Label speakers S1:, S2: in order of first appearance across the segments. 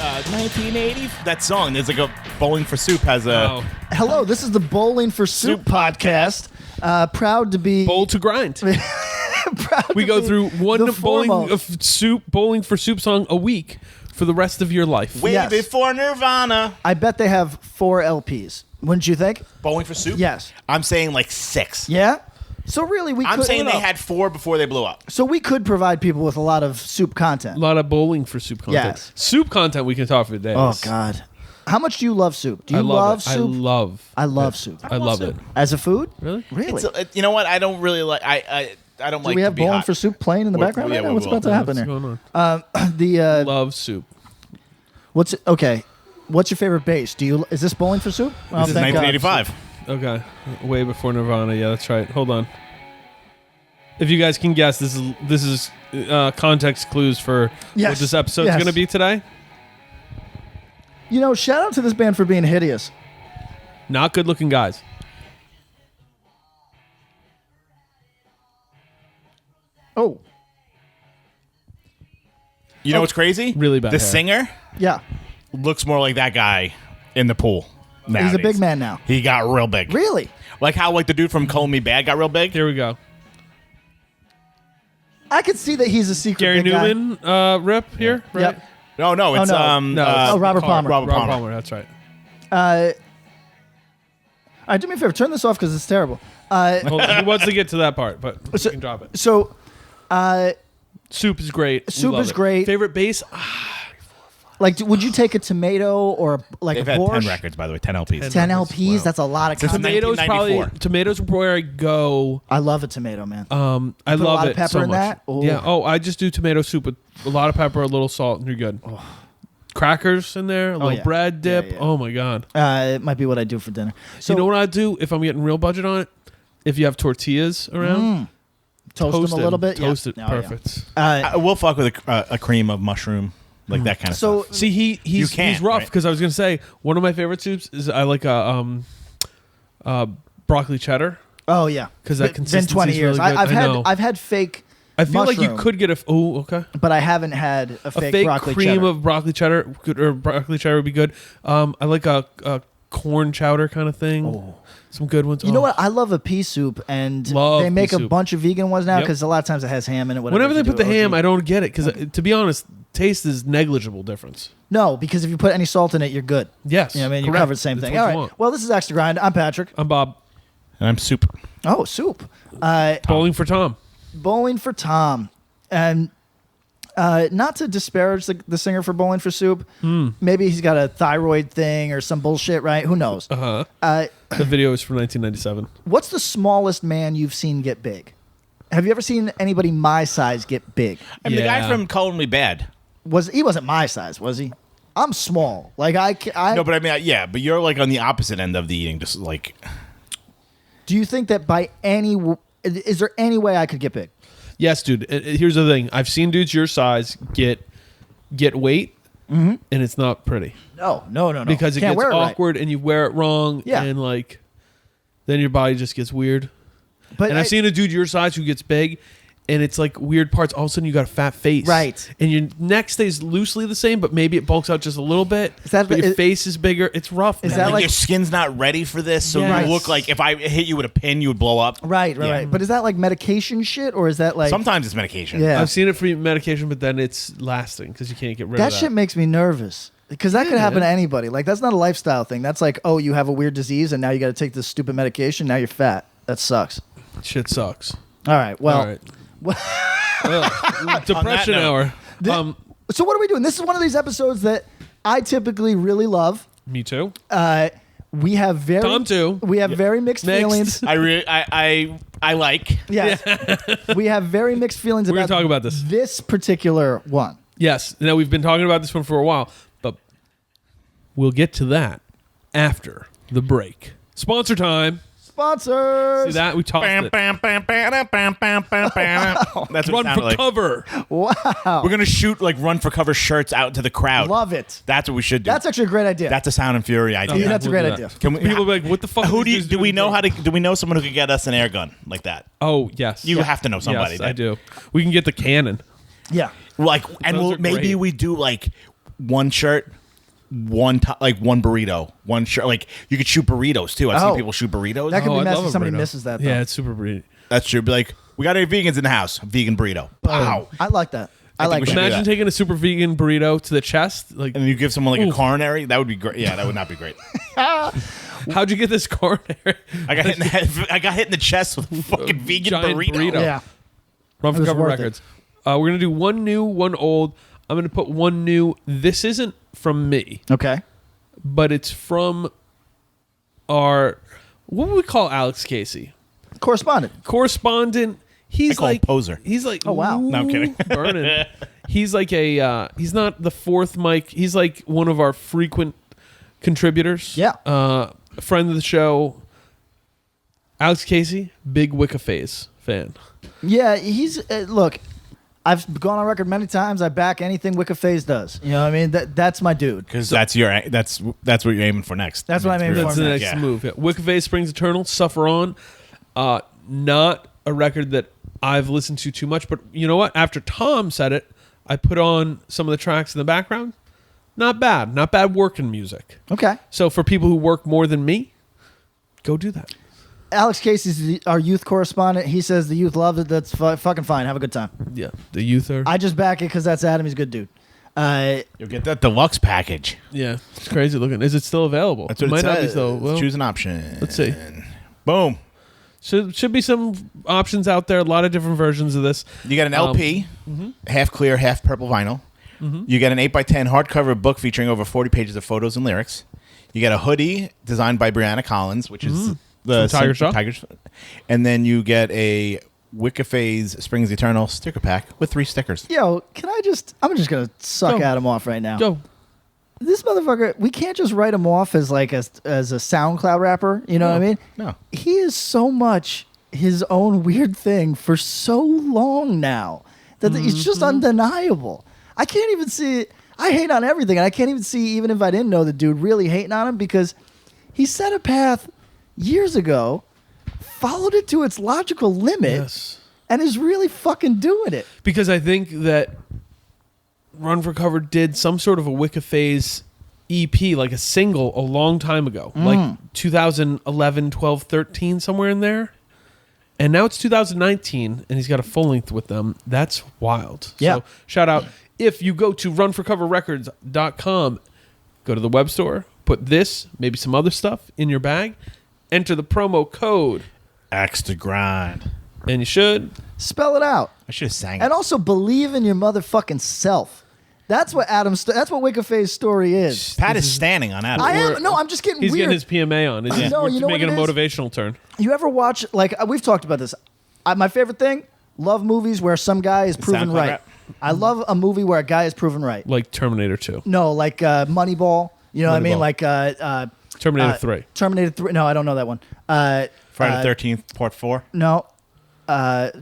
S1: 1980. That song. There's like a Bowling for Soup has a.
S2: Oh.
S3: Hello, this is the Bowling for Soup podcast. Proud to be
S2: Bowl to grind.
S3: proud
S2: We
S3: to
S2: go
S3: be
S2: through one
S3: the foremost.
S2: bowling for soup song a week for the rest of your life.
S1: Way
S3: Yes.
S1: before Nirvana.
S3: I bet they have 4 LPs. Wouldn't you think?
S1: Bowling for Soup?
S3: Yes.
S1: I'm saying like 6.
S3: Yeah. So really, we
S1: I'm
S3: could.
S1: saying they had 4 before they blew up.
S3: So we could provide people with a lot of soup content.
S2: A lot of bowling for soup content.
S3: Yes.
S2: Soup content we can talk for days.
S3: Oh God, how much do you love soup? Do you
S2: I love it.
S3: soup?
S2: I love
S3: soup.
S2: I love it.
S3: As a food?
S2: Really?
S3: Really?
S1: You know what? I don't really like. I don't
S3: Do
S1: like.
S3: we have
S1: to be
S3: Bowling
S1: hot.
S3: for Soup playing in the
S1: We're-
S3: background
S1: yeah,
S3: right now?
S1: we
S3: What's
S1: will.
S3: about to happen
S2: What's
S3: here?
S2: going on?
S3: The
S2: Love soup.
S3: what's okay? What's your favorite bass? Is this Bowling for Soup? Oh,
S1: This is
S3: thank God.
S1: 1985.
S2: Okay. Way before Nirvana. Yeah, that's right. Hold on. If you guys can guess, this is context clues for
S3: Yes.
S2: what this episode's
S3: Yes.
S2: going to be today.
S3: You know, shout out to this band for being hideous.
S2: Not good looking guys.
S3: Oh,
S1: You know what's crazy?
S2: Really bad
S1: The
S2: hair.
S1: singer
S3: yeah.
S1: looks more like that guy in the pool.
S3: He's a
S1: nowadays.
S3: big man now.
S1: He got real big.
S3: Really?
S1: Like how like the dude from Call Me Bad got real big.
S2: Here we go.
S3: I could see that he's a secret
S2: Gary
S3: big guy.
S2: Newman rip here, right?
S3: Yep.
S1: No, it's
S3: no.
S2: No, it's
S3: Robert Palmer.
S1: Robert
S2: Rob
S1: Palmer.
S2: That's right.
S3: All right, do me a favor. Turn this off because it's terrible.
S2: Hold on. He wants to get to that part, but you can drop it.
S3: So,
S2: Soup is great. We
S3: Soup
S2: love
S3: is
S2: it.
S3: great.
S2: Favorite bass?
S3: like, would you take a tomato or like
S1: They've
S3: a
S1: had
S3: borscht?
S1: 10 records, by the way, 10 LPs.
S3: 10
S2: records.
S3: LPs?
S2: Wow.
S3: That's a lot of
S1: Since
S3: content.
S2: Tomatoes
S1: 1994.
S2: Tomatoes are where I go.
S3: I love a tomato, man.
S2: I
S3: put a
S2: love
S3: lot
S2: it
S3: of pepper
S2: so
S3: in
S2: much.
S3: that? Ooh.
S2: Yeah. Oh, I just do tomato soup with a lot of pepper, a little salt, and you're good. Crackers in there, a little
S3: yeah.
S2: bread dip.
S3: Yeah, yeah.
S2: Oh my god.
S3: It might be what I do for dinner. So,
S2: you know what I do if I'm getting real budget on it? If you have tortillas around,
S3: toast them a little bit?
S2: Toast it.
S3: Yeah.
S2: Perfect.
S1: I will fuck with a cream of mushroom, like that kind of
S3: So,
S1: stuff.
S2: See, he's
S1: can't,
S2: rough
S1: right?
S2: because I was gonna say one of my favorite soups is I like a broccoli cheddar
S3: oh, yeah.
S2: because that
S3: Been
S2: consistency
S3: 20
S2: is
S3: years.
S2: really good.
S3: I've had fake
S2: I feel like you
S3: mushroom,
S2: could get okay.
S3: but I haven't had a
S2: A
S3: fake,
S2: fake
S3: broccoli
S2: cream
S3: cheddar.
S2: of broccoli cheddar or broccoli cheddar would be good. I like a corn chowder kind of thing. Some good ones.
S3: You know what? I love a pea soup, and
S2: Love
S3: they make
S2: pea
S3: a
S2: soup.
S3: bunch of vegan ones now
S2: Yep.
S3: because a lot of times it has ham in it. Whatever,
S2: Whenever
S3: if
S2: they
S3: you
S2: put the
S3: do
S2: ham,
S3: OG.
S2: I don't get it because to be honest, taste is negligible difference.
S3: No, because if you put any salt in it, you're good.
S2: Yes,
S3: You know what I mean? You're
S2: correct.
S3: covered, same
S2: That's
S3: thing.
S2: what
S3: All
S2: you
S3: right.
S2: want.
S3: Well, this is Axe to Grind. I'm Patrick.
S2: I'm Bob.
S1: And I'm soup.
S3: Oh, soup.
S2: Bowling for Tom.
S3: Bowling for Tom. And not to disparage the singer for Bowling for Soup. Maybe he's got a thyroid thing or some bullshit, right? Who knows?
S2: The video is from 1997.
S3: What's the smallest man you've seen get big? Have you ever seen anybody my size get big?
S1: I mean, the guy
S2: Yeah.
S1: from Call Me Bad.
S3: He wasn't my size, was he? I'm small. Like I
S1: No, but I mean, yeah, but you're like on the opposite end of the eating. Just like,
S3: Do you think that is there any way I could get big?
S2: Yes, dude. Here's the thing. I've seen dudes your size get weight, and it's not pretty
S3: No.
S2: because it
S3: Can't
S2: gets
S3: wear it right.
S2: awkward and you wear it wrong,
S3: Yeah.
S2: and like then your body just gets weird.
S3: But
S2: And I've seen a dude your size who gets big, and it's like weird parts. All of a sudden, you got a fat face,
S3: Right.
S2: And your neck stays loosely the same, but maybe it bulks out just a little bit.
S3: Is that-
S2: but your
S3: is-
S2: face is bigger. It's rough.
S3: Is
S2: man.
S3: that
S1: like
S3: like-
S1: your skin's not ready for this, so
S2: Yes.
S1: you look like if I hit you with a pin, you would blow up.
S3: Right.
S1: Yeah.
S3: But is that like medication shit or is that like
S1: Sometimes it's medication.
S3: Yeah.
S2: I've seen it for medication, but then it's lasting because you can't get rid
S3: that
S2: of that.
S3: shit makes me nervous because that could happen
S2: man.
S3: to anybody. Like that's not a lifestyle thing. That's like, oh, you have a weird disease and now you got to take this stupid medication. Now you're fat. That sucks.
S2: Shit sucks.
S3: All right. Well,
S2: All right. Depression
S1: note.
S2: hour.
S3: so what are we doing? This is one of these episodes that I typically really love.
S2: Me too.
S3: We have very
S2: Tom too.
S3: We have very mixed
S2: Mixed.
S3: feelings.
S1: I like.
S3: Yes. We have very mixed feelings
S2: We're
S3: about
S2: gonna talk about this.
S3: this particular one.
S2: Yes. Now we've been talking about this one for a while, but we'll get to that after the break. Sponsor time.
S3: Sponsors.
S2: See that? We tossed
S1: Bam,
S2: it.
S1: bam, bam, bam, bam, bam, bam, bam. That's what
S2: Run
S1: it
S2: for
S1: sounded like.
S2: cover.
S3: Wow.
S1: We're gonna shoot like run for cover shirts out to the crowd.
S3: Love it.
S1: That's what we should do.
S3: That's actually a great idea.
S1: That's a Sound and Fury idea.
S3: Yeah, that's a
S2: we'll
S3: great
S2: do
S3: idea.
S2: that.
S1: Can we-
S2: People will be like, what the fuck?
S1: Who
S2: are
S1: do you,
S2: these
S1: do
S2: dudes
S1: we
S2: doing?
S1: know how to? Do we know someone who could get us an air gun like that?
S2: Oh, yes.
S1: You have to know somebody.
S2: Yes, I do. We can get the cannon.
S3: yeah.
S1: Like, and
S2: Those
S1: we'll,
S2: are
S1: maybe
S2: great.
S1: we do like one shirt, one burrito, one shirt. Like you could shoot burritos too. I've seen people shoot burritos.
S3: That could
S2: Oh,
S3: be
S2: I
S3: messy
S2: love
S3: if
S2: a
S3: somebody
S2: burrito.
S3: misses that, though.
S2: Yeah, it's super burrito.
S1: That's true. Be like, we got any vegans in the house? Vegan burrito. Pow.
S3: I like that. I
S1: think
S3: like
S1: we should
S3: that.
S1: do
S2: Imagine
S1: that.
S2: taking a super vegan burrito to the chest. Like,
S1: And you give someone like
S2: Ooh.
S1: a coronary. That would be great. Yeah, that would not be great.
S2: how'd you get this coronary?
S1: I got hit in the head. I got hit in the chest with a fucking vegan
S2: Giant burrito.
S3: Yeah.
S2: Run
S3: It
S2: for
S3: was
S2: Cover
S3: worth it.
S2: Records. We're gonna do one new, one old. I'm gonna put one new. This isn't from me,
S3: Okay.
S2: but it's from our, what would we call Alex Casey? Correspondent. He's
S1: I call him
S2: like
S1: poser.
S2: He's like,
S3: Oh, wow.
S1: No, I'm kidding.
S2: burning. He's like a. He's not the fourth mic. He's like one of our frequent contributors.
S3: Yeah.
S2: A friend of the show. Alex Casey, big Wicca Phase fan.
S3: Yeah, he's look. I've gone on record many times. I back anything Wicca Phase does. You know what I mean? That's my dude.
S1: Because that's what you're aiming for next.
S3: That's what I'm aiming
S2: That's
S3: for
S2: the
S3: next.
S2: next move. Yeah. Wicca Phase Springs Eternal, Suffer On. Not a record that I've listened to too much, but you know what? After Tom said it, I put on some of the tracks in the background. Not bad. Not bad working music.
S3: Okay.
S2: So for people who work more than me, go do that.
S3: Alex Casey's our youth correspondent. He says the youth love it. That's fucking fine. Have a good time.
S2: Yeah. The youth are.
S3: I just back it because that's Adam. He's a good dude.
S1: You'll get that deluxe package.
S2: Yeah. It's crazy looking. Is it still available?
S1: That's what it
S2: might not be
S1: says.
S2: still. Well,
S1: Choose an option.
S2: let's see.
S1: Boom.
S2: Should be some options out there. A lot of different versions of this.
S1: You got an LP, half clear, half purple vinyl. You got an 8x10 hardcover book featuring over 40 pages of photos and lyrics. You got a hoodie designed by Brianna Collins, which is the
S2: From Tiger Shop.
S1: Tiger's. And then you get a Wicca Phase Springs Eternal sticker pack with 3 stickers.
S3: Yo, I'm just gonna suck
S2: Go.
S3: Adam off right now.
S2: Go.
S3: This motherfucker, we can't just write him off as like as a SoundCloud rapper. You know what I mean?
S1: No.
S3: He is so much his own weird thing for so long now that it's just undeniable. I can't even see. I hate on everything, and I can't even see, even if I didn't know the dude, really hating on him because he set a path years ago, followed it to its logical limit,
S2: Yes.
S3: and is really fucking doing it.
S2: Because I think that Run for Cover did some sort of a Wicca Phase EP, like a single, a long time ago. Like 2011, 12, 13, somewhere in there. And now it's 2019, and he's got a full length with them. That's wild.
S3: Yeah.
S2: So shout out. If you go to runforcoverrecords.com, go to the web store, put this, maybe some other stuff in your bag, enter the promo code,
S1: Axe to grind.
S2: and you should.
S3: Spell it out.
S1: I should have sang it.
S3: And also believe in your motherfucking self. That's what that's what Wicca Phase story is.
S1: Pat is standing on Adam.
S3: I am. No, I'm just getting
S2: He's
S3: weird.
S2: getting his PMA on. He's
S3: No,
S2: we're
S3: you know what
S2: making a
S3: it is?
S2: motivational turn.
S3: You ever watch, like, we've talked about this. My favorite thing, love movies where some guy is proven
S1: SoundCloud
S3: right.
S1: rap?
S3: I love a movie where a guy is proven right.
S2: Like Terminator 2.
S3: No, like Moneyball. You know what I mean?
S2: Moneyball.
S3: Like
S2: Terminator 3.
S3: Terminator 3. No, I don't know that one.
S1: Friday the 13th, part 4.
S3: No.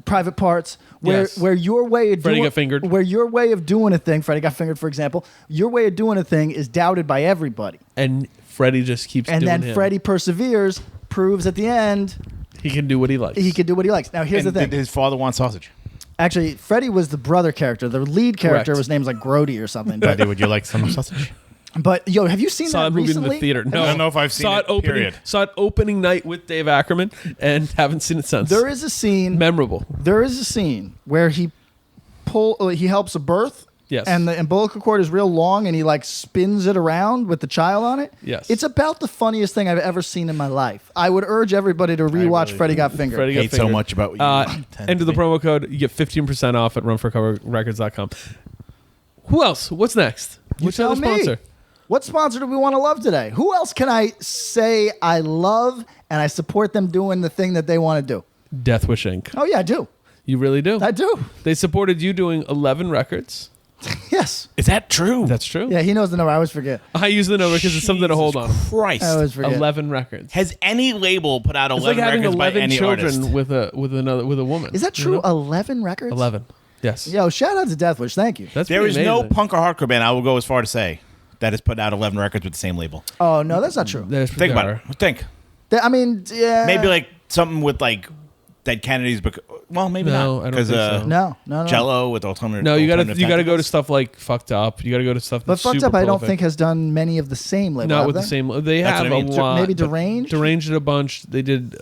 S3: Private Parts, where
S2: Yes.
S3: where your way of
S2: Freddie
S3: doing
S2: got fingered.
S3: where your way of doing a thing, Freddie got fingered, for example, your way of doing a thing is doubted by everybody,
S2: And Freddy just keeps
S3: and
S2: doing
S3: then
S2: him.
S3: Freddie perseveres, proves at the end
S2: He can do what he likes.
S3: he can do what he likes. Now here's
S1: And
S3: the thing.
S1: did his father want sausage?
S3: Actually, Freddie was the brother character. The lead character
S2: Correct.
S3: was named like Grody or something.
S1: Daddy, would you like some sausage?
S3: But yo, have you seen
S2: Saw
S3: that
S2: that movie
S3: recently?
S2: in the theater. No,
S1: I don't know if I've seen
S2: saw
S1: it,
S2: opening,
S1: period.
S2: Saw it opening night with Dave Ackerman and haven't seen it since.
S3: There is a scene.
S2: Memorable.
S3: There is a scene where he helps a birth.
S2: Yes.
S3: And the umbilical cord is real long, and he like spins it around with the child on it.
S2: Yes.
S3: It's about the funniest thing I've ever seen in my life. I would urge everybody to rewatch
S1: really
S3: Freddie Got Fingered.
S2: Freddie got
S1: Hate so
S2: fingered.
S1: much about what you tend
S2: Enter
S1: to
S2: the
S1: be.
S2: promo code. You get 15% off at runforcoverrecords.com. Who else? What's next? Which
S3: tell
S2: other
S3: me.
S2: sponsor?
S3: What sponsor do we want to love today? Who else can I say I love and I support them doing the thing that they want to do?
S2: Death Wish Inc.
S3: Oh yeah, I do.
S2: You really do?
S3: I do.
S2: They supported you doing 11 records.
S3: Yes.
S1: Is that true?
S2: That's true.
S3: Yeah, he knows the number. I always forget.
S2: I use the number because it's something to hold on.
S1: Christ.
S3: I always forget.
S2: 11 records.
S1: Has any label put out
S2: It's
S1: 11
S2: like having
S1: records by
S2: 11
S1: any
S2: children
S1: artist?
S2: with a woman.
S3: Is that
S2: you
S3: true?
S2: know?
S3: 11 records?
S2: 11. Yes.
S3: Yo, shout out to Deathwish. Thank you.
S2: That's
S1: There
S2: pretty
S1: is no
S2: amazing.
S1: punk or hardcore band, I will go as far to say, that has put out 11 records with the same label.
S3: Oh no, that's not true.
S2: There's
S1: Think about it. Think.
S3: I mean, yeah.
S1: Maybe like something with like dead Kennedys. Well, maybe
S2: No,
S1: not.
S2: I don't think so.
S3: No.
S1: Jello with alternative.
S2: No, you gotta go to
S1: tentacles.
S2: stuff like Fucked Up. You gotta go to stuff
S3: But
S2: that's
S3: Fucked
S2: super
S3: Up, I don't
S2: prolific.
S3: think has done many of the same label.
S2: Not
S3: have
S2: with
S3: they?
S2: the same. They
S1: That's
S2: have
S1: what I
S2: a
S1: mean.
S2: lot.
S3: Maybe
S2: but
S3: Deranged?
S2: Deranged did a bunch. They did.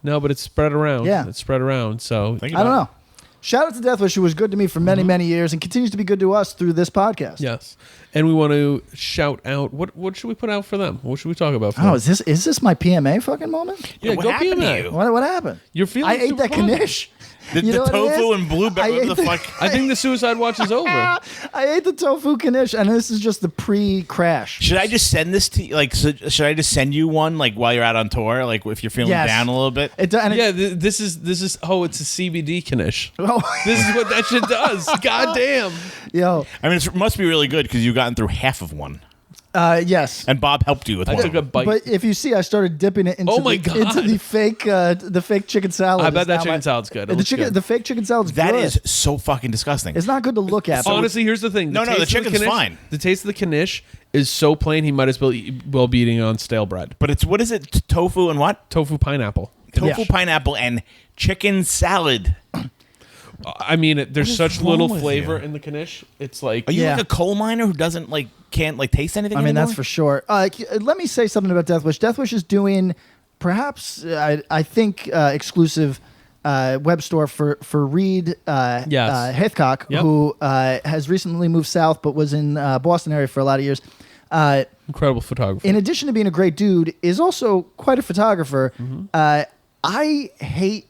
S2: No, but it's spread around.
S3: Yeah.
S2: It's spread around. So
S1: Think
S3: I don't
S1: about
S3: know. Shout out to Deathwish, who was good to me for many, many years and continues to be good to us through this podcast.
S2: yes, and we want to shout out. What should we put out for them? What should we talk about? For
S3: Oh,
S2: them?
S3: is this my PMA fucking moment?
S2: Yeah,
S1: What
S2: go
S1: happened to
S2: PMA.
S1: you?
S3: What happened?
S2: You're feeling.
S3: I ate
S2: super
S3: that
S2: positive.
S3: knish.
S1: The,
S3: You know
S1: the
S3: what it
S1: tofu
S3: is?
S1: and blueberry.
S3: I
S1: What
S3: ate
S1: the fuck?
S2: I think the Suicide Watch is over.
S3: I ate the tofu knish, and this is just the pre-crash.
S1: Should I just send this to you? Like, should I just send you one like while you're out on tour? Like, if you're feeling
S3: Yes.
S1: down a little bit.
S2: Yeah, this is. Oh, it's a CBD Knish.
S3: Oh,
S2: This is what that shit does. God damn.
S3: yo,
S1: I mean, it must be really good because you've gotten through half of one,
S3: yes.
S1: and Bob helped you with
S2: I
S1: one.
S2: took a bite.
S3: But if you see, I started dipping it into,
S2: Oh my God.
S3: into the fake chicken salad.
S2: I bet
S3: It's
S2: that
S3: now
S2: chicken
S3: my-
S2: salad's good. It
S3: The
S2: looks
S3: chicken,
S2: good.
S3: the fake chicken salad's
S1: That
S3: good.
S1: is so fucking disgusting.
S3: It's not good to look at. but
S2: Honestly, here's the thing.
S1: No,
S2: taste
S1: the
S2: of
S1: chicken's
S2: Knish-
S1: fine.
S2: The taste of the Knish is so plain, he might as well be eating it on stale bread.
S1: But it's what is it? Tofu and what?
S2: Tofu pineapple.
S1: Tofu,
S3: Yeah.
S1: pineapple, and chicken salad.
S2: I mean, there's
S1: is
S2: such
S1: wrong
S2: little
S1: with
S2: flavor
S1: you?
S2: in the Knish. It's like
S1: Are you
S3: Yeah.
S1: like a coal miner who doesn't can't taste anything?
S3: I mean,
S1: anymore?
S3: that's for sure. Let me say something about Deathwish. Deathwish is doing perhaps, I think, exclusive web store for Reed
S2: Yes.
S3: Heathcock,
S2: Yep.
S3: who has recently moved south but was in Boston area for a lot of years.
S2: incredible photography.
S3: In addition to being a great dude, is also quite a photographer.
S2: Mm-hmm.
S3: I hate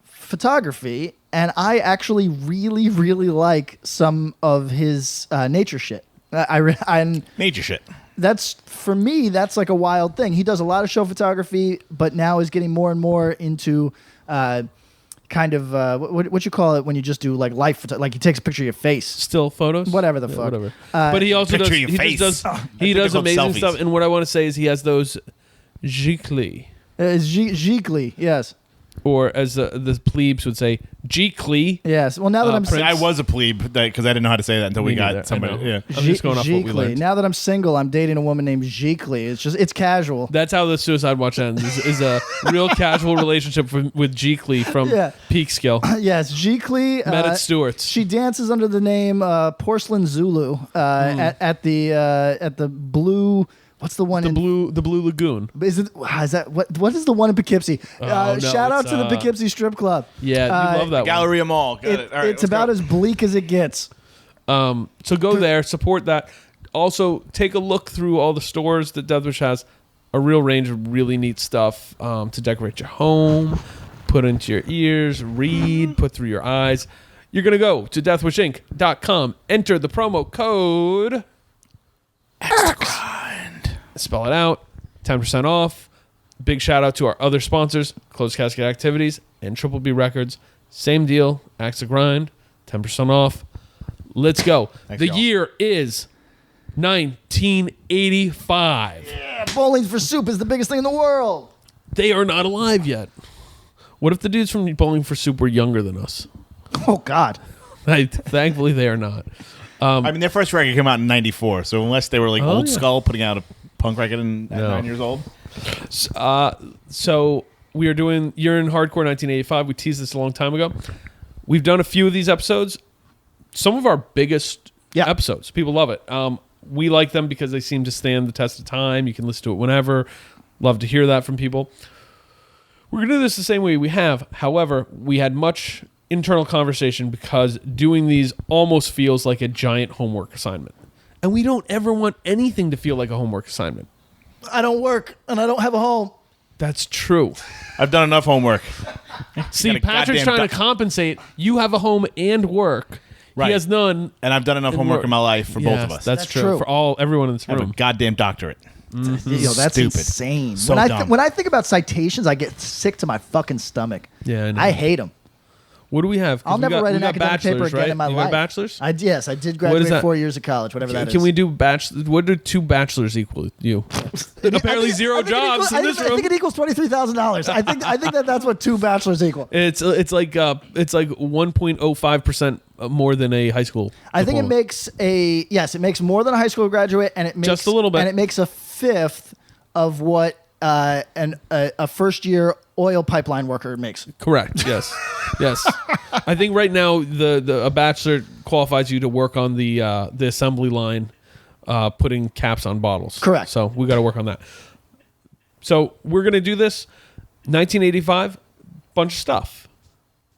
S3: photography, and I actually really, really like some of his nature shit. And
S1: nature shit.
S3: that's, for me, that's like a wild thing. He does a lot of show photography, but now is getting more and more into kind of what you call it when you just do like life photography, like he takes a picture of your face.
S2: Still photos,
S3: Whatever the
S2: Yeah,
S3: fuck.
S2: Whatever. But he also
S1: Picture
S2: does.
S1: your
S2: He
S1: face.
S2: just does.
S1: I
S2: He
S1: think
S2: does
S1: they're called
S2: amazing
S1: selfies.
S2: stuff. And what I want to say is he has those gicli,
S3: It's Gigli, yes.
S2: or as the plebes would say, gicli.
S3: Yes. Well, now that I'm
S2: Prince.
S1: I was a plebe because I didn't know how to say that until we
S2: Me neither,
S1: got
S2: I
S1: somebody.
S2: know.
S1: Yeah.
S2: I'm just going off what we
S3: Gigli.
S2: learned.
S3: Now that I'm single, I'm dating a woman named Gigli. It's casual.
S2: That's how the Suicide Watch ends. Is a real casual relationship with Gicli from
S3: Yeah.
S2: Peak Skill.
S3: Yes, Gigli.
S2: Met at Stewart's.
S3: She dances under the name Porcelain Zulu at the blue. What's the one
S2: The
S3: in
S2: Blue Lagoon.
S3: Is that what is the one in Poughkeepsie?
S2: Oh, no,
S3: shout out
S2: it's,
S3: to the Poughkeepsie Strip Club.
S2: Yeah, you love that one.
S1: Galleria Mall. Got it. All right,
S3: It's
S1: let's
S3: about
S1: go.
S3: as bleak as it gets.
S2: So go there, support that. Also, take a look through all the stores that Deathwish has. A real range of really neat stuff to decorate your home, put into your ears, read, put through your eyes. You're going to go to deathwishinc.com, enter the promo code spell it out, 10% off. Big shout out to our other sponsors, Closed Casket Activities and Triple B Records. Same deal, Axe to Grind, 10% off. Let's go.
S1: Thanks,
S2: The
S1: y'all.
S2: year is 1985.
S3: Yeah, Bowling for Soup is the biggest thing in the world.
S2: They are not alive yet. What if the dudes from Bowling for Soup were younger than us?
S3: Oh God.
S2: Thankfully, they are not.
S1: I mean, their first record came out in '94, so unless they were like
S2: Oh,
S1: Old
S2: yeah.
S1: Skull putting out a punk record at
S2: No.
S1: 9 years old.
S2: So we are doing Year in Hardcore 1985. We teased this a long time ago. We've done a few of these episodes. Some of our biggest episodes. People love it. We like them because they seem to stand the test of time. You can listen to it whenever. Love to hear that from people. We're going to do this the same way we have. However, we had much internal conversation because doing these almost feels like a giant homework assignment. And we don't ever want anything to feel like a homework assignment.
S3: I don't work and I don't have a home.
S2: That's true.
S1: I've done enough homework.
S2: See,
S1: Got a
S2: Patrick's
S1: goddamn
S2: trying to compensate. You have a home and work.
S1: Right.
S2: He has none.
S1: And I've done enough
S2: And
S1: homework
S2: work.
S1: in my life for both
S2: Yes,
S1: of us.
S2: That's
S3: That's
S2: true.
S3: true.
S2: For everyone in this
S1: I have a
S2: room.
S1: goddamn doctorate.
S3: Yo, that's
S1: Stupid.
S3: insane.
S1: So
S3: when
S1: dumb.
S3: when I think about citations, I get sick to my fucking stomach.
S2: Yeah, I know.
S3: I hate them.
S2: What do we have? 'Cause
S3: I'll
S2: we
S3: never
S2: got-
S3: write
S2: we
S3: an
S2: got
S3: academic paper
S2: bachelors,
S3: again
S2: right?
S3: in my
S2: You
S3: life.
S2: got bachelors?
S3: Yes, I did
S2: What is
S3: graduate
S2: that?
S3: 4 years of college, whatever that is.
S2: Can we do What do 2 bachelors equal? You. Apparently zero jobs in this
S3: I
S2: room.
S3: think it equals $23,000. I think that's what 2 bachelors equal.
S2: It's like 1.05% more than a high school.
S3: I think it
S2: diploma.
S3: makes more than a high school graduate, and it makes
S2: Just a little bit.
S3: and it makes a fifth of what a first year oil pipeline worker makes.
S2: Correct. Yes. Yes. I think right now a bachelor qualifies you to work on the assembly line, putting caps on bottles.
S3: Correct.
S2: So we got to work on that. So we're gonna do this. 1985, bunch of stuff.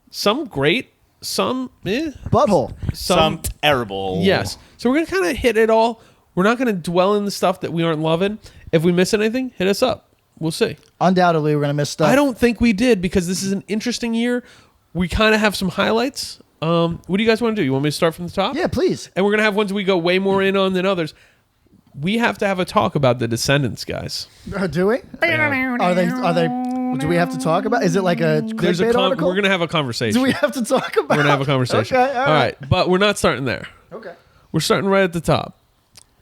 S2: Some great, some
S3: Butthole.
S1: Some terrible.
S2: Yes. So we're gonna kind of hit it all. We're not gonna dwell in the stuff that we aren't loving. If we miss anything, hit us up. We'll see.
S3: Undoubtedly, we're gonna miss stuff.
S2: I don't think we did because this is an interesting year. We kind of have some highlights. What do you guys want to do? You want me to start from the top?
S3: Yeah, please.
S2: And we're gonna have ones we go way more in on than others. We have to have a talk about the Descendents, guys.
S3: Do we? Are they? Do we have to talk about? Is it like a clickbait article?
S2: We're gonna have a conversation.
S3: Do we have to talk about?
S2: We're gonna have a conversation.
S3: Okay, all right.
S2: But we're not starting there.
S3: Okay.
S2: We're starting right at the top.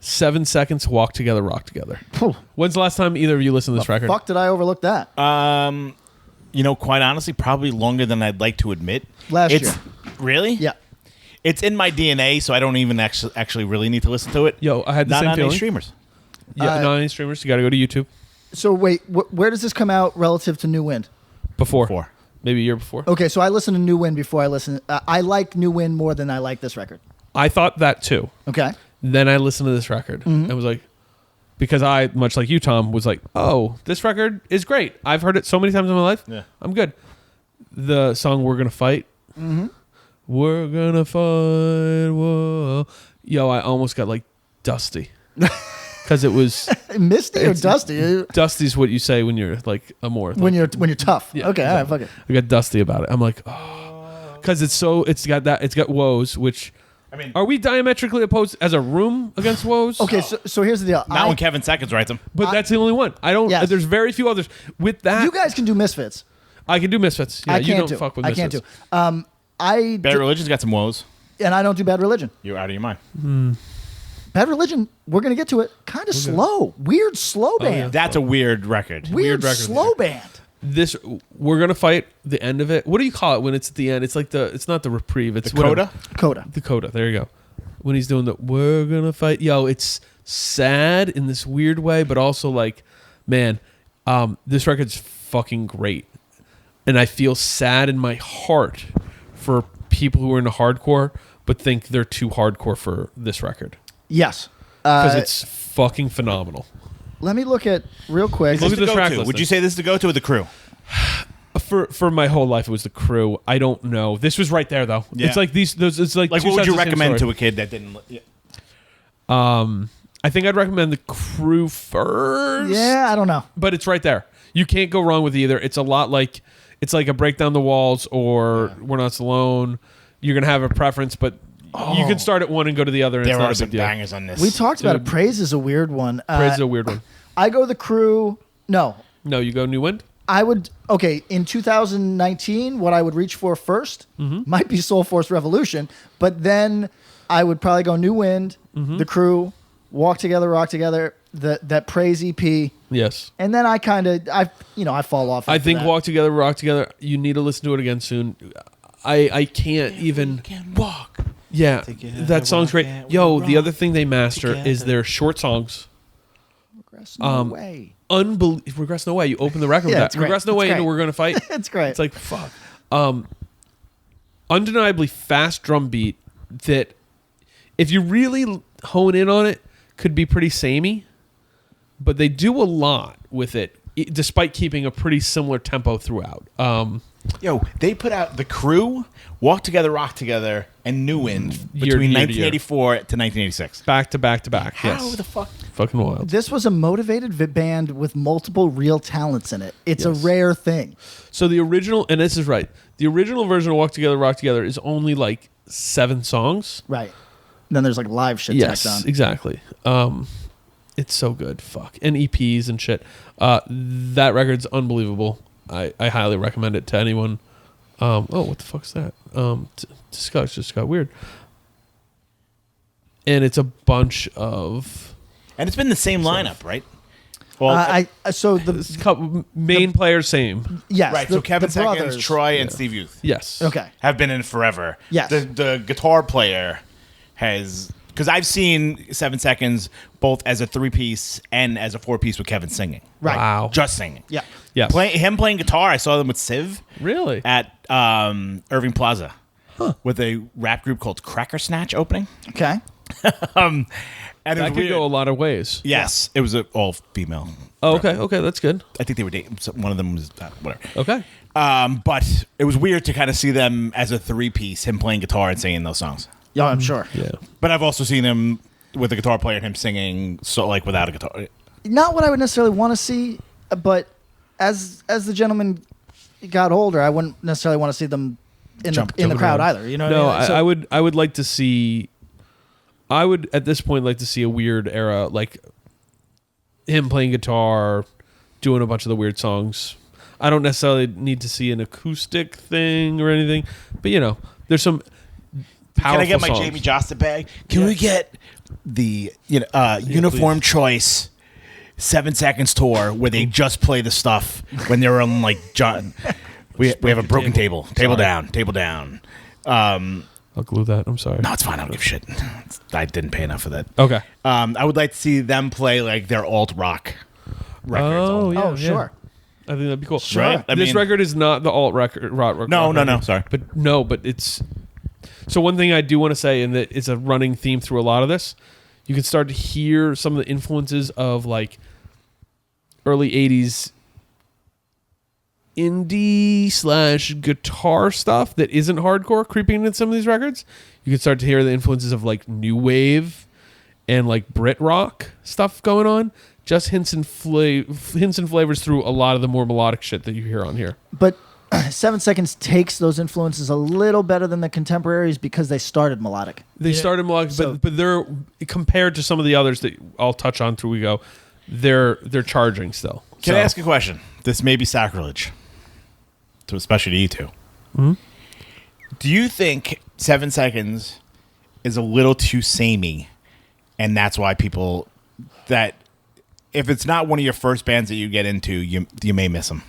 S2: 7 seconds, walk together, rock together.
S3: Phew.
S2: When's the last time either of you listened to this record?
S3: Fuck, did I overlook that?
S1: Quite honestly, probably longer than I'd like to admit.
S3: Last year.
S1: Really?
S3: Yeah.
S1: It's in my DNA, so I don't even actually really need to listen to it.
S2: Yo, I had the
S1: Not
S2: same
S1: on
S2: feeling.
S1: any streamers.
S2: Yeah, not any streamers. You got to go to YouTube.
S3: So wait, where does this come out relative to New Wind?
S2: Before. Maybe a year before.
S3: Okay, so I listened to New Wind before I listened. I like New Wind more than I like this record.
S2: I thought that too.
S3: Okay.
S2: Then I listened to this record and was like, because I, much like you, Tom, was like, oh, this record is great. I've heard it so many times in my life.
S1: Yeah.
S2: I'm good. The song We're Gonna Fight. We're gonna fight. Whoa. Yo, I almost got like dusty. Because it was
S3: Misty or Dusty?
S2: Dusty's what you say when you're like a more
S3: When you're tough.
S2: Yeah,
S3: okay,
S2: exactly.
S3: all right, fuck it.
S2: I got dusty about it. I'm like, oh, because it's got woes, which
S1: I mean,
S2: are we diametrically opposed as a room against woes?
S3: Okay, so here's the deal.
S1: not when Kevin Seconds writes them.
S2: But that's the only one. I don't.
S3: Yes.
S2: There's very few others. With that,
S3: You guys can do Misfits.
S2: I can do Misfits. Yeah,
S3: I
S2: you
S3: can't
S2: don't
S3: do.
S2: fuck with
S3: I
S2: Misfits.
S3: can't do.
S1: Bad Religion's got some woes.
S3: And I don't do Bad Religion.
S1: You're out of your mind.
S3: Bad Religion, we're gonna get to it. Kind of slow, weird slow band.
S2: yeah.
S1: That's a weird record.
S3: Weird
S2: record.
S3: slow band.
S2: This We're Gonna Fight. The end of it. What do you call it when it's at the end? It's like it's not the reprieve. It's
S1: The coda?
S3: Coda.
S2: The coda. There you go. When he's doing the We're Gonna Fight. Yo, it's sad in this weird way, but also like, man, this record's fucking great. And I feel sad in my heart for people who are into hardcore but think they're too hardcore for this record.
S3: Yes.
S2: Because it's fucking phenomenal.
S3: Let me look at real quick.
S2: Look at the track
S1: go-to?
S2: listing.
S1: Would you say this is the go-to or the crew?
S2: For my whole life, it was the crew. I don't know. This was right there, though.
S1: Yeah.
S2: It's like it's like
S1: Like,
S2: two
S1: what would
S2: sides
S1: you
S2: of the same
S1: recommend to
S2: story.
S1: a kid that didn't? Yeah.
S2: I think I'd recommend the crew first.
S3: Yeah, I don't know.
S2: But it's right there. You can't go wrong with either. It's a lot like it's like a Break Down the Walls or We're Not Alone. You're gonna have a preference, but you can start at one and go to the other. And
S1: There
S2: it's not
S1: are
S2: a
S1: some
S2: big deal.
S1: bangers on this.
S3: We talked about it.
S2: Dude.
S3: Praise is a weird one.
S2: Praise is a weird one.
S3: I go the crew. No,
S2: No, you go New Wind.
S3: I would. Okay, in 2019, what I would reach for 1st might be Soul Force Revolution, but then I would probably go New Wind, the crew, Walk Together, Rock Together, that Praise EP,
S2: Yes.
S3: and then I fall off.
S2: I
S3: after
S2: think
S3: that.
S2: Walk Together, Rock Together. You need to listen to it again soon. I can't even.
S1: Can walk.
S2: Yeah,
S1: Together,
S2: that song's great.
S1: rock,
S2: Yo, the
S1: rock
S2: other thing they master is
S1: together.
S2: their short songs.
S3: Regress no way.
S2: Regress No Way. You open the record
S3: Yeah,
S2: with
S3: it's
S2: that.
S3: great.
S2: Regress No
S3: It's
S2: Way
S3: great.
S2: into We're Gonna Fight.
S3: It's great.
S2: It's like fuck. Undeniably fast drum beat that, if you really hone in on it, could be pretty samey, but they do a lot with it, despite keeping a pretty similar tempo throughout.
S1: Yo, they put out the crew, Walk Together, Rock Together, and New Wind
S2: Year to
S1: between
S2: year to year.
S1: 1984 to 1986.
S2: Back to back to back.
S1: How
S2: Yes.
S1: the fuck?
S2: Fucking wild.
S3: This was a motivated band with multiple real talents in it. It's
S2: Yes.
S3: a rare thing.
S2: So the original, and this is right, the original version of Walk Together, Rock Together is only like 7 songs.
S3: Right. Then there's like live shit
S2: Yes,
S3: tacked on.
S2: exactly. It's so good. Fuck. And EPs and shit. That record's unbelievable. I highly recommend it to anyone. What the fuck's that? Discuss just got weird. And it's a bunch of
S1: And it's been the same lineup, right? Well,
S3: So the
S2: it's main players same.
S3: yes,
S1: right.
S3: the,
S1: So Kevin
S3: the
S1: Seconds,
S3: brothers.
S1: Troy, and Steve Youth
S2: Yes.
S3: Okay.
S1: have been in forever.
S3: Yes.
S1: The guitar player has Because I've seen 7 Seconds both as a 3-piece and as a 4-piece with Kevin singing.
S3: Right.
S2: Wow.
S1: Just singing.
S3: Yeah.
S2: Yes.
S1: Him playing guitar, I saw them with Civ
S2: Really?
S1: at Irving Plaza with a rap group called Cracker Snatch opening.
S3: Okay.
S1: And it
S2: That
S1: was
S2: could
S1: weird.
S2: go a lot of ways.
S1: Yes, it was all female.
S2: Oh, okay. Okay, that's good.
S1: I think they were dating. One of them was whatever.
S2: Okay.
S1: But it was weird to kind of see them as a 3-piece, him playing guitar and singing those songs.
S3: Yeah, I'm sure.
S2: Yeah.
S1: But I've also seen him with a guitar player and him singing without a guitar.
S3: Not what I would necessarily want to see, but as the gentleman got older, I wouldn't necessarily want to see them in
S1: Jump
S3: the crowd
S2: around.
S3: either. You know?
S2: No,
S3: what I mean? So-
S2: I would like to see. I would at this point like to see a weird era, like him playing guitar, doing a bunch of the weird songs. I don't necessarily need to see an acoustic thing or anything, but there's some powerful
S1: Can I get my
S2: songs.
S1: Jamie Jostin bag? Can we get the Uniform
S2: please.
S1: Choice 7 Seconds tour where they just play the stuff when they're on like John? We have a broken table. Table down.
S2: I'll glue that. I'm sorry.
S1: No, it's fine. I don't give a shit. I didn't pay enough for that.
S2: Okay.
S1: I would like to see them play like their alt rock records.
S2: Oh, yeah.
S3: oh, sure.
S2: I think that'd be cool.
S3: Sure.
S1: Right? I
S2: This
S1: mean-
S2: record is not the alt record.
S1: No. Sorry.
S2: But it's. So one thing I do want to say, and that it's a running theme through a lot of this, you can start to hear some of the influences of like early '80s indie / guitar stuff that isn't hardcore creeping into some of these records. You can start to hear the influences of like new wave and like Brit rock stuff going on. Just hints and flavors through a lot of the more melodic shit that you hear on here.
S3: But 7 Seconds takes those influences a little better than the contemporaries because they started melodic.
S2: They started melodic,
S3: So-
S2: but they're compared to some of the others that I'll touch on through we go. They're charging still.
S1: Can I ask a question? This may be sacrilege, especially to you two.
S2: Mm-hmm.
S1: Do you think 7 Seconds is a little too samey, and that's why people that if it's not one of your first bands that you get into, you may miss them?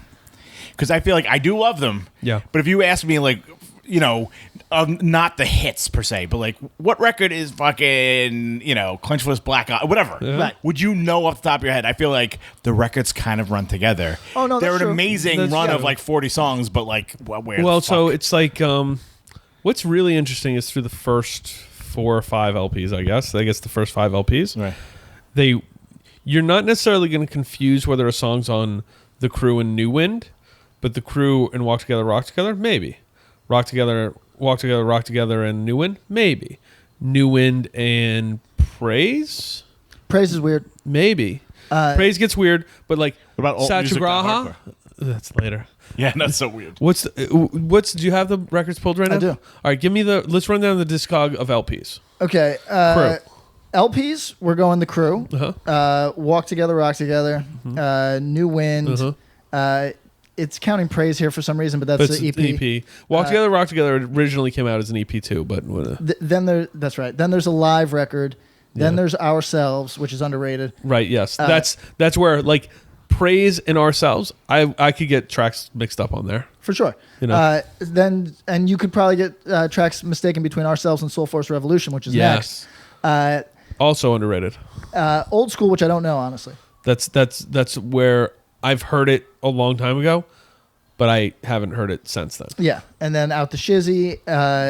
S1: Because I feel like I do love them.
S2: Yeah.
S1: But if you ask me, like, not the hits per se, but like, what record is fucking, Clenchfist Black Eye, whatever.
S2: Yeah.
S3: Right.
S1: Would you know off the top of your head? I feel like the records kind of run together.
S3: Oh, no,
S1: they're
S3: that's
S1: an
S3: true.
S1: amazing
S2: That's
S1: run
S2: true.
S1: of like 40 songs, but like, where?
S2: Well,
S1: the
S2: so
S1: fuck?
S2: it's like what's really interesting is through the first 4 or 5 LPs, I guess. I guess the first 5 LPs.
S1: Right.
S2: You're not necessarily going to confuse whether a song's on The Crew and New Wind, but The Crew and Walk Together, Rock Together, maybe. Rock Together, Walk Together, Rock Together, and New Wind, maybe. New Wind and Praise,
S3: Praise is weird.
S2: maybe. Praise gets weird, but like
S1: What about alt music, not
S2: Satyagraha, that's later.
S1: Yeah, that's so weird.
S2: What's do you have the records pulled right now?
S3: I do.
S2: All right, give me let's run down the discog of LPs.
S3: Okay.
S2: Crew.
S3: LPs, we're going The Crew.
S2: Uh-huh.
S3: Walk Together, Rock Together. New Wind.
S2: Uh-huh.
S3: It's counting Praise here for some reason, but that's
S2: But it's
S3: the EP.
S2: an EP. Walk Together, Rock Together originally came out as an EP too, but
S3: That's right. Then there's a live record. Then
S2: Yeah.
S3: there's Ourselves, which is underrated.
S2: right, yes. That's where like Praise and Ourselves, I could get tracks mixed up on there.
S3: For sure.
S2: You
S3: And you could probably get tracks mistaken between Ourselves and Soul Force Revolution, which is
S2: Yes.
S3: next.
S2: Also underrated.
S3: Old School, which I don't know, honestly.
S2: That's where I've heard it a long time ago, but I haven't heard it since then.
S3: Yeah. And then Out the Shizzy.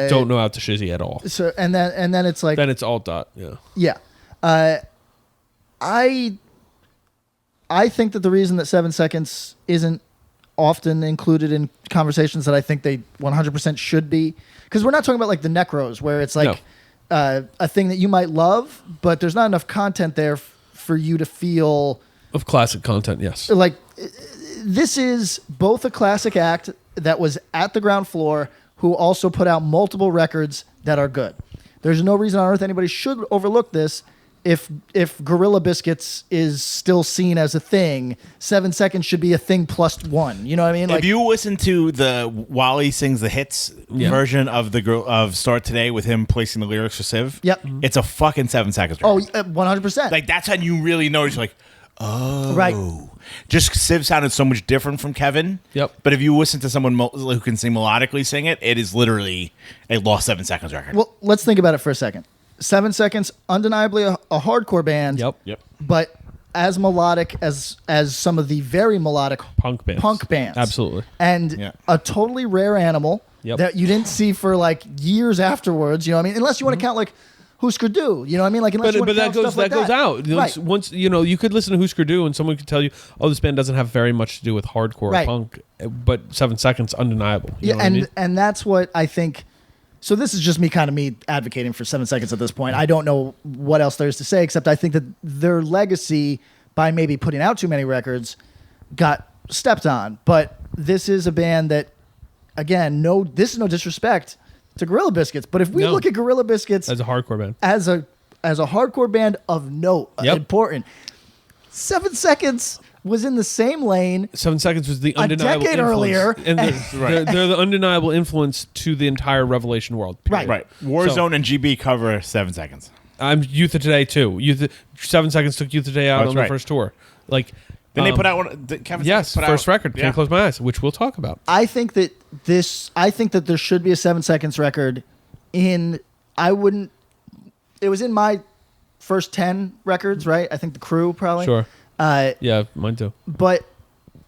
S2: Don't know Out to Shizzy at all.
S3: So and then it's like
S2: Then it's alt dot. Yeah.
S3: yeah. I think that the reason that 7 Seconds isn't often included in conversations that I think they 100% should be, because we're not talking about like the Necros, where it's like a thing that you might love, but there's not enough content there for you to feel
S2: Of classic content, yes.
S3: like this is both a classic act that was at the ground floor who also put out multiple records that are good. There's no reason on earth anybody should overlook this. If Gorilla Biscuits is still seen as a thing, 7 Seconds should be a thing plus one. You know what I mean?
S1: If you listen to the Wally Sings the Hits version of of Start Today with him placing the lyrics for Civ,
S3: Yep.
S1: it's a fucking 7 Seconds
S3: Oh,
S1: record.
S3: 100%.
S1: Like, that's how you really notice, like, oh.
S3: Right.
S1: Just Civ sounded so much different from Kevin.
S2: Yep.
S1: But if you listen to someone who can sing melodically sing it, it is literally a lost 7 Seconds record.
S3: Well, let's think about it for a second. 7 Seconds, undeniably a hardcore band.
S2: Yep.
S3: But as melodic as some of the very melodic
S2: Punk bands. Absolutely.
S3: And a totally rare animal that you didn't see for like years afterwards. You know what I mean? Unless you want to count like Husker Du. You know what I mean? Like unless you want to count stuff like that.
S2: That goes out.
S3: Right.
S2: Once you could listen to Husker Du and someone could tell you, oh, this band doesn't have very much to do with hardcore or punk, but 7 Seconds undeniable. You know what I mean?
S3: And that's what I think. So this is just me advocating for 7 Seconds at this point. I don't know what else there is to say, except I think that their legacy by maybe putting out too many records got stepped on. But this is a band that, again, this is no disrespect to Gorilla Biscuits. But if we look at Gorilla Biscuits
S2: as a hardcore band,
S3: as a hardcore band of note, important, 7 Seconds was in the same lane.
S2: 7 Seconds was the undeniable
S3: decade earlier.
S2: And they're the undeniable influence to the entire Revelation world. Period.
S1: Right. Warzone and GB cover 7 Seconds.
S2: I'm Youth of Today too. 7 Seconds took Youth of Today out on their first tour. Like,
S1: then they put out one.
S2: First record. Can't Close My Eyes, which we'll talk about.
S3: I think that there should be a 7 Seconds record. It was in my first 10 records, right? I think The Crew probably.
S2: Sure. Yeah, mine too.
S3: But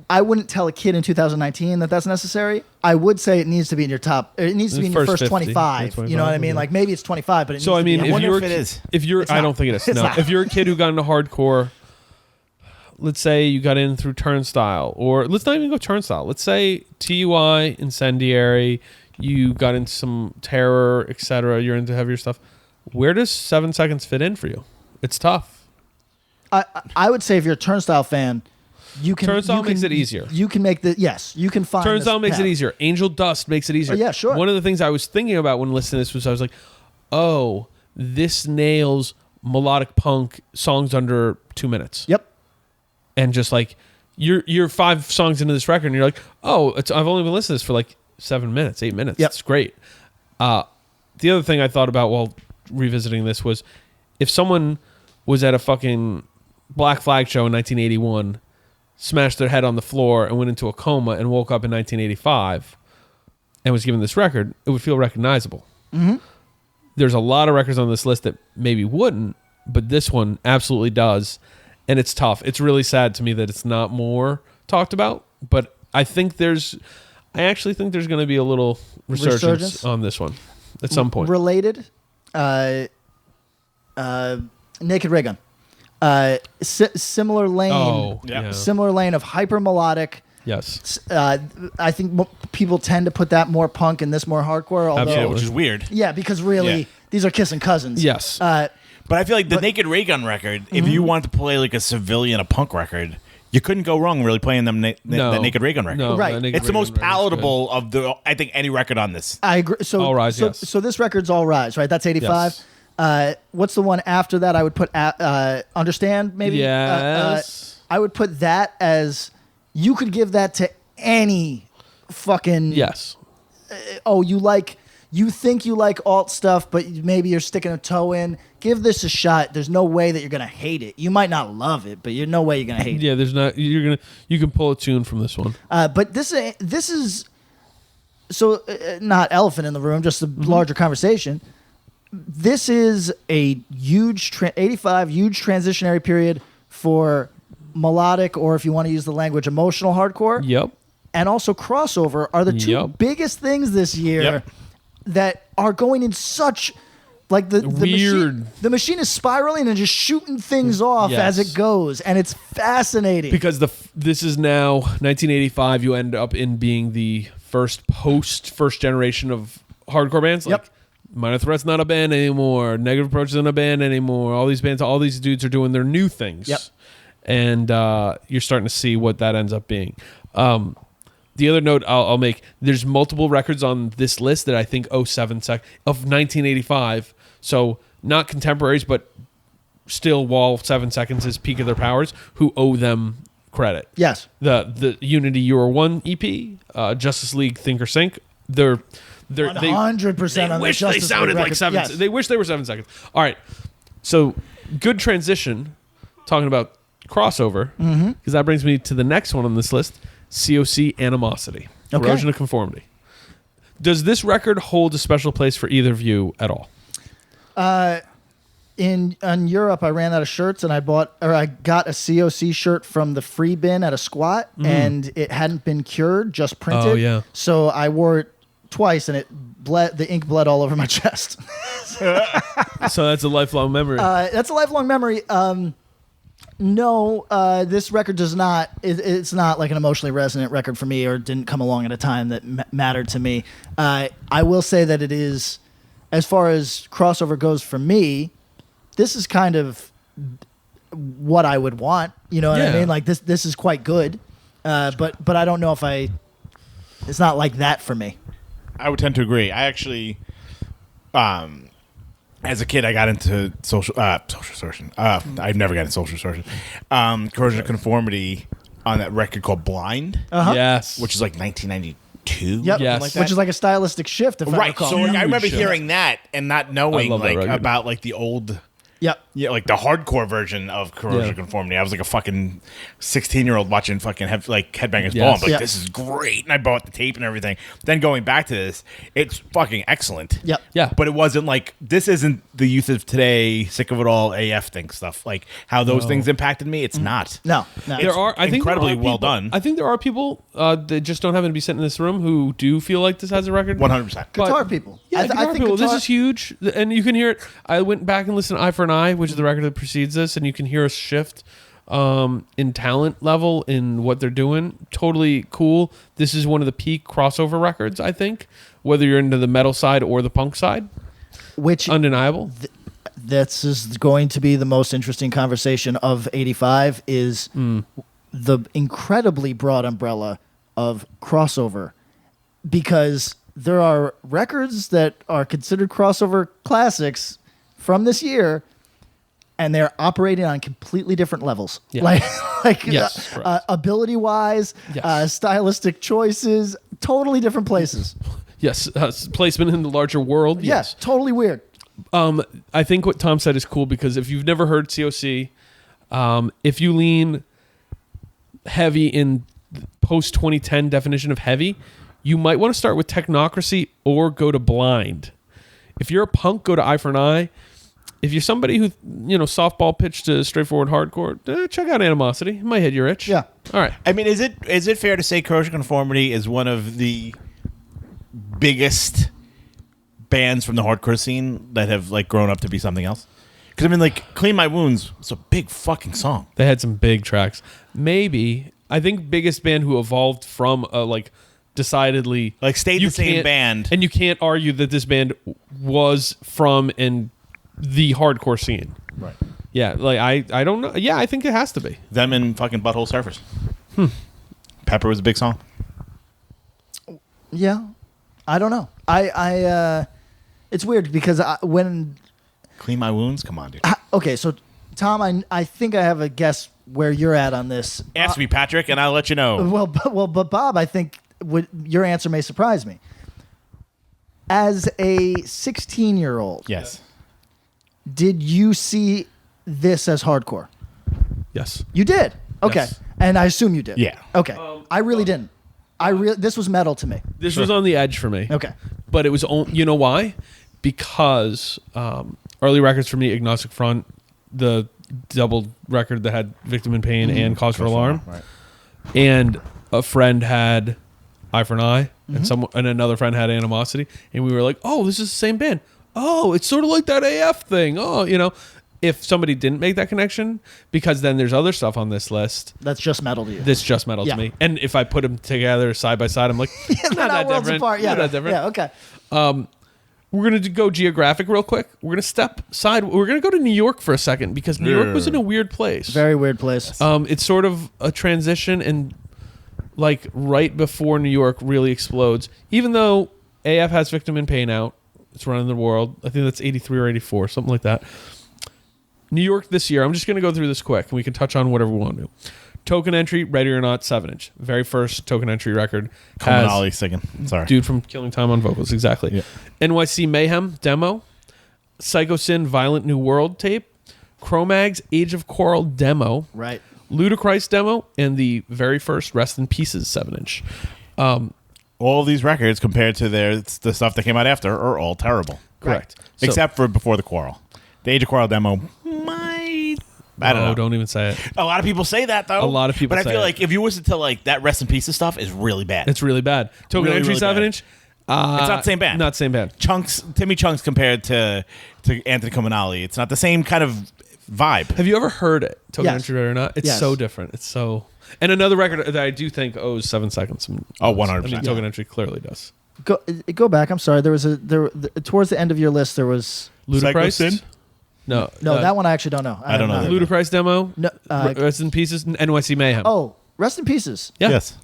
S3: I wouldn't tell a kid in 2019 that that's necessary. I would say it needs to be in your top. It needs to be in your first
S2: 50,
S3: 25. You know what I mean? Like maybe it's 25, but it needs to be.
S2: If you're, I don't think it is. No. If you're a kid who got into hardcore, let's say you got in through Turnstile, or let's not even go Turnstile. Let's say TUI, Incendiary. You got into some Terror, etc. You're into heavier stuff. Where does 7 Seconds fit in for you? It's tough.
S3: I would say if you're a Turnstile fan, you can.
S2: Turnstile makes it easier.
S3: You can make you can find.
S2: Turnstile makes it easier. Angel Dust makes it easier.
S3: Oh, yeah, sure.
S2: One of the things I was thinking about when listening to this was I was like, oh, this nails melodic punk songs under 2 minutes.
S3: Yep.
S2: And just like you're 5 songs into this record and you're like, oh, I've only been listening to this for like 7 minutes, 8 minutes.
S3: Yep.
S2: It's great. The other thing I thought about while revisiting this was if someone was at a fucking Black Flag show in 1981, smashed their head on the floor and went into a coma and woke up in 1985 and was given this record, it would feel recognizable.
S3: Mm-hmm.
S2: There's a lot of records on this list that maybe wouldn't, but this one absolutely does. And it's tough. It's really sad to me that it's not more talked about, but I actually think there's going to be a little resurgence on this one at some point.
S3: Related, Naked Ray Gun. Similar lane. Similar lane of hyper melodic.
S2: Yes.
S3: I think people tend to put that more punk and this more hardcore. Although,
S1: which is weird.
S3: Yeah, because really these are kissing cousins.
S2: Yes.
S1: But I feel like the Naked Ray Gun record, if you wanted to play like a civilian, a punk record, you couldn't go wrong really playing them the Naked Ray Gun record.
S2: No,
S3: right.
S1: It's the most palatable of any record on this.
S3: I agree. So,
S2: All Rise, yes.
S3: So this record's All Rise, right? That's 85.
S2: Yes.
S3: What's the one after that? I would put Understand, maybe?
S2: Yes.
S3: I would put that as, you could give that to any fucking...
S2: Yes.
S3: You think you like alt stuff, but maybe you're sticking a toe in. Give this a shot. There's no way that you're gonna hate it. You might not love it, but there's no way you're gonna hate it.
S2: Yeah, there's not. You can pull a tune from this one.
S3: But this is so not elephant in the room, just a larger conversation. This is a huge 85 huge transitionary period for melodic, or if you want to use the language, emotional hardcore.
S2: Yep.
S3: And also crossover are the two biggest things this year that are going in such like the
S2: weird.
S3: The machine is spiraling and just shooting things off as it goes, and it's fascinating
S2: because this is now 1985. You end up in being the first generation of hardcore bands. Like Minor Threat's not a band anymore. Negative Approach isn't a band anymore. All these bands, all these dudes are doing their new things.
S3: Yep.
S2: And you're starting to see what that ends up being. The other note I'll make, there's multiple records on this list that I think of 1985. So not contemporaries, but still while 7 Seconds is peak of their powers, who owe them credit.
S3: Yes.
S2: The Unity Euro 1 EP, Justice League Think or Sink, they're
S3: 100% on the
S2: wish
S3: Justice
S2: they sounded
S3: League
S2: like
S3: record.
S2: 7
S3: Yes.
S2: They wish they were 7 Seconds. All right. So good transition talking about crossover, because that brings me to the next one on this list, COC Animosity, Corrosion of Conformity. Does this record hold a special place for either of you at all?
S3: in Europe, I ran out of shirts, and I got a COC shirt from the free bin at a squat, and it hadn't been cured, just printed.
S2: Oh, yeah.
S3: So I wore it twice, and the ink bled all over my chest.
S2: So that's a lifelong memory.
S3: That's a lifelong memory. No, this record does not. It's not like an emotionally resonant record for me, or didn't come along at a time that mattered to me. I will say that it is, as far as crossover goes for me, this is kind of what I would want. You know what I mean? Like this is quite good, but I don't know if it's not like that for me.
S1: I would tend to agree. I actually, as a kid, I got into social distortion. I've never gotten social distortion. Corrosion of Conformity on that record called Blind,
S2: Yes.
S1: which is like 1992.
S3: Yep,
S2: Yes.
S1: like that.
S3: which is like a stylistic shift, if I
S1: Right.
S3: recall.
S1: So like, I remember
S2: Huge
S1: hearing that and not knowing
S2: love that
S1: like
S2: record.
S1: about like the old.
S3: Yep.
S1: Yeah, like the hardcore version of Corrosion of Conformity. I was like a fucking 16-year-old watching fucking Headbangers Ball. I'm like,
S3: Yeah.
S1: this is great. And I bought the tape and everything. Then going back to this, it's fucking excellent.
S3: Yep.
S2: Yeah.
S1: But it wasn't like, this isn't the youth of today, sick of it all AF thing stuff. Like how those things impacted me, it's not.
S3: No.
S1: It's incredibly well done.
S2: I think there are people that just don't happen to be sitting in this room who do feel like this has a record.
S1: 100%.
S2: But-
S3: Guitar people.
S2: Yeah,
S3: I
S2: guitar
S3: think
S2: people.
S3: guitar-
S2: This is huge, and you can hear it. I went back and listened to Eye for an Eye, which is the record that precedes this, and you can hear a shift in talent level in what they're doing. Totally cool. This is one of the peak crossover records, I think, whether you're into the metal side or the punk side.
S3: which
S2: Undeniable.
S3: this is going to be the most interesting conversation of 85 is the incredibly broad umbrella of crossover, because there are records that are considered crossover classics from this year, and they're operating on completely different levels.
S2: Yeah.
S3: Like
S2: Yes, correct.
S3: ability wise,
S2: Yes.
S3: stylistic choices, totally different places.
S2: Yes, placement in the larger world.
S3: Yes, totally weird.
S2: I think what Tom said is cool, because if you've never heard COC, if you lean heavy in post 2010 definition of heavy, you might want to start with Technocracy or go to Blind. If you're a punk, go to Eye for an Eye. If you're somebody who, softball pitch to straightforward hardcore, check out Animosity. It might hit your itch.
S3: Yeah.
S2: All right.
S1: I mean, is it fair to say Corrosion of Conformity is one of the biggest bands from the hardcore scene that have like grown up to be something else? Because I mean, like Clean My Wounds was a big fucking song.
S2: They had some big tracks. Maybe, I think biggest band who evolved from decidedly
S1: Like stayed
S2: you
S1: the same
S2: can't-
S1: band.
S2: and you can't argue that this band was from the hardcore scene.
S1: Right.
S2: Yeah, like I don't know. Yeah, I think it has to be.
S1: Them and fucking Butthole Surfers. Pepper was a big song.
S3: Yeah, I don't know. It's weird because when
S1: Clean My Wounds? Come on, dude.
S3: okay, so Tom, I think I have a guess where you're at on this.
S1: Ask me, Patrick, and I'll let you know.
S3: But Bob, I think your answer may surprise me. As a 16-year-old,
S1: Yes.
S3: did you see this as hardcore?
S2: Yes.
S3: You did. Okay,
S2: Yes.
S3: and I assume you did.
S1: Yeah.
S3: Okay, I really didn't. This was metal to me.
S2: This was on the edge for me.
S3: Okay.
S2: But it was you know why? Because early records for me, Agnostic Front, the double record that had Victim in Pain and Cause for Alarm,
S1: Right.
S2: and a friend had Eye for an Eye, and another friend had Animosity, and we were like, "Oh, this is the same band. Oh, it's sort of like that AF thing. Oh, If somebody didn't make that connection, because then there's other stuff on this list
S3: That's just metal to you.
S2: that's just metal
S3: Yeah.
S2: to me, and if I put them together side by side, I'm like,
S3: They're
S2: not that
S3: worlds
S2: different.
S3: apart. Yeah,
S2: Not that different.
S3: yeah. Okay.
S2: We're going to go geographic real quick. We're going to step side. We're going to go to New York for a second, because New York was in a weird place.
S3: Very weird place.
S2: It's sort of a transition, and like right before New York really explodes, even though AF has Victim in Pain out, it's running the world. I think that's 83 or 84, something like that. New York this year, I'm just going to go through this quick, and we can touch on whatever we want to. Token entry, Ready or Not, 7-inch. Very first Token entry record.
S1: Coleman
S2: has
S1: Ollie singing. Sorry.
S2: dude from Killing Time on vocals, exactly.
S1: Yeah.
S2: NYC Mayhem demo, Psycho Sin Violent New World tape, Cro-Mags Age of Coral demo,
S3: right.
S2: Ludacris demo, and the very first Rest in Pieces 7-inch.
S1: All of these records compared to the stuff that came out after are all terrible.
S2: Correct. So,
S1: Except for Before the Quarrel. The Age of Quarrel demo might. I don't know.
S2: Don't even say it.
S1: A lot of people say that though.
S2: A lot of people
S1: but
S2: say
S1: I feel
S2: it.
S1: like if you listen to like that Rest in Pieces stuff is really bad.
S2: It's really bad. Token
S1: Really,
S2: Entry
S1: really
S2: 7
S1: bad.
S2: inch.
S1: It's not the same band.
S2: Not the same band.
S1: Timmy Chunks compared to Anthony Cominali. It's not the same kind of vibe.
S2: Have you ever heard it? Token
S3: Yes.
S2: Entry or not? It's
S3: Yes.
S2: so different. It's so. And another record that I do think owes 7 seconds.
S1: Oh, 100%.
S2: I mean, Token Entry clearly does.
S3: Go back. I'm sorry. There was towards the end of your list. There was
S2: Ludacris.
S1: Sin?
S2: No,
S3: that one I actually don't know.
S1: I don't know
S3: have
S1: that.
S3: not-
S2: Ludacris demo.
S3: No,
S2: Rest in Pieces. NYC Mayhem.
S3: Oh, Rest in Pieces.
S2: yeah.
S1: Yes.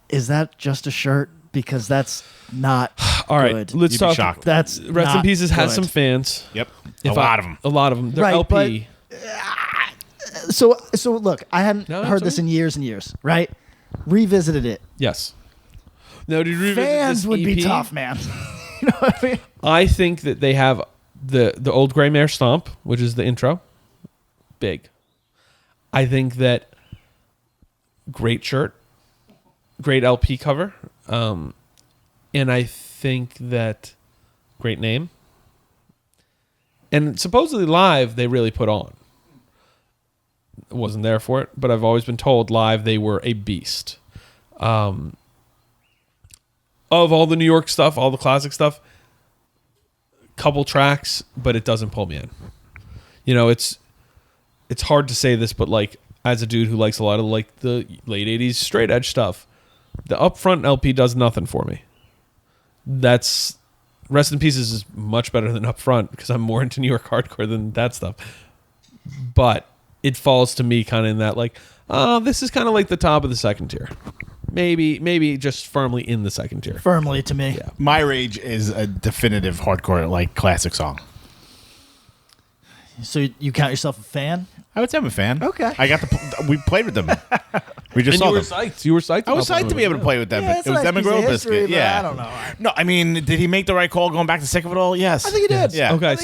S3: Is that just a shirt? Because that's not
S2: All right.
S3: good.
S2: Let's
S1: You'd be
S2: talk.
S1: shocked.
S3: That's
S2: Rest in
S3: not
S2: Pieces has
S3: good.
S2: some fans.
S1: Yep.
S2: If
S1: a lot of them.
S2: A lot of them. They're
S3: Right,
S2: LP.
S3: So look, I hadn't
S2: No,
S3: heard
S2: it's
S3: this
S2: okay.
S3: in years and years. Right? Revisited it.
S2: Yes. Now, did you revisit
S3: Fans
S2: this
S3: would be
S2: EP?
S3: tough, man. You know what I mean?
S2: I think that they have the old Grey Mare Stomp, which is the intro. Big. I think that great shirt, great LP cover, and I think that great name. And supposedly live, they really put on. I wasn't there for it, but I've always been told live they were a beast. Of all the New York stuff, all the classic stuff, couple tracks, but it doesn't pull me in. You know, it's hard to say this, but like as a dude who likes a lot of like the late 80s straight edge stuff, the upfront LP does nothing for me. That's Rest in Pieces is much better than Upfront because I'm more into New York hardcore than that stuff. But it falls to me kind of in that like, this is kind of like the top of the second tier. Maybe just firmly in the second tier.
S3: Firmly to me.
S2: Yeah.
S1: My Rage is a definitive hardcore like classic song.
S3: So you count yourself a fan?
S1: I would say I'm a fan.
S3: Okay.
S1: I got we played with them. We just
S2: And
S1: saw
S2: you were
S1: them.
S2: psyched. You were psyched.
S1: I was
S2: about
S1: psyched to be able to play with them.
S3: Yeah,
S1: But
S3: it's
S1: it was
S3: a
S1: them
S3: nice
S1: and
S3: piece of
S1: Grove
S3: history,
S1: Biscuit.
S3: but
S1: Yeah.
S3: I don't know.
S1: No, I mean, did he make the right call going back to Sick of It All? Yes.
S3: I think he did.
S1: Yeah.
S2: Okay,
S3: I think he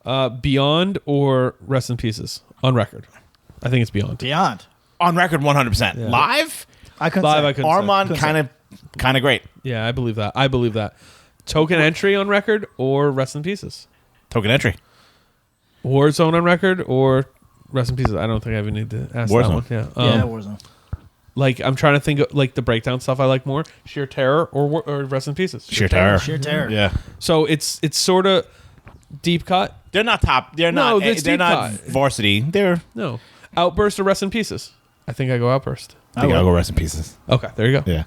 S2: so
S3: did.
S2: Beyond or Rest in Pieces on record? I think it's Beyond.
S3: Beyond.
S1: On record, 100%.
S2: Yeah.
S1: Live,
S3: I couldn't
S2: Live,
S3: say.
S2: I couldn't say.
S1: Armand kind of great.
S2: Yeah, I believe that. Token Entry on record or Rest in Pieces?
S1: Token Entry.
S2: Warzone on record or Rest in Pieces? I don't think I even need to ask
S1: Warzone.
S2: that one. Yeah.
S3: Yeah, Warzone.
S2: Like I'm trying to think of like the breakdown stuff I like more. Sheer Terror or Rest in Pieces?
S1: Sheer Terror.
S3: Sheer Terror.
S1: Yeah.
S2: So it's sort of deep cut.
S1: They're not top. They're
S2: No,
S1: not.
S2: it's
S1: They're
S2: deep
S1: not
S2: cut.
S1: varsity. They're.
S2: No. Outburst or Rest in Pieces? I think I go Outburst.
S1: I think I'll go Rest in Pieces.
S2: Okay, there you go.
S1: Yeah.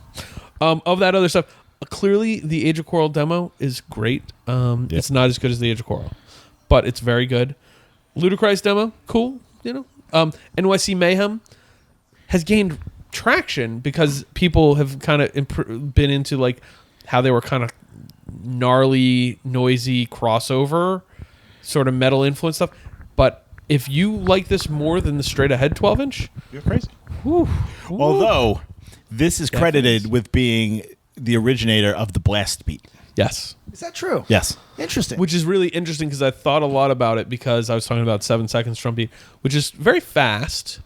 S2: Of that other stuff, clearly the Age of Quarrel demo is great. It's not as good as the Age of Quarrel, but it's very good. Ludacris demo, cool. You know, NYC Mayhem has gained traction because people have kind of been into like how they were kind of gnarly, noisy crossover, sort of metal influence stuff. But if you like this more than the straight ahead 12-inch,
S1: You're crazy. Although this is credited with being the originator of the blast beat.
S2: yes.
S3: Is that true?
S1: Yes.
S3: Interesting.
S2: Which is really interesting because I thought a lot about it because I was talking about 7 seconds drum beat, which is very fast,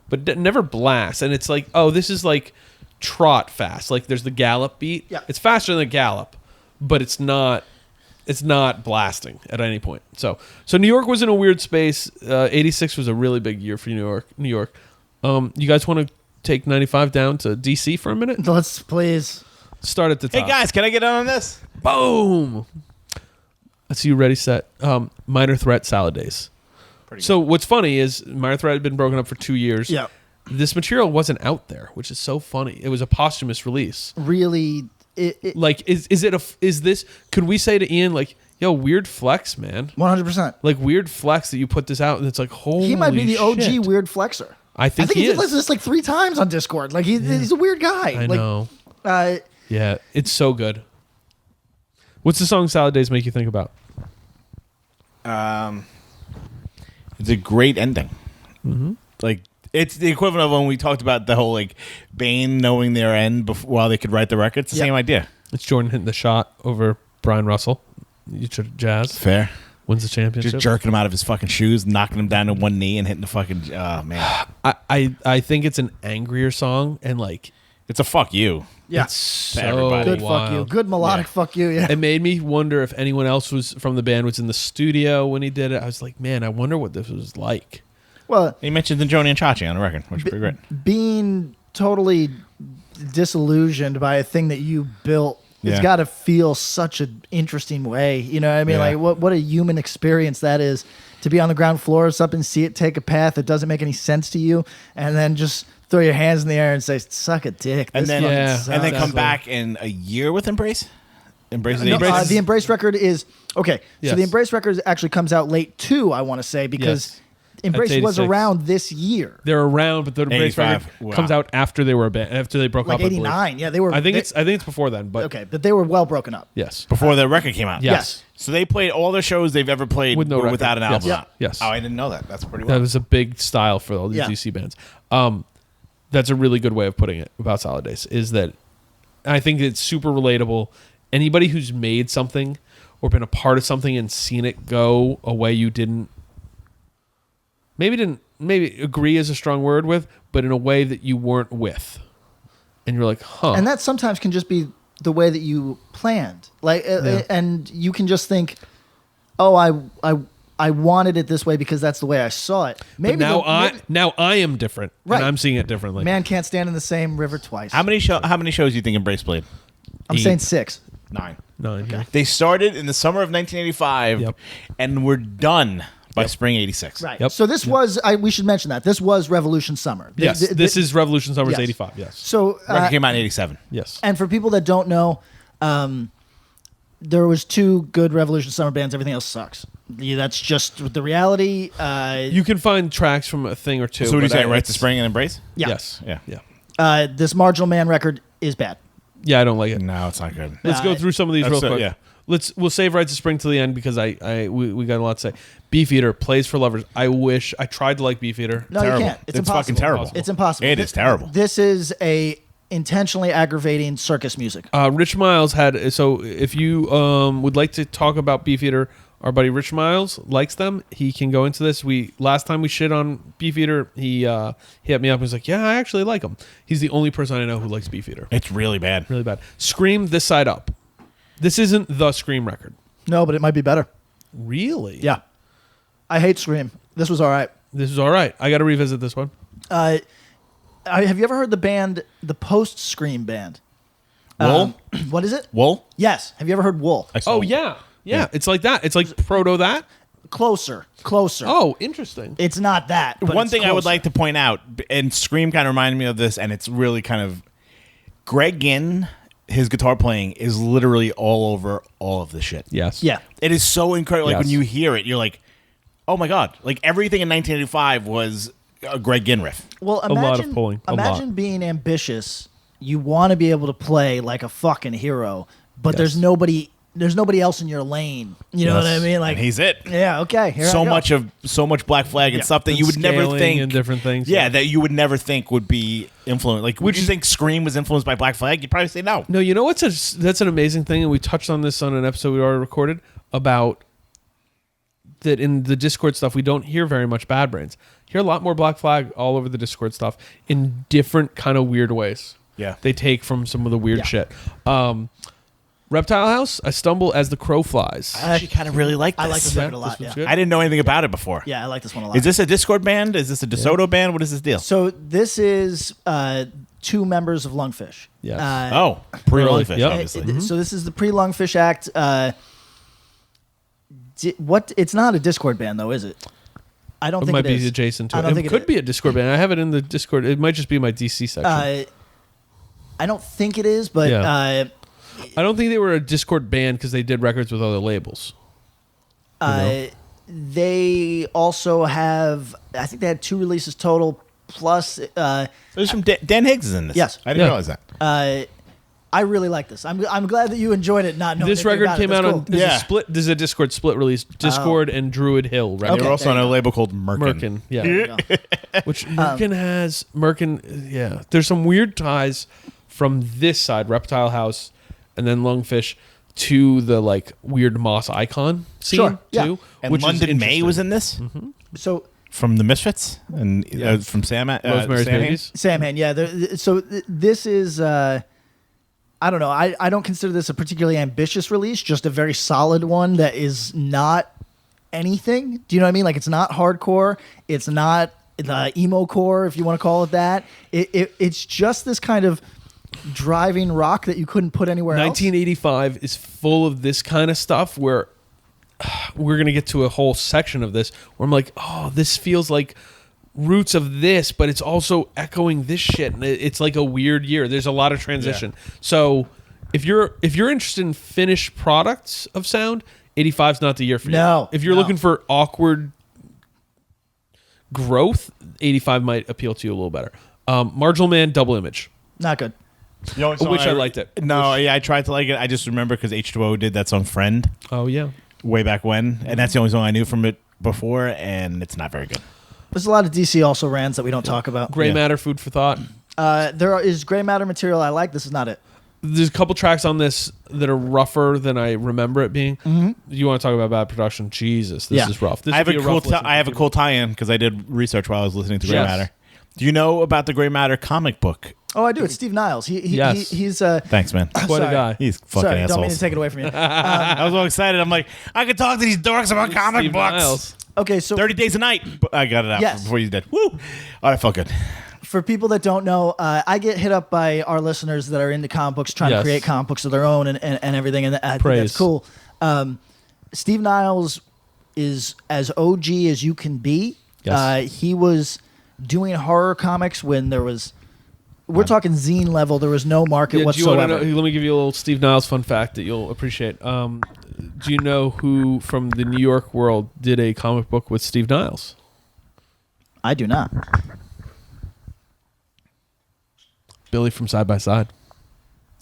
S2: but never blast. And it's like, oh, this is like trot fast. Like there's the gallop beat.
S3: Yeah.
S2: It's faster than the gallop, but it's not blasting at any point. So New York was in a weird space. 86 was a really big year for New York. You guys want to take 95 down to DC for a minute?
S3: Let's please.
S2: Start at the top.
S1: Hey guys, can I get in on this?
S2: Boom. Let's see you ready, set. Minor Threat Salad Days. So what's funny is Minor Threat had been broken up for 2 years.
S3: Yeah.
S2: This material wasn't out there, which is so funny. It was a posthumous release.
S3: Really.
S2: Like, is this? Could we say to Ian like, yo, weird flex, man?
S3: 100%.
S2: Like weird flex that you put this out and it's like, holy
S3: He might be the OG
S2: shit.
S3: weird flexer.
S2: I think he
S3: he did
S2: is.
S3: listen to this like 3 times on Discord. Like he's a weird guy.
S2: I
S3: like,
S2: know.
S3: Uh,
S2: Yeah, it's so good. What's the song Salad Days make you think about?
S1: It's a great ending.
S2: Mm-hmm.
S1: Like it's the equivalent of when we talked about the whole like Bane knowing their end while they could write the record. It's the
S3: Yeah.
S1: same idea.
S2: It's Jordan hitting the shot over Brian Russell. Jazz
S1: Fair.
S2: wins the championship.
S1: Just jerking him out of his fucking shoes, knocking him down to one knee, and hitting the fucking. Oh man.
S2: I think it's an angrier song, and like
S1: It's a fuck you.
S3: Yeah.
S2: It's so
S1: everybody.
S3: Good fuck you.
S2: wild.
S3: Good melodic
S1: Yeah.
S3: fuck you. Yeah.
S2: It made me wonder if anyone else was from the band was in the studio when he did it. I was like, man, I wonder what this was like.
S3: Well,
S1: He mentioned the Joni and Chachi on the record, which is pretty great.
S3: being totally disillusioned by a thing that you built, it's
S1: Yeah.
S3: got to feel such an interesting way. You know what I mean?
S1: Yeah.
S3: Like what a human experience that is to be on the ground floor of something, see it take a path that doesn't make any sense to you, and then just throw your hands in the air and say, suck a dick.
S1: And
S3: This
S1: then,
S3: fucking
S2: Yeah.
S3: sucks.
S1: and then come
S2: Exactly.
S1: back in a year with Embrace? Embrace
S3: No,
S1: the
S3: the Embrace record is okay.
S2: Yes.
S3: So the Embrace record actually comes out late too. I want to say because
S2: Yes.
S3: Embrace
S2: That's
S3: was
S2: 86.
S3: around this year,
S2: They're around, but the Embrace
S1: 85.
S2: record
S1: Wow.
S2: comes out after they were a band, after they broke
S3: like
S2: up. I believe.
S3: '89. Yeah, they were.
S2: I think
S3: they-
S2: it's before then, but
S3: okay, but they were well broken up.
S2: yes.
S1: Before the record came out.
S2: Yes.
S1: So they played all the shows they've ever played
S2: With no record.
S1: without an
S2: Yes.
S1: album
S2: Yeah.
S1: out.
S2: Yes.
S1: Oh, I didn't know that. That's pretty
S2: That
S1: well.
S2: was a big style for all these
S3: Yeah.
S2: DC bands. That's a really good way of putting it about Solid Days. Is that I think it's super relatable. Anybody who's made something or been a part of something and seen it go a way you didn't maybe agree is a strong word with, but in a way that you weren't with, and you're like, huh?
S3: And that sometimes can just be the way that you planned. Like, and you can just think, oh, I wanted it this way because that's the way I saw it. Maybe
S2: But
S3: maybe-
S2: now I am different,
S3: Right.
S2: and I'm seeing it differently.
S3: man can't stand in the same river twice.
S1: How many shows do you think Embrace played?
S3: I'm
S2: 8.
S3: saying 6.
S1: 9.
S2: 9. Yeah.
S1: They started in the summer of 1985
S2: Yep.
S1: and were done by spring 86.
S3: Right.
S2: Yep.
S3: So this was. We should mention that this was Revolution Summer.
S2: Yes, this is Revolution Summer's
S3: Yes.
S2: 85. Yes.
S3: So
S1: Record came out in 87.
S2: Yes.
S3: and for people that don't know, there was 2 good Revolution Summer bands. Everything else sucks. Yeah, that's just the reality.
S2: You can find tracks from a thing or two.
S1: So what do you
S2: but
S1: say?
S2: I-
S1: Rites of
S2: it's-
S1: Spring and Embrace?
S3: Yeah.
S2: Yes.
S1: Yeah.
S2: Yeah.
S3: This Marginal Man record is bad.
S2: Yeah, I don't like it.
S1: No, it's not good.
S2: Let's go through some of these real
S1: That's
S2: quick.
S1: yeah.
S2: We'll save Rites of Spring to the end because we got a lot to say. Beefeater plays for lovers. I tried to like Beefeater.
S3: No,
S1: Terrible.
S3: you can't. It's impossible.
S1: fucking terrible.
S3: It's impossible.
S1: It is terrible.
S3: This is a intentionally aggravating circus music.
S2: Rich Miles had so if you would like to talk about Beefeater, our buddy Rich Miles likes them. He can go into this. Last time we shit on Beefeater, he hit me up and was like, "Yeah, I actually like them." He's the only person I know who likes Beefeater.
S1: It's really bad.
S2: Really bad. Scream This Side Up. This isn't the Scream record.
S3: No, but it might be better.
S2: Really?
S3: Yeah. I hate Scream. This was all right.
S2: This is all right. I got to revisit this one.
S3: Have you ever heard the band, the Post Scream band?
S1: Wool?
S3: What is it?
S1: Wool?
S3: Yes. Have you ever heard Wool?
S1: I saw
S2: Oh
S1: Wool.
S2: yeah. Yeah, it's like that. It's like proto that.
S3: Closer.
S2: Oh, interesting.
S3: It's not that. But
S1: One
S3: it's
S1: thing I would
S3: closer.
S1: like to point out, and Scream kind of reminded me of this, and it's really kind of Greg Ginn, his guitar playing is literally all over all of this shit.
S2: Yes.
S3: Yeah.
S1: It is so incredible. Like
S2: Yes.
S1: when you hear it, you're like, oh my God. Like everything in 1985 was a Greg Ginn riff.
S3: Well,
S2: lot of
S3: imagine,
S2: pulling. A
S3: imagine
S2: lot.
S3: being ambitious. You want to be able to play like a fucking hero, but
S2: Yes.
S3: there's nobody else in your lane. You know what I
S2: Yes.
S3: mean? Like
S1: And he's it.
S3: yeah, okay. Here I
S1: So
S3: go.
S1: much Black Flag and
S3: Yeah.
S1: stuff that
S2: And
S1: you would never
S2: scaling
S1: think
S2: and different things.
S1: Yeah, that you would never think would be influenced. Like, would you think Scream was influenced by Black Flag? You'd probably say no.
S2: No, you know what's that's an amazing thing, and we touched on this on an episode we already recorded about that in the Discord stuff. We don't hear very much Bad Brains. Hear a lot more Black Flag all over the Discord stuff in different kind of weird ways.
S1: Yeah.
S2: They take from some of the weird
S3: Yeah.
S2: shit. Reptile House, I stumble as the crow flies.
S1: I actually kind of really like this.
S3: I like this record a lot.
S2: was
S3: Yeah.
S2: good.
S1: I didn't know anything about it before.
S3: Yeah, I like this one a lot.
S1: Is this a Discord band? Is this a DeSoto band? What is this deal?
S3: So this is 2 members of Lungfish.
S2: Yes.
S1: Oh, pre-Lungfish,
S2: Yep.
S1: obviously.
S3: So this is the pre-Lungfish act. What? It's not a Discord band though, is it? I don't
S2: It
S3: think
S2: might
S3: it
S2: be
S3: is.
S2: adjacent to
S3: I
S2: it.
S3: don't
S2: It
S3: think
S2: could
S3: is.
S2: be a Discord band. I have it in the Discord. It might just be my DC section.
S3: I don't think it is, but
S2: Yeah. I don't think they were a Discord band because they did records with other labels.
S3: they also have. I think they had 2 releases total. Plus,
S1: There's some Dan Higgs is in this.
S3: Yes.
S1: I didn't
S2: Yeah.
S1: realize that.
S3: I really like this. I'm glad that you enjoyed it. Not knowing
S2: This
S3: anything
S2: record
S3: about it.
S2: came
S3: That's
S2: out
S3: cool.
S2: on there's
S1: Yeah.
S2: a split. There's a Discord split release. Discord and Druid Hill record.
S3: Okay.
S1: They were also
S3: there
S1: on
S3: you
S1: a
S3: go.
S1: label called Merkin.
S2: Merkin, yeah.
S3: There you go.
S2: Which Merkin has yeah. There's some weird ties from this side, Reptile House, and then Lungfish to the like weird Moss Icon scene
S3: Sure, yeah.
S2: too.
S1: And
S2: which is
S1: London May
S2: interesting.
S1: was in this?
S3: So
S1: from the Misfits and from
S2: Rosemary's Babies.
S3: Samhain, yeah. This is, I don't know. I don't consider this a particularly ambitious release, just a very solid one that is not anything. Do you know what I mean? Like, it's not hardcore. It's not the emo core, if you want to call it that. It's just this kind of driving rock that you couldn't put anywhere else.
S2: 1985 is full of this kind of stuff where we're going to get to a whole section of this where I'm like, oh, this feels like roots of this, but it's also echoing this shit. And it's like a weird year. There's a lot of transition. Yeah. So if you're interested in finished products of sound, 85 is not the year for you.
S3: No.
S2: If you're looking for awkward growth, 85 might appeal to you a little better. Marginal Man, Double Image.
S3: Not good.
S2: Which I liked it.
S1: I tried to like it. I just remember because H2O did that song Friend.
S2: Oh, yeah.
S1: Way back when, and that's the only song I knew from it before, and it's not very good.
S3: There's a lot of DC also rans that we don't talk about.
S2: Gray Matter, Food for Thought.
S3: There is Gray Matter material I like. This is not it.
S2: There's a couple tracks on this that are rougher than I remember it being. Mm-hmm. You want to talk about bad production? Jesus, this is rough.
S1: I have a cool tie-in because I did research while I was listening to Gray Matter. Do you know about the Gray Matter comic book?
S3: Oh, I do. It's Steve Niles. He's
S1: thanks, man.
S2: Quite a guy.
S1: He's fucking
S3: sorry,
S1: assholes.
S3: Don't mean to take it away from you.
S1: I was all excited. I'm like, I could talk to these dorks about comic
S2: Steve
S1: books.
S2: Niles.
S3: Okay, so
S1: 30 Days a Night. I got it out before you did. Woo! Oh, that felt good.
S3: For people that don't know, I get hit up by our listeners that are into comic books, trying to create comic books of their own and everything, and I think that's cool. Steve Niles is as OG as you can be. Yes. He was doing horror comics when there was... We're talking zine level. There was no market whatsoever.
S2: Let me give you a little Steve Niles fun fact that you'll appreciate. Do you know who from the New York world did a comic book with Steve Niles?
S3: I do not.
S2: Billy from Side by Side.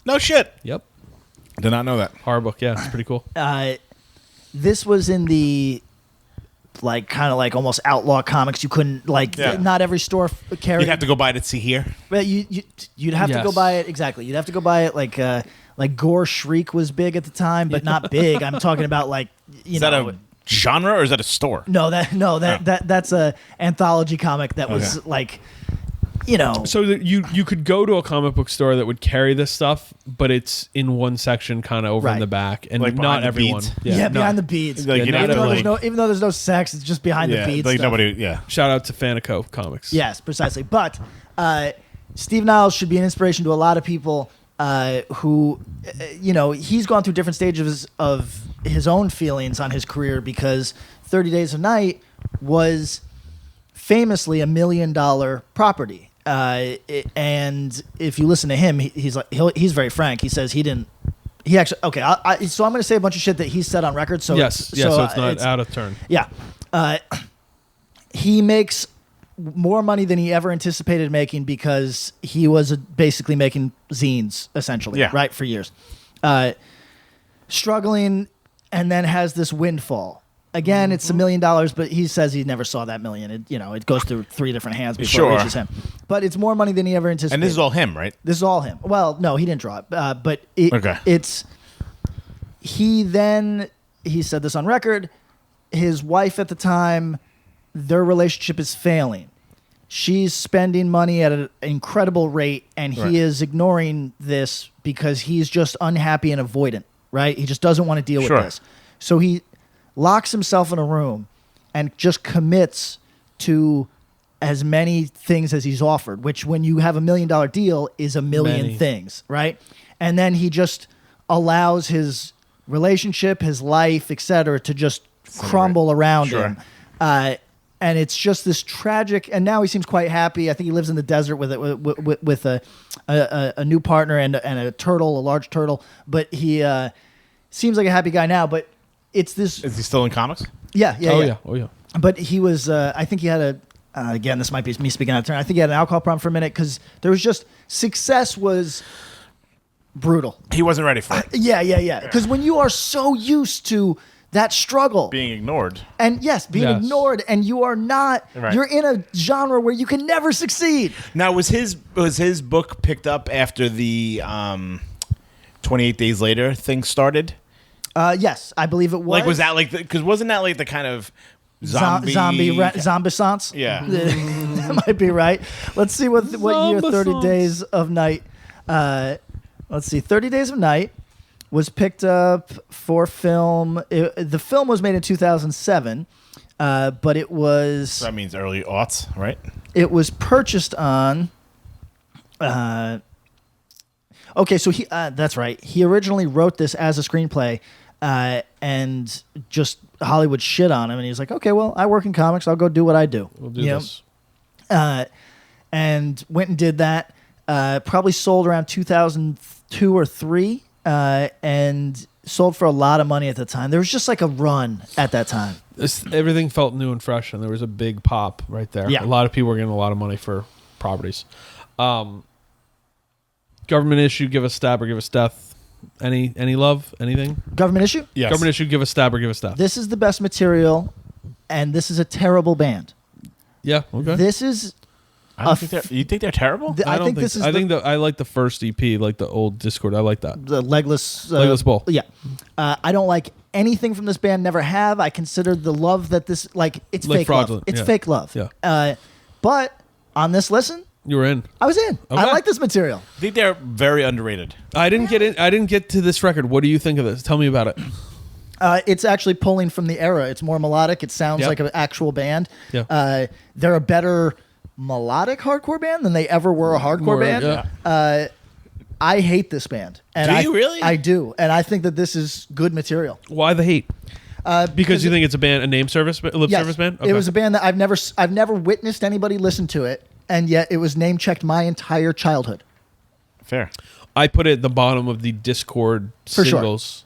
S1: No shit.
S2: Yep.
S1: Did not know that.
S2: Horror book. Yeah, it's pretty cool.
S3: This was in the... kind of almost outlaw comics. You couldn't not every store carried.
S1: You'd have to go buy it at See Here.
S3: But you'd have to go buy it exactly. You'd have to go buy it like Gore Shriek was big at the time, but not big. I'm talking about
S1: is that a genre or is that a store?
S3: That's a anthology comic that was
S2: So you could go to a comic book store that would carry this stuff, but it's in one section, kind of over in the back, and not everyone.
S3: Behind the beads. Even though there's no sex, it's just behind the beads.
S2: Shout out to Fanico Comics.
S3: Yes, precisely. But Steve Niles should be an inspiration to a lot of people who, he's gone through different stages of his own feelings on his career because 30 Days of Night was famously $1 million property. And if you listen to him, he's very frank. He says he didn't. He actually so I'm going to say a bunch of shit that he said on record. So
S2: so it's not out of turn.
S3: Yeah, he makes more money than he ever anticipated making because he was basically making zines essentially, right, for years, struggling, and then has this windfall. Again, it's $1 million, but he says he never saw that million. It goes through 3 different hands before it reaches him. But it's more money than he ever anticipated.
S1: And this is all him, right?
S3: This is all him. Well, no, he didn't draw it. But it's... He said this on record. His wife at the time, their relationship is failing. She's spending money at an incredible rate, and he is ignoring this because he's just unhappy and avoidant, right? He just doesn't want to deal with this. So he locks himself in a room and just commits to as many things as he's offered, which when you have $1 million deal is a million things, right? And then he just allows his relationship, his life, etc., to just crumble around him. And it's just this tragic, and now he seems quite happy. I think he lives in the desert with a new partner and a turtle, a large turtle, but he seems like a happy guy now, but it's this.
S1: Is he still in comics?
S3: Yeah.
S2: Oh yeah.
S3: But he was. I think he had again, this might be me speaking out of turn. I think he had an alcohol problem for a minute because there was just success was brutal.
S1: He wasn't ready for it.
S3: Yeah. Because when you are so used to that struggle,
S1: being ignored,
S3: and ignored, and you are not. Right. You're in a genre where you can never succeed.
S1: Now, was his book picked up after the 28 Days Later thing started?
S3: Yes, I believe it was.
S1: Was that because wasn't that the kind of Zombie.
S3: Zombie-sance.
S1: Yeah.
S3: That might be right. Let's see what year 30 Days of Night. Let's see. 30 Days of Night was picked up for film. The film was made in 2007, but it was...
S1: So that means early aughts, right?
S3: It was purchased on... okay, so that's right. He originally wrote this as a screenplay, and just Hollywood shit on him, and he's like, okay, well, I work in comics. I'll go do what I do.
S2: We'll do this.
S3: And went and did that. Probably sold around 2002 or 3, and sold for a lot of money at the time. There was just like a run at that time.
S2: Everything felt new and fresh, and there was a big pop right there.
S3: Yeah.
S2: A lot of people were getting a lot of money for properties. Government issue, give us stab or give us death. Any love? Anything?
S3: Government issue?
S1: Yes.
S2: Government issue, give us stab or give us death.
S3: This is the best material, and this is a terrible band.
S2: Yeah. Okay.
S3: This is...
S1: You think they're terrible?
S3: I think this is...
S2: I think I like the first EP, like the old Discord. I like that.
S3: the Legless...
S2: Legless Bull.
S3: Yeah. I don't like anything from this band, never have. I consider the love that this... Like, it's
S2: Like
S3: fake love.
S2: fraudulent,
S3: It's
S2: yeah.
S3: fake love.
S2: Yeah.
S3: But on this listen,
S2: You were in.
S3: I was in. I
S2: Okay.
S3: like this material.
S1: I think they're very underrated.
S2: I didn't get in. I didn't get to this record. What do you think of this? Tell me about it.
S3: It's actually pulling from the era. It's more melodic. It sounds
S2: Yep.
S3: like an actual band.
S2: Yeah.
S3: They're a better melodic hardcore band than they ever were a hardcore
S2: More,
S3: band.
S2: yeah.
S3: I hate this band. And
S1: Do you really?
S3: I do. And I think that this is good material.
S2: Why the hate? Because you think it's a band, a name service, lip
S3: Yes.
S2: service band?
S3: It was a band that I've never witnessed anybody listen to it, and yet it was name checked my entire childhood.
S1: Fair.
S2: I put it at the bottom of the Discord
S3: For sure.
S2: singles.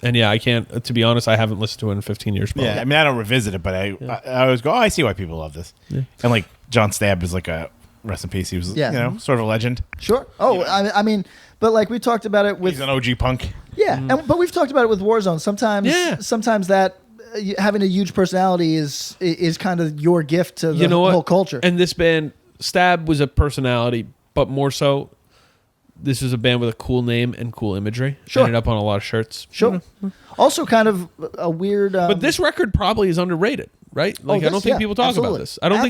S2: And yeah, I can't. To be honest, I haven't listened to it in 15 years. Probably.
S1: Yeah, I mean, I don't revisit it, but I always go, oh, I see why people love this.
S2: Yeah.
S1: And like John Stabb is like a rest in peace. He was, sort of a legend.
S3: Sure. Oh, I mean, but like we talked about it with
S1: He's an OG punk.
S3: yeah, but we've talked about it with Warzone. Sometimes that having a huge personality is kind of your gift to the whole culture.
S2: And this band, Stab, was a personality, but more so, this is a band with a cool name and cool imagery.
S3: Sure.
S2: Ended up on a lot of shirts.
S3: Sure. Also, kind of a weird.
S2: But this record probably is underrated, right? Like I don't think people talk about this. I don't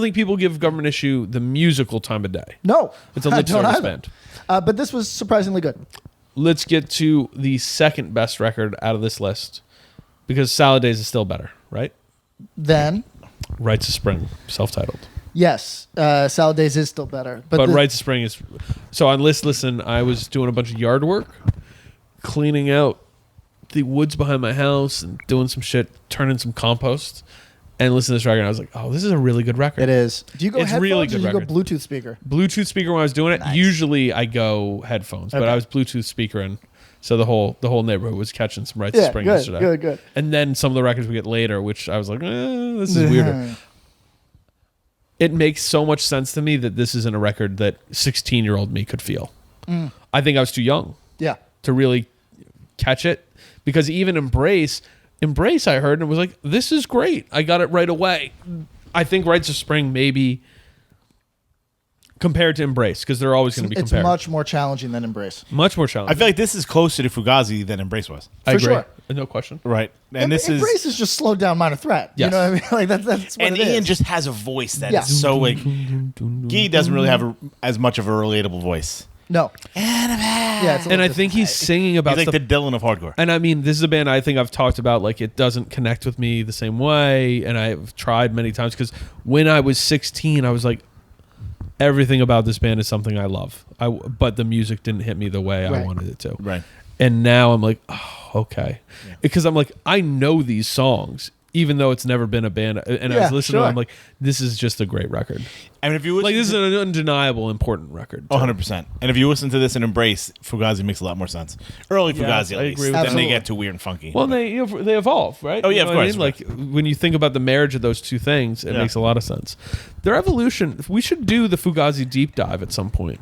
S2: think people give Government Issue the musical time of day.
S3: No,
S2: It's a
S3: I
S2: lip
S3: don't
S2: service
S3: either.
S2: band.
S3: But this was surprisingly good.
S2: Let's get to the second best record out of this list, because Salad Days is still better, right?
S3: Then,
S2: Rites of Spring, self-titled.
S3: yes, Salad Days is still better.
S2: But Rites of Spring is... So on Listen, I was doing a bunch of yard work, cleaning out the woods behind my house and doing some shit, turning some compost, and listening to this record, and I was like, oh, this is a really good record.
S3: It is. Do you go
S2: It's
S3: headphones
S2: really
S3: or
S2: good
S3: do you go
S2: record.
S3: Bluetooth speaker?
S2: Bluetooth speaker when I was doing it.
S3: Nice.
S2: Usually I go headphones, but
S3: Okay.
S2: I was Bluetooth speakering. So the whole neighborhood was catching some Rites of
S3: Yeah,
S2: Spring
S3: good,
S2: yesterday.
S3: good.
S2: And then some of the records we get later, which I was like, this is weirder. It makes so much sense to me that this isn't a record that 16-year-old me could feel. I think I was too young
S3: Yeah.
S2: to really catch it, because even Embrace I heard and was like, this is great. I got it right away. I think Rites of Spring maybe compared to Embrace, because they're always going to be
S3: It's
S2: compared.
S3: much more challenging than Embrace.
S2: Much more
S1: I
S2: challenging.
S1: feel like this is closer to Fugazi than Embrace was.
S2: I
S3: for
S2: agree.
S3: sure.
S2: No question.
S1: Right. And this is...
S3: Embrace is just slowed down Minor Threat.
S2: Yes.
S3: You know what I mean? Like that's what
S1: And
S3: it
S1: Ian
S3: is.
S1: just has a voice that is
S3: Yeah.
S1: so like... Guy doesn't really have as much of a relatable voice.
S3: No. Yeah, it's a
S2: And
S3: little
S2: I think he's singing about
S1: He's like
S2: stuff.
S1: the Dylan of hardcore.
S2: And I mean, this is a band I think I've talked about, like, it doesn't connect with me the same way. And I've tried many times, because when I was 16, I was like, everything about this band is something I love. But the music didn't hit me the way I
S3: Right.
S2: wanted it to.
S1: Right.
S2: And now I'm like, oh, okay. Because I'm like, I know these songs, even though it's never been a band. And I
S3: Yeah,
S2: was listening to
S3: sure.
S2: it, I'm like, this is just a great record.
S1: I mean, if you listen
S2: Like, this is
S1: to,
S2: an undeniable, important record.
S1: Oh, 100%. And if you listen to this and Embrace, Fugazi makes a lot more sense. Early
S2: Yes,
S1: Fugazi,
S2: I
S1: at least.
S2: agree with
S1: Then
S3: that.
S1: they get too weird and funky.
S2: Well, they evolve, right?
S1: Oh, yeah,
S2: You
S1: of
S2: know what
S1: course,
S2: I mean? Like, when you think about the marriage of those two things, it
S1: Yeah.
S2: makes a lot of sense. Their evolution, we should do the Fugazi deep dive at some point.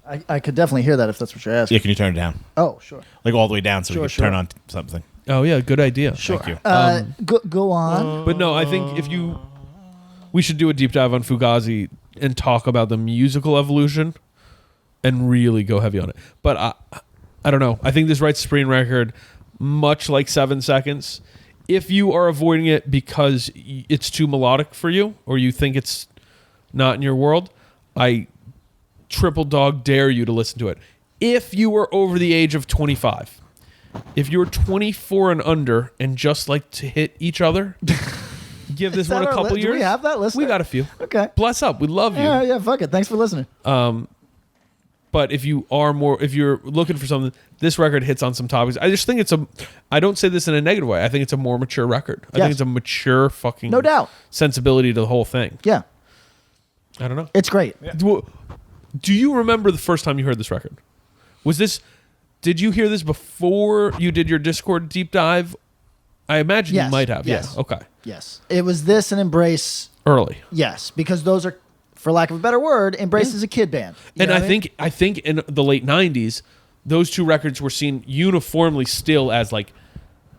S3: I could definitely hear that if that's what you're asking.
S1: Yeah, can you turn it down?
S3: Oh, sure.
S1: Like all the way down so we
S3: Sure,
S1: can turn
S3: sure.
S1: on something.
S2: Oh, yeah, good idea.
S3: Sure.
S1: Thank you.
S3: Go on.
S2: But no, I think we should do a deep dive on Fugazi and talk about the musical evolution and really go heavy on it. But I don't know. I think this Rites of Spring record, much like 7 Seconds, If you are avoiding it because it's too melodic for you, or you think it's not in your world, I triple dog dare you to listen to it. If you were over the age of 25, if you're 24 and under and just like to hit each other, give this one a couple years.
S3: Do we have that list?
S2: We got a few.
S3: Okay.
S2: Bless up. We love you.
S3: Yeah, fuck it. Thanks for listening.
S2: But if you're looking for something, this record hits on some topics. I just think I don't say this in a negative way. I think it's a more mature record. I think it's a mature fucking
S3: no doubt
S2: sensibility to the whole thing.
S3: Yeah.
S2: I don't know.
S3: It's great.
S2: Yeah. Do you remember the first time you heard this record? Did you hear this before you did your Discord deep dive? I imagine you might have.
S3: Yes.
S2: Yeah. Okay.
S3: Yes. It was this and Embrace.
S2: Early.
S3: Yes, because those are, for lack of a better word, Embrace is a kid band.
S2: And I think in the late 90s, those two records were seen uniformly still as like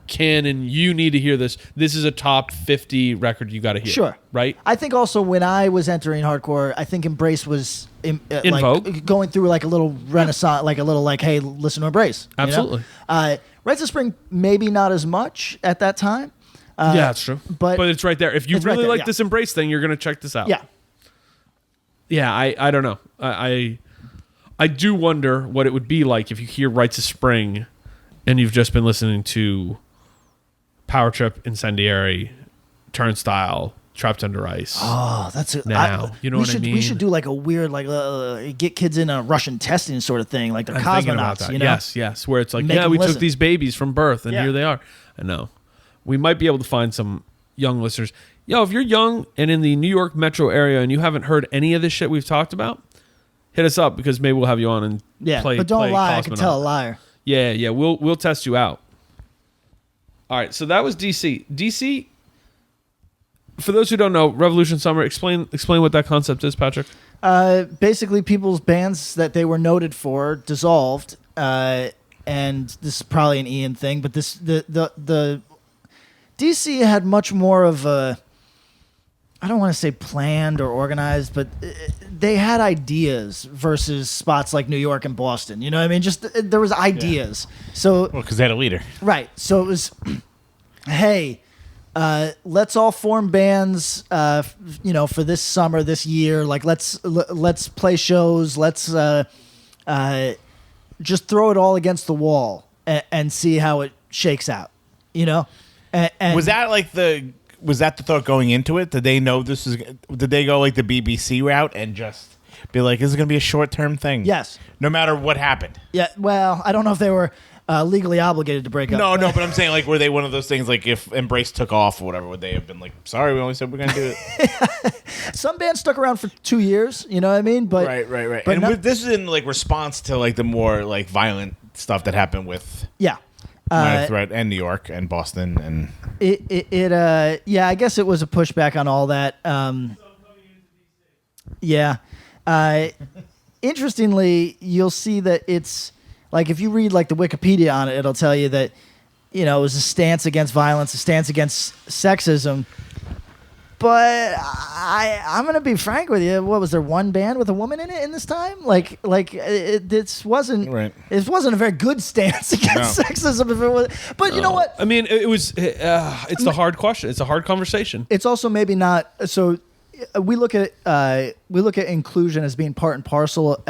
S2: canon. You need to hear this. This is a top 50 record you got to hear.
S3: Sure.
S2: Right?
S3: I think also when I was entering hardcore, I think Embrace was
S2: in vogue.
S3: going through like a little renaissance, like a little like, hey, listen to Embrace.
S2: Absolutely.
S3: Rites of Spring, maybe not as much at that time.
S2: Yeah, that's true.
S3: But
S2: it's right there. If you really
S3: there,
S2: like this Embrace thing, you're going to check this out.
S3: Yeah.
S2: Yeah, I don't know. I do wonder what it would be like if you hear Rites of Spring and you've just been listening to Power Trip, Incendiary, Turnstile, Trapped Under Ice.
S3: Oh, that's
S2: you know what I mean?
S3: We should do like a weird get kids in a Russian testing sort of thing, like they're cosmonauts. You know?
S2: Yes, where it's like,
S3: Make them
S2: we
S3: listen.
S2: took these babies from birth and
S3: Yeah.
S2: here they are. I know. We might be able to find some young listeners. Yo, if you're young and in the New York metro area and you haven't heard any of this shit we've talked about, hit us up because maybe we'll have you on and play.
S3: But don't
S2: play
S3: lie. I can
S2: Cosmonaut.
S3: tell a liar.
S2: Yeah. We'll test you out. All right, so that was DC. DC. For those who don't know, Revolution Summer. Explain what that concept is, Patrick.
S3: Basically, people's bands that they were noted for dissolved, and this is probably an Ian thing, but the DC had much more of a, I don't want to say planned or organized, but they had ideas versus spots like New York and Boston. You know what I mean? Just there was ideas. Yeah. So
S1: because they had a leader,
S3: right? So it was, hey, let's all form bands, for this summer, this year. Like let's play shows. Let's just throw it all against the wall and see how it shakes out. You know. And
S1: was that the thought going into it? Did they know this is? Did they go like the BBC route and just be like, "This is going to be a short-term thing"?
S3: Yes.
S1: No matter what happened.
S3: Yeah. Well, I don't know if they were legally obligated to break up.
S1: No, but I'm saying like, were they one of those things like if Embrace took off or whatever, would they have been like, "Sorry, we only said we're going to do it"?
S3: Some bands stuck around for 2 years. You know what I mean? But
S1: right.
S3: But
S1: And this is in like response to like the more like violent stuff that happened with Minor Threat and New York and Boston and
S3: I guess it was a pushback on all that. Interestingly, you'll see that it's like if you read like the Wikipedia on it, it'll tell you that it was a stance against violence, a stance against sexism. But I'm gonna be frank with you. What was there one band with a woman in it in this time? This wasn't.
S1: Right.
S3: It wasn't a very good stance against sexism. If it was, but you know what?
S2: I mean, it was. It's the hard question. It's a hard conversation.
S3: It's also maybe not. So we look at inclusion as being part and parcel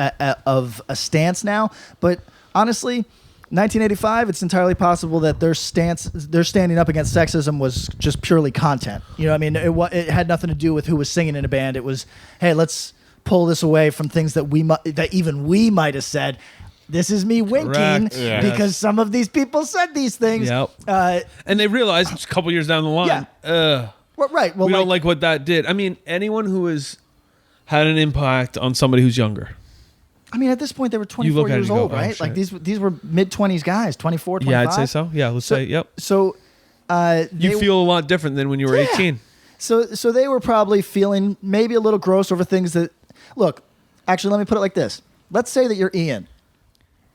S3: of a stance now. But honestly, 1985, it's entirely possible that their standing up against sexism was just purely content. You know what I mean? It had nothing to do with who was singing in a band. It was, hey, let's pull this away from things that even we might have said. This is me winking because some of these people said these things.
S2: Yep. And they realized a couple years down the line,
S3: right. Well,
S2: we don't like what that did. I mean, anyone who has had an impact on somebody who's younger.
S3: I mean, at this point, they were 24 years old, right?
S2: Shit.
S3: Like these were mid-20s guys, 24, 25.
S2: Yeah, I'd say so. Yeah, let's say, yep.
S3: So
S2: you feel a lot different than when you were 18.
S3: So they were probably feeling maybe a little gross over things that, look, actually, let me put it like this. Let's say that you're Ian.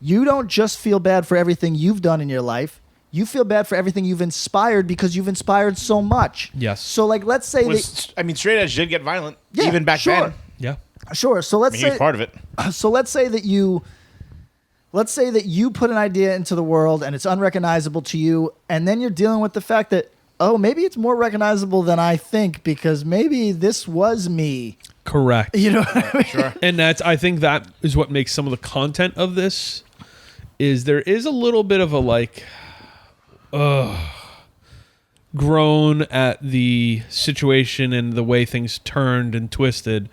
S3: You don't just feel bad for everything you've done in your life. You feel bad for everything you've inspired because you've inspired so much.
S2: Yes.
S3: So, like, let's say
S1: straight edge did get violent even back
S3: sure.
S1: then.
S2: Yeah.
S3: Sure. So let's
S1: He
S3: say
S1: was part of it.
S3: So let's say that you put an idea into the world and it's unrecognizable to you, and then you're dealing with the fact that oh, maybe it's more recognizable than I think because maybe this was me.
S2: Correct.
S3: You know what I mean?
S1: Sure.
S2: And I think that is what makes some of the content of this is there is a little bit of a like, groan at the situation and the way things turned and twisted,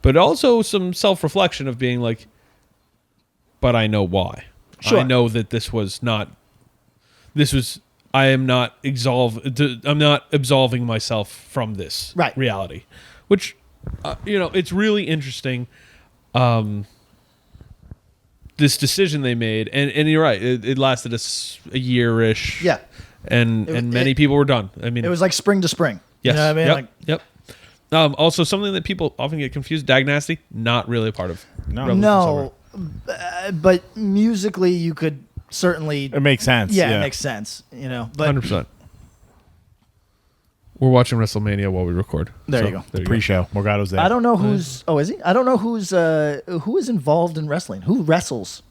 S2: but also some self-reflection of being like, but I know why.
S3: Sure.
S2: I know that I am not I'm not absolving myself from this reality, which, it's really interesting. This decision they made, and you're right, it lasted a year-ish.
S3: Yeah.
S2: And many people were done. I mean,
S3: it was like spring to spring.
S2: Yes.
S3: You know what I mean?
S2: Yep. Yep. Also, something that people often get confused, Dag Nasty, not really a part of.
S3: No. But musically, you could certainly.
S1: It makes sense.
S3: Yeah, it makes sense. But
S2: 100%. We're watching WrestleMania while we record.
S3: There you go.
S1: The pre-show. Morgado's there.
S3: I don't know who's. Oh, is he? I don't know who is involved in wrestling. Who wrestles?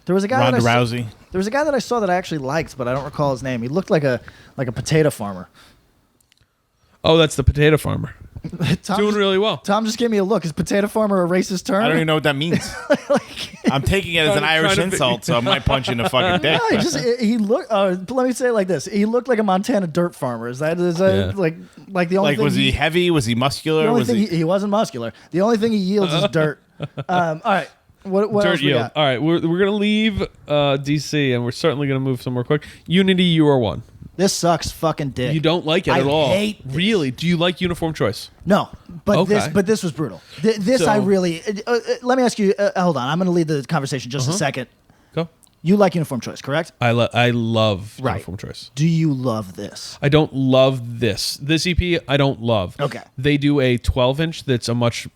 S3: There was a guy.
S1: Ronda Rousey.
S3: There was a guy that I saw that I actually liked, but I don't recall his name. He looked like a potato farmer.
S2: Oh, that's the potato farmer. Doing really well.
S3: Tom just gave me a look. Is potato farmer a racist term?
S1: I don't even know what that means. I'm taking it as an Irish insult, so I might punch you in the fucking dick.
S3: No, he looked. Let me say it like this: he looked like a Montana dirt farmer. Is that like the only thing?
S1: Was he heavy? Was he muscular?
S3: The only thing he wasn't muscular. The only thing he yields is dirt. All right. What
S2: Dirt
S3: else we
S2: yield.
S3: got?
S2: All right, we're gonna leave DC, and we're certainly gonna move somewhere quick. Unity, you are one.
S3: This sucks fucking dick.
S2: You don't like it at all.
S3: I hate this.
S2: Really? Do you like uniform choice?
S3: No, but
S2: Okay.
S3: this was brutal. This
S2: So-
S3: I really. Let me ask you. Hold on, I'm going to lead the conversation just a second.
S2: Go.
S3: You like uniform choice, correct?
S2: I love
S3: Right.
S2: uniform choice.
S3: Do you love this?
S2: I don't love this. This EP, I don't love.
S3: Okay.
S2: They do a 12-inch that's a much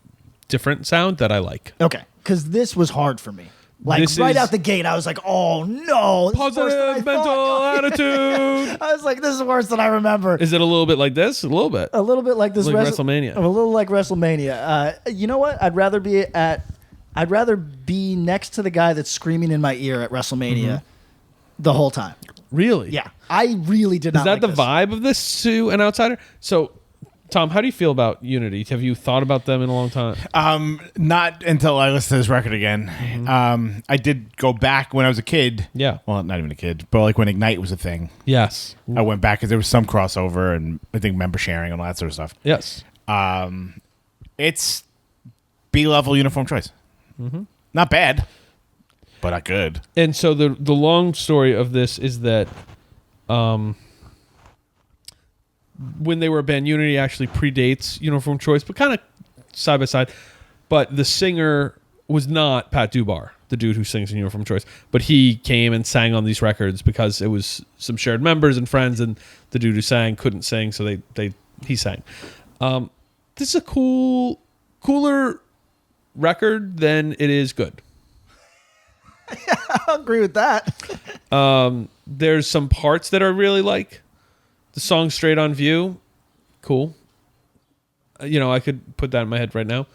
S2: different sound that I like.
S3: Okay, because this was hard for me. Like
S2: This
S3: right
S2: is-
S3: out the gate, I was like, "Oh no!" This is worse than I
S2: Positive mental
S3: thought.
S2: attitude.
S3: I was like, "This is worse than I remember."
S2: Is it a little bit like this? A little bit.
S3: A little bit like this
S2: Like WrestleMania.
S3: A little like WrestleMania. You know what? I'd rather be next to the guy that's screaming in my ear at WrestleMania the whole time.
S2: Really?
S3: Yeah, I really did not.
S2: Is that
S3: like
S2: the
S3: this.
S2: vibe of this to an outsider? So, Tom, how do you feel about Unity? Have you thought about them in a long time?
S1: Not until I listened to this record again. I did go back when I was a kid.
S2: Yeah.
S1: Well, not even a kid, but like when Ignite was a thing.
S2: Yes.
S1: I went back because there was some crossover and I think member sharing and all that sort of stuff.
S2: Yes.
S1: It's B-level uniform choice. Not bad, but not good.
S2: And so the long story of this is that when they were a band, Unity actually predates Uniform Choice, but kind of side by side. But the singer was not Pat Dubar, the dude who sings in Uniform Choice, but he came and sang on these records because it was some shared members and friends, and the dude who sang couldn't sing, so he sang. This is a cooler record than it is good.
S3: I'll agree with that.
S2: There's some parts that I really like. The song Straight on View, cool. I could put that in my head right now.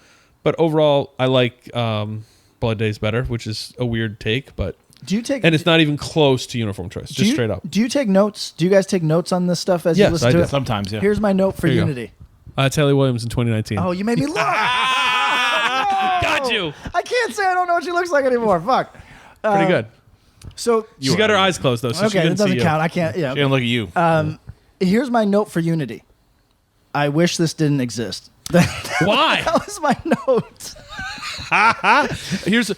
S2: But overall, I like Blood Days better, which is a weird take, but and it's not even close to Uniform Choice, just straight up.
S3: Do you take notes? Do you guys take notes on this stuff as you
S2: Yes,
S3: listen
S2: I
S3: to
S2: do.
S3: it?
S1: Sometimes, yeah.
S3: Here's my note for
S2: Here you go.
S3: Unity.
S2: It's Haley Williams in 2019.
S3: Oh, you made me look.
S2: Got you.
S3: I can't say I don't know what she looks like anymore. Fuck.
S2: Pretty good.
S3: So
S2: She's got her eyes closed, though, so she
S3: okay,
S2: didn't
S3: that
S2: see
S3: doesn't
S2: you.
S3: count. I can't. Yeah.
S1: She didn't look at you.
S3: Here's my note for Unity. I wish this didn't exist.
S2: Why?
S3: That was my note.
S2: Here's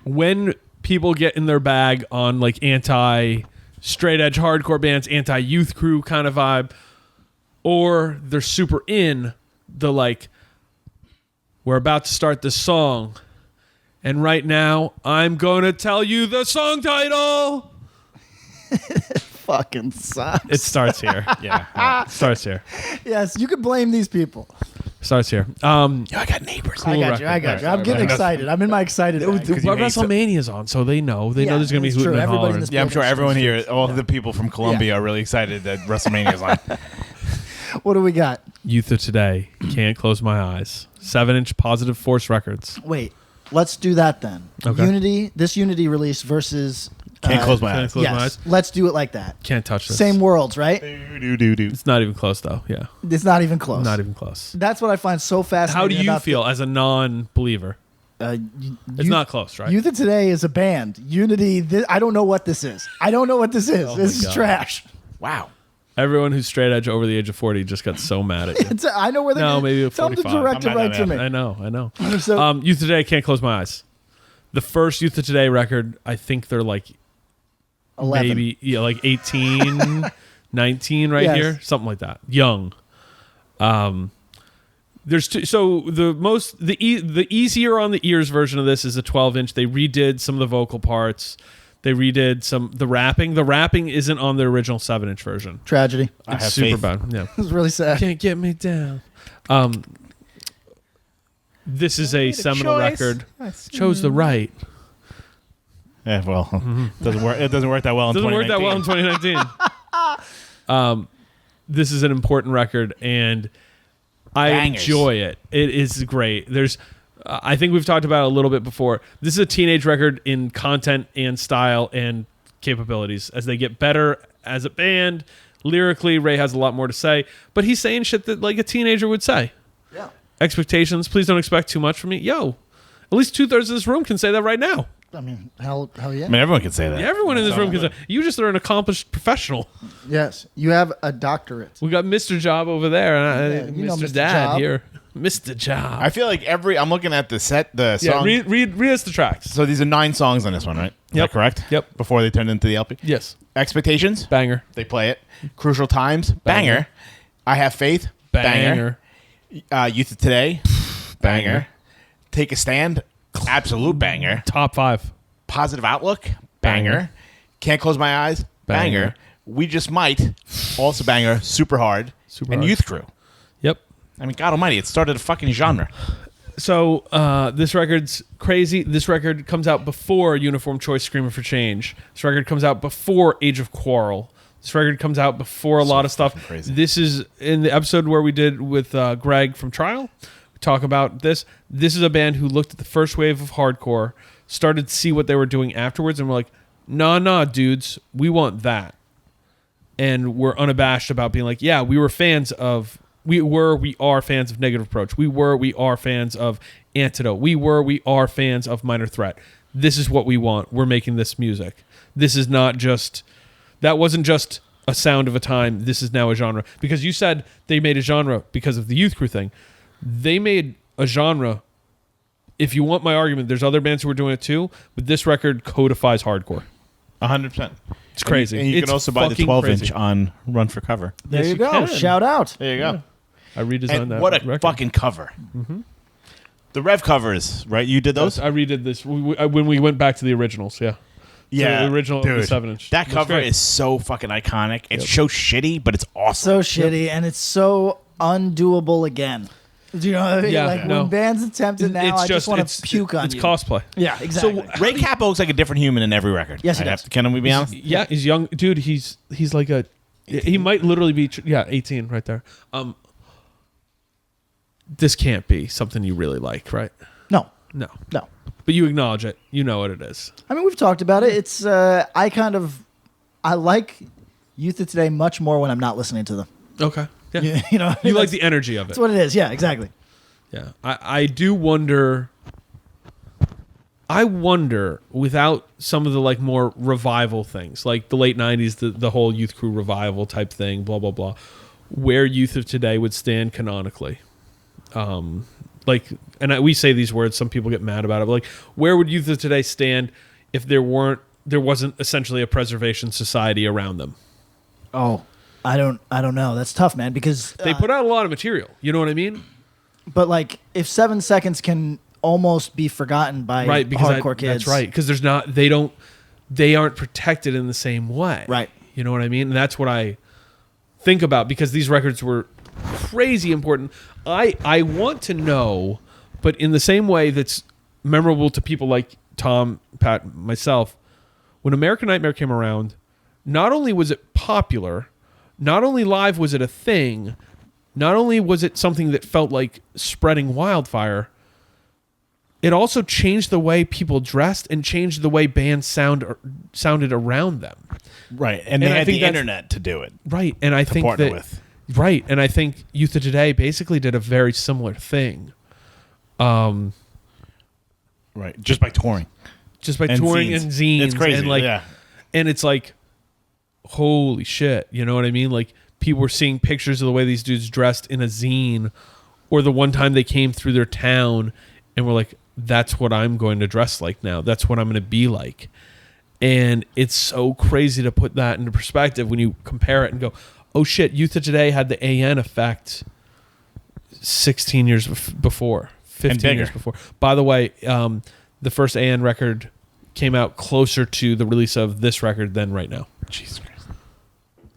S2: when people get in their bag on like anti-straight edge hardcore bands, anti-youth crew kind of vibe, or they're super in the like, we're about to start this song, and right now I'm going to tell you the song title.
S3: Fucking sucks.
S2: It starts here. Yeah. It starts here.
S3: Yes, you could blame these people.
S2: Starts here.
S1: I got neighbors.
S3: I got you.
S2: record.
S3: I'm getting excited. I'm in my excited. bag.
S1: Because you hate
S2: WrestleMania's on, so they know. They know there's going to be
S3: it's
S2: hooting
S3: true.
S2: and
S3: Everybody in
S2: hollering.
S3: this
S1: Yeah, I'm sure
S3: building
S1: everyone
S3: screams
S1: here, all the people from Columbia are really excited that WrestleMania is on.
S3: What do we got?
S2: Youth of Today, Can't Close My Eyes. 7-inch Positive Force Records.
S3: Wait, let's do that then.
S2: Okay.
S3: This Unity release versus
S1: Can't close my eyes.
S2: Close my
S3: Yes.
S2: eyes.
S3: Let's do it like that.
S2: Can't touch this.
S3: Same worlds, right?
S1: Do.
S2: It's not even close, though. Yeah.
S3: It's not even close.
S2: Not even close.
S3: That's what I find so fascinating.
S2: How do you
S3: about
S2: feel as a non-believer? It's not close, right?
S3: Youth of Today is a band. Unity. I don't know what this is. This
S2: Oh my
S3: is
S2: God.
S3: trash.
S1: Wow.
S2: Everyone who's straight edge over the age of 40 just got so mad at you.
S3: I know where they're
S2: No, maybe
S3: Tell them to
S2: 45.
S3: direct it
S1: I'm not
S3: right
S1: that
S3: to
S1: mad.
S3: me.
S2: I know.
S3: So-
S2: Youth Today, Can't Close My Eyes. The first Youth of Today record, I think they're like
S3: 11.
S2: maybe like 18, 19 right
S3: Yes.
S2: here, something like that. Young. There's two, so the easier on the ears version of this is a 12-inch. They redid some of the vocal parts. They redid the rapping. The rapping isn't on the original 7-inch version.
S3: Tragedy.
S1: I
S2: It's
S1: have
S2: super
S1: faith.
S2: bad. Yeah.
S3: It was really sad.
S2: Can't get me down. This is a seminal record. Chose the right.
S1: Yeah, well, doesn't work. It doesn't work that well in
S2: Doesn't work that well in
S1: 2019.
S2: 2019. This is an important record, and I
S1: Bangers.
S2: enjoy it. It is great. There's, I think we've talked about it a little bit before. This is a teenage record in content and style and capabilities. As they get better as a band, lyrically, Ray has a lot more to say, but he's saying shit that like a teenager would say.
S3: Yeah.
S2: Expectations. Please don't expect too much from me. Yo, at least 2/3 of this room can say that right now.
S3: I mean, hell yeah.
S1: I mean, everyone can say that.
S2: Yeah, everyone in this room can say. You just are an accomplished professional.
S3: Yes. You have a doctorate.
S2: We got Mr. Job over there, and
S3: you know
S2: Mr.
S3: Mr.
S2: Dad
S3: Job.
S2: here. Mr. Job.
S1: I feel like I'm looking at the
S2: Yeah,
S1: song.
S2: read us the tracks.
S1: So these are 9 songs on this one, right? Is
S2: Yep.
S1: that correct?
S2: Yep.
S1: Before they turned into the LP.
S2: Yes.
S1: Expectations.
S2: Banger.
S1: They play it. Crucial Times. Banger. I Have Faith.
S2: Banger.
S1: Youth of Today. Banger. Take a Stand. Absolute banger.
S2: Top 5.
S1: Positive Outlook. Banger. Can't Close My Eyes. Banger.
S2: Banger.
S1: We Just Might. Also banger. Super Hard.
S2: Super
S1: and
S2: Hard.
S1: Youth Crew.
S2: Yep.
S1: I mean, God Almighty, it started a fucking genre.
S2: So this record's crazy. This record comes out before Uniform Choice Screaming for Change. This record comes out before Age of Quarrel. This record comes out before a lot of stuff.
S1: crazy.
S2: This is in the episode where we did with Greg from Trial. We talk about this. This is a band who looked at the first wave of hardcore, started to see what they were doing afterwards, and were like, nah, dudes, we want that. And we're unabashed about being like, yeah, we are fans of Negative Approach. We are fans of Antidote. We are fans of Minor Threat. This is what we want. We're making this music. This is not just, that wasn't just a sound of a time. This is now a genre. Because you said they made a genre because of the Youth Crew thing. They made a genre. If you want my argument, there's other bands who are doing it too, but this record codifies hardcore.
S1: 100%.
S2: It's crazy.
S1: And you
S2: It's
S1: can also buy the
S2: fucking
S1: 12-inch
S2: crazy.
S1: on Run for Cover.
S3: There
S2: Yes,
S3: you
S2: you
S3: go.
S2: can.
S3: Shout out.
S1: There you go.
S2: I redesigned
S1: And
S2: that.
S1: what a
S2: record.
S1: fucking cover. The Rev covers, right? You did those?
S2: I redid this when we went back to the originals. Yeah.
S1: Yeah.
S2: The original
S1: dude,
S2: 7-inch.
S1: That
S2: Looks
S1: cover
S2: great.
S1: is so fucking iconic. It's so shitty, but it's awesome.
S3: So shitty, and it's so undoable again. Do you know what I mean?
S2: Yeah,
S3: like
S2: no.
S3: when bands attempt it now, I just want
S2: it's-
S3: to puke on
S2: it's
S3: you.
S2: cosplay.
S3: Yeah, exactly.
S1: So Ray Capo looks like a different human in every record.
S3: Yes, he
S1: I
S3: does.
S1: have to- Can we be honest?
S2: Yeah, he's young, dude. He's like a. He might literally be 18 right there. This can't be something you really like, right?
S3: no,
S2: No,
S3: no.
S2: but you acknowledge it. You know what it is.
S3: I mean, we've talked about it. It's I like Youth of Today much more when I'm not listening to them.
S2: Okay. Yeah.
S3: You know,
S2: You like the energy of it.
S3: That's what it is. Yeah, exactly.
S2: Yeah, I do wonder. I wonder without some of the like more revival things, like the late '90s, the whole Youth Crew revival type thing, blah blah blah, where Youth of Today would stand canonically. We say these words, some people get mad about it, but like, where would Youth of Today stand if there wasn't essentially a preservation society around them?
S3: Oh, I don't know. That's tough, man. Because
S2: They put out a lot of material. You know what I mean?
S3: but like, if 7 seconds can almost be forgotten by
S2: Right, because
S3: hardcore kids,
S2: that's right, because they aren't protected in the same way,
S3: Right.
S2: You know what I mean? And that's what I think about, because these records were crazy important. I want to know, but in the same way that's memorable to people like Tom, Pat, myself, when American Nightmare came around, not only was it popular, not only live was it a thing, not only was it something that felt like spreading wildfire, it also changed the way people dressed and changed the way bands sounded around them.
S1: Right. And they
S2: I
S1: had
S2: think
S1: the internet to do it.
S2: Right. And I think
S1: partner
S2: that
S1: with.
S2: Right. And I think Youth of Today basically did a very similar thing.
S1: Right. Just by touring.
S2: Just by
S1: And
S2: touring
S1: zines.
S2: and zines.
S1: It's crazy.
S2: And like,
S1: yeah.
S2: and it's like, holy shit. You know what I mean? Like, people were seeing pictures of the way these dudes dressed in a zine, or the one time they came through their town and were like, that's what I'm going to dress like now. That's what I'm going to be like. And it's so crazy to put that into perspective when you compare it and go, oh shit, Youth of Today had the AN effect 16 years before, 15 years before. By the way, the first AN record came out closer to the release of this record than right now.
S1: Jesus Christ.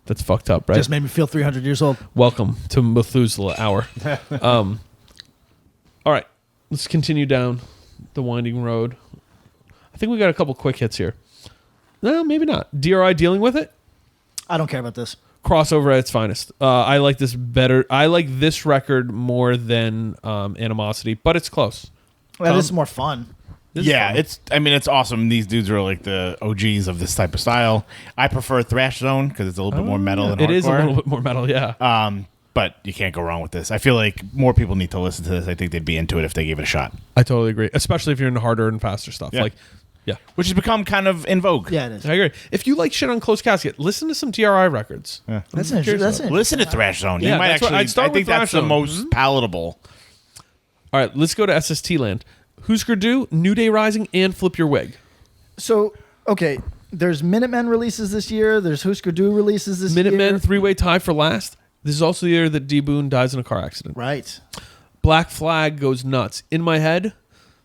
S2: That's fucked up, right?
S3: Just made me feel 300 years old.
S2: Welcome to Methuselah Hour. All right, let's continue down the winding road. I think we got a couple quick hits here. No, maybe not. DRI Dealing With It?
S3: I don't care about this.
S2: Crossover at its finest. I like this better. I like this record more than Animosity, but it's close.
S3: Well, this is more fun.
S1: Yeah, it's awesome. These dudes are like the OGs of this type of style. I prefer Thrash Zone because it's a little bit more metal than hardcore.
S2: It is a little bit more metal, yeah.
S1: But you can't go wrong with this. I feel like more people need to listen to this. I think they'd be into it if they gave it a shot.
S2: I totally agree, especially if you're into harder and faster stuff.
S1: Yeah.
S2: Yeah.
S1: Which has become kind of in vogue.
S3: Yeah, it is.
S2: I agree. If you like shit on Closed Casket, listen to some DRI records.
S1: Yeah.
S3: That's interesting.
S1: Listen to Thrash Zone.
S2: Yeah,
S1: You might
S2: that's what-
S1: actually.
S2: I'd start
S1: I think
S2: with
S1: that's
S2: Thrash
S1: the
S2: Zone.
S1: most palatable.
S2: All right, let's go to SST land. Husker Du, New Day Rising, and Flip Your Wig.
S3: So, okay, there's Minutemen releases this year. There's Husker Du releases this year.
S2: Minutemen, three-way tie for last. This is also the year that D. Boone dies in a car accident.
S3: Right.
S2: Black Flag goes nuts. In My Head,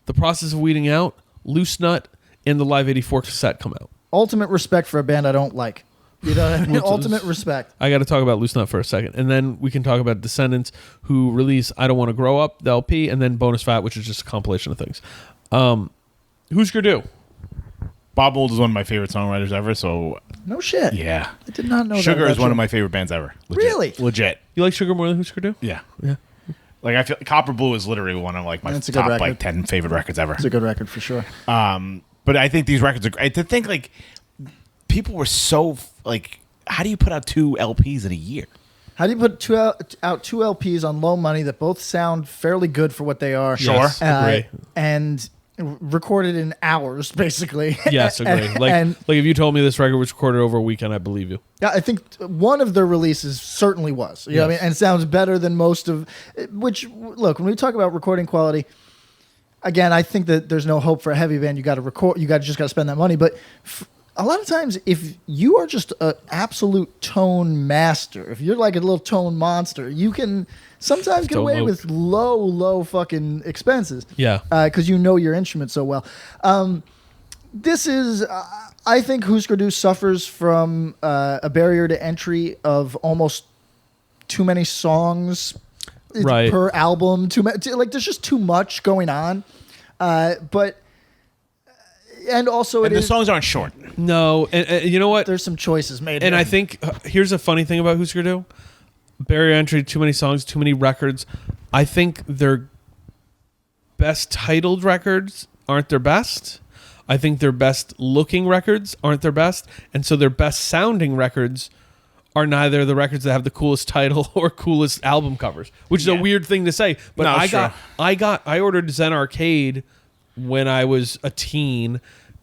S2: The Process of Weeding Out, Loose Nut, and the Live 84 cassette come out.
S3: Ultimate respect for a band I don't like. You know what I mean? Ultimate respect.
S2: I got to talk about Loose Nut for a second. And then we can talk about Descendents, who release I Don't Want to Grow Up, the LP, and then Bonus Fat, which is just a compilation of things. Husker Du.
S1: Bob Mould is one of my favorite songwriters ever. So
S3: No shit.
S1: yeah,
S3: I did not know that.
S1: Sugar
S3: about
S1: is one
S3: you.
S1: of my favorite bands ever. Legit.
S3: Really?
S1: Legit.
S2: You like Sugar more than Husker Du?
S1: Yeah.
S2: Yeah.
S1: Like I feel Copper Blue is literally one of like my
S3: That's a good
S1: top
S3: record.
S1: like 10 favorite records ever.
S3: It's a good record for sure.
S1: But I think these records are great. To think like people were so like, how do you put out 2 LPs in a year?
S3: How do you put out 2 LPs on low money that both sound fairly good for what they are?
S1: Sure.
S2: Yes, agree.
S3: And recorded in hours, basically.
S2: Yes, agree. Like if you told me this record was recorded over a weekend, I believe you.
S3: Yeah, I think one of their releases certainly was. You know what I mean? And it sounds better than most of which look, when we talk about recording quality, again, I think that there's no hope for a heavy band. You got to record, you just got to spend that money, but a lot of times if you are just an absolute tone master, if you're like a little tone monster, you can sometimes get away with low fucking expenses.
S2: Yeah.
S3: Because you know your instrument so well. This is, I think Husker Du suffers from a barrier to entry of almost too many songs per album. There's just too much going on. And also,
S1: And the songs aren't short.
S2: No, and you know what?
S3: There's some choices made.
S2: And
S3: here.
S2: I think here's a funny thing about Husker Du: barrier entry, too many songs, too many records. I think their best titled records aren't their best. I think their best looking records aren't their best, and so their best sounding records are neither the records that have the coolest title or coolest album covers, which is a weird thing to say. But
S1: No,
S2: I ordered Zen Arcade when I was a teen,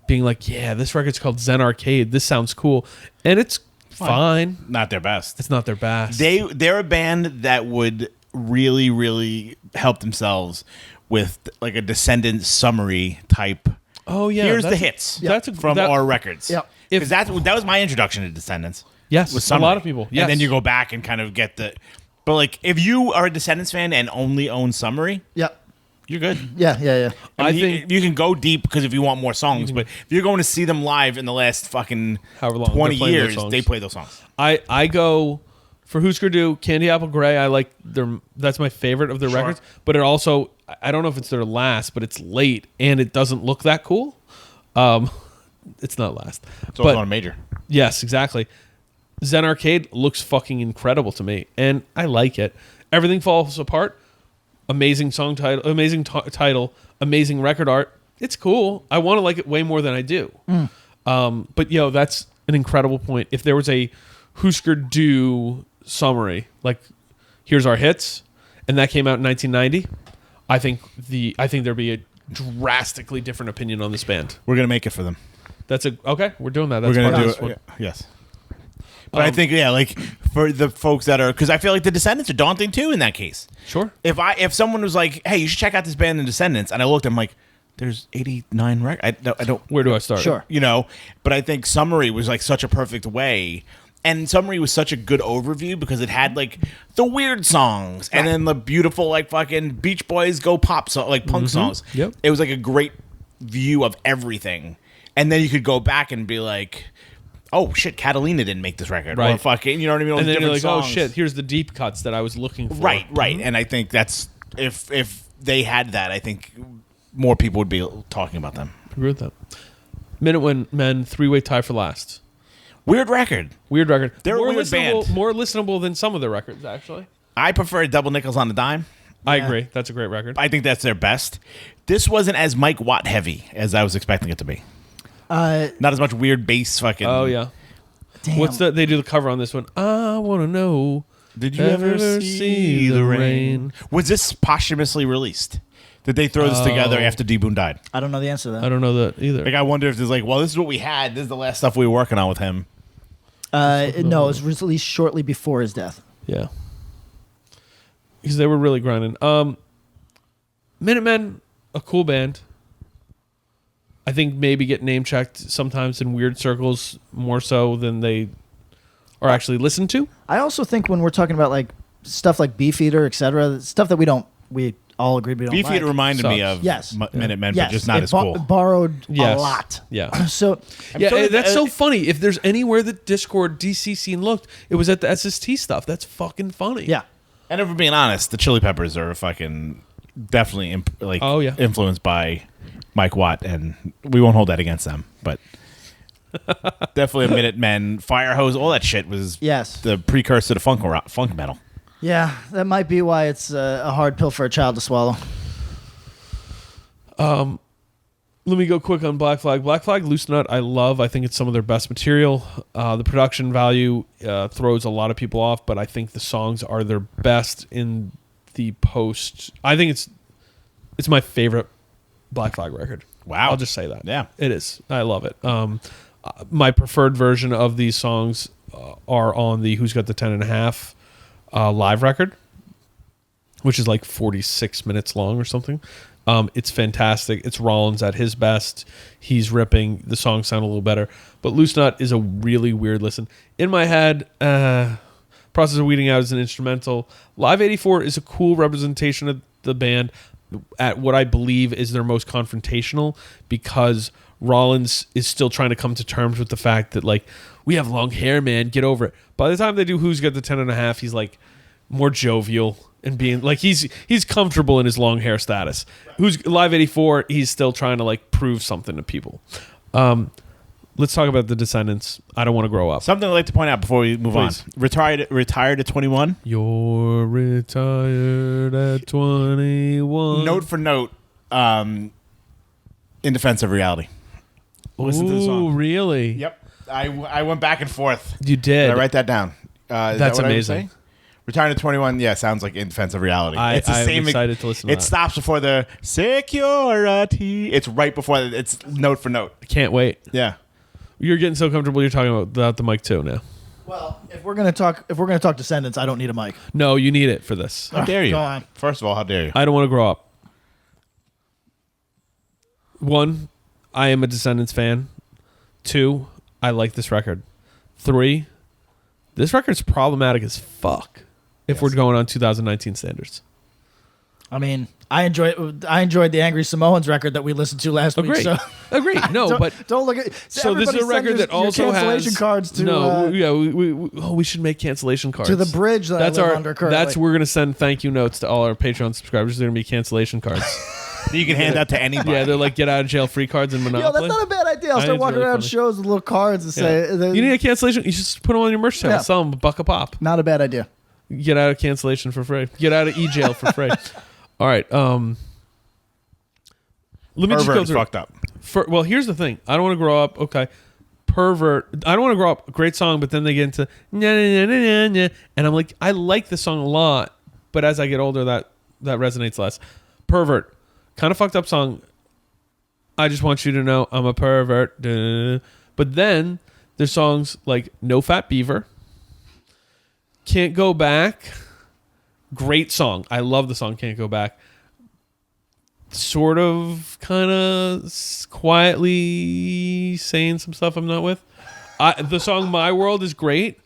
S2: being like, yeah, this record's called Zen Arcade. This sounds cool. And it's fine.
S1: Not their best.
S2: It's not their best.
S1: They're a band that would really, really help themselves with like a Descendents summary type.
S2: Oh, yeah.
S1: Here's the hits from our records.
S3: Yep.
S1: Because that was my introduction to Descendents.
S2: Yes,
S1: with
S2: a
S1: summary.
S2: lot of people. Yes.
S1: And then you go back and kind of get the... But like, if you are a Descendents fan and only own summary...
S3: Yep.
S1: You're good.
S3: Yeah.
S1: I think you can go deep because if you want more songs, but if you're going to see them live in the last fucking
S2: however long
S1: 20
S2: they're playing
S1: years,
S2: those songs.
S1: they play those songs.
S2: I go for Husker Du, Candy Apple Gray. I like that's my favorite of their records. But it also, I don't know if it's their last, but it's late and it doesn't look that cool. It's not last.
S1: It's also on a major.
S2: Yes, exactly. Zen Arcade looks fucking incredible to me, and I like it. Everything Falls Apart. Amazing song title, amazing title, amazing record art. It's cool. I want to like it way more than I do. But that's an incredible point. If there was a Husker Do summary, like here's our hits, and that came out in 1990, I think there'd be a drastically different opinion on this band.
S1: We're gonna make it for them.
S2: Okay. We're doing that. That's
S1: We're
S2: part
S1: gonna
S2: of
S1: do
S2: this
S1: it.
S2: one.
S1: Yes. But I think like for the folks that are, because I feel like the Descendents are daunting too in that case.
S2: Sure.
S1: If someone was like, hey, you should check out this band, the Descendents, and I looked, I'm like, there's 89 records. I don't.
S2: Where do I start?
S3: Sure.
S1: But I think Summary was like such a perfect way. And Summary was such a good overview because it had like the weird songs and then the beautiful like fucking Beach Boys go pop like punk songs.
S2: Yep.
S1: It was like a great view of everything. And then you could go back and be like, oh shit, Catalina didn't make this record.
S2: Right.
S1: Or fucking, you know what I mean? All
S2: And
S1: these
S2: then you're like,
S1: different
S2: oh
S1: songs.
S2: shit, here's the deep cuts that I was looking for.
S1: Right. And I think that's if they had that, I think more people would be talking about them.
S2: Agree with that. Minutemen, three-way tie for last.
S1: Weird record.
S2: Weird record.
S1: They're a weird band.
S2: More listenable than some of their records, actually.
S1: I prefer Double Nickels on the Dime.
S2: I agree. That's a great record.
S1: I think that's their best. This wasn't as Mike Watt heavy as I was expecting it to be. Not as much weird bass fucking.
S2: Oh yeah.
S3: Damn.
S2: They do the cover on this one. I want to know.
S1: Did you ever see the rain? Was this posthumously released? Did they throw this together after D Boon died?
S3: I don't know the answer to that.
S2: I don't know that either.
S1: Like, I wonder if there's like, well, this is what we had. This is the last stuff we were working on with him.
S3: No, it was released shortly before his death.
S2: Yeah. Because they were really grinding. Minutemen, a cool band. I think maybe get name checked sometimes in weird circles more so than they are actually listened to.
S3: I also think when we're talking about like stuff like Beefeater, etc., stuff that we all agree we don't
S1: Beefeater
S3: like.
S1: reminded me
S2: Sucks.
S1: of
S3: Yes.
S1: Minutemen,
S3: Yes,
S1: but just not
S3: it
S1: as cool.
S3: borrowed
S2: Yes.
S3: a lot.
S2: Yeah.
S3: So
S2: Yeah,
S1: sure
S2: that's
S1: that-
S2: so funny. If there's anywhere that Discord DC scene looked, it was at the SST stuff. That's fucking funny.
S3: yeah,
S1: And if we're being honest, the Chili Peppers are fucking definitely influenced by Mike Watt, and we won't hold that against them. But definitely a Minutemen, Fire Hose, all that shit was
S3: Yes.
S1: the precursor to funk metal.
S3: yeah, that might be why it's a hard pill for a child to swallow.
S2: Let me go quick on Black Flag. Black Flag, Loose Nut, I love. I think it's some of their best material. The production value throws a lot of people off, but I think the songs are their best in the post. I think it's my favorite Black Flag record.
S1: Wow.
S2: I'll just say that.
S1: Yeah.
S2: It is. I love it. My preferred version of these songs are on the Who's Got the 10.5 live record, which is like 46 minutes long or something. It's fantastic. It's Rollins at his best. He's ripping. The songs sound a little better. But Loose Nut is a really weird listen. In my head, Process of Weeding Out is an instrumental. Live 84 is a cool representation of the band at what I believe is their most confrontational, because Rollins is still trying to come to terms with the fact that, like, we have long hair, man. Get over it. By the time they do Who's Got the 10.5, he's like more jovial and being like he's comfortable in his long hair status. Who's Live 84? He's still trying to like prove something to people. Let's talk about the Descendents. I don't want to grow up.
S1: Something I'd like to point out before we move
S2: Please.
S1: on. Retired at 21.
S2: You're retired at 21.
S1: Note for note, in defense of reality. Listen to the
S2: Ooh,
S1: song.
S2: really?
S1: Yep. I went back and forth.
S2: You did.
S1: Did I wite that down? Is
S2: That's
S1: that what I was
S2: amazing.
S1: saying? Retired at 21, yeah, sounds like in defense of reality.
S2: I'm excited to listen to
S1: It
S2: that.
S1: stops before the security. It's right before it's note for note.
S2: Can't wait.
S1: Yeah.
S2: You're getting so comfortable. You're talking about without the mic too now.
S3: Well, if we're gonna talk Descendants, I don't need a mic.
S2: No, you need it for this.
S1: How dare you?
S3: Go on.
S1: First of all, how dare you?
S2: I don't want to grow up. One, I am a Descendants fan. Two, I like this record. Three, this record's problematic as fuck if we're going on 2019 standards.
S3: I mean, I enjoyed the Angry Samoans record that we listened to last week.
S2: Agree.
S3: So
S2: Agree. No,
S3: don't,
S2: but
S3: don't look at.
S2: so this is a
S3: everybody send
S2: record that
S3: your
S2: also
S3: cancellation
S2: has
S3: cards to
S2: no. Yeah, we should make cancellation cards
S3: to the bridge that
S2: That's
S3: I live
S2: our.
S3: under currently.
S2: That's we're gonna send thank you notes to all our Patreon subscribers. They're gonna be cancellation cards.
S1: You can hand out to anybody.
S2: Yeah, they're like get out of jail free cards in
S3: Yo,
S2: Monopoly.
S3: that's not a bad idea. I'll
S2: I
S3: start
S2: think it's
S3: walking
S2: really
S3: around
S2: funny.
S3: shows with little cards and say,
S2: You need a cancellation. You just put them on your merch channel.
S3: Yeah.
S2: Sell them $1 a pop.
S3: not a bad idea.
S2: Get out of cancellation for free. Get out of e-jail for free. All right. Let me just go
S1: Pervert is
S2: through.
S1: fucked up.
S2: Well, here's the thing. I don't want to grow up. Okay. Pervert. I don't want to grow up. Great song, but then they get into and I'm like, I like this song a lot, but as I get older, that resonates less. Pervert. Kind of fucked up song. I just want you to know I'm a pervert. But then there's songs like No Fat Beaver. Can't Go Back. Great song. I love the song Can't Go Back. Sort of kind of quietly saying some stuff I'm not with. The song My World is great.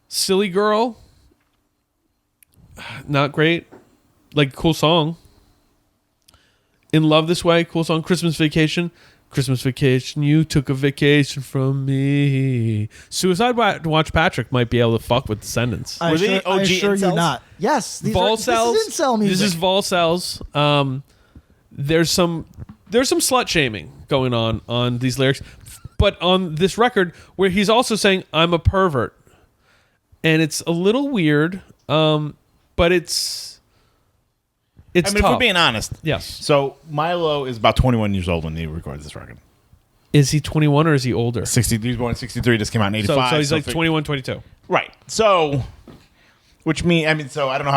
S2: Silly Girl. Not great. Like, cool song. In Love This Way. Cool song. Christmas Vacation. Christmas Vacation. You took a vacation from me. Suicide Watch Patrick might be able to fuck with Descendants.
S1: Were they
S3: I
S1: OG
S3: assure you
S1: incels?
S3: not. Yes.
S2: Vol Cells.
S3: This is incel music.
S2: This is Vol Cells. There's some slut shaming going on these lyrics, but on this record where he's also saying I'm a pervert, and it's a little weird, but it's
S1: I mean, if
S2: tough.
S1: we're being honest.
S2: Yes.
S1: So Milo is about 21 years old when he records this record.
S2: Is he 21 or is he older?
S1: 60. He was born in 63. Just came out in 85.
S2: So he's like 21, 22.
S1: Right. So, which means so I don't know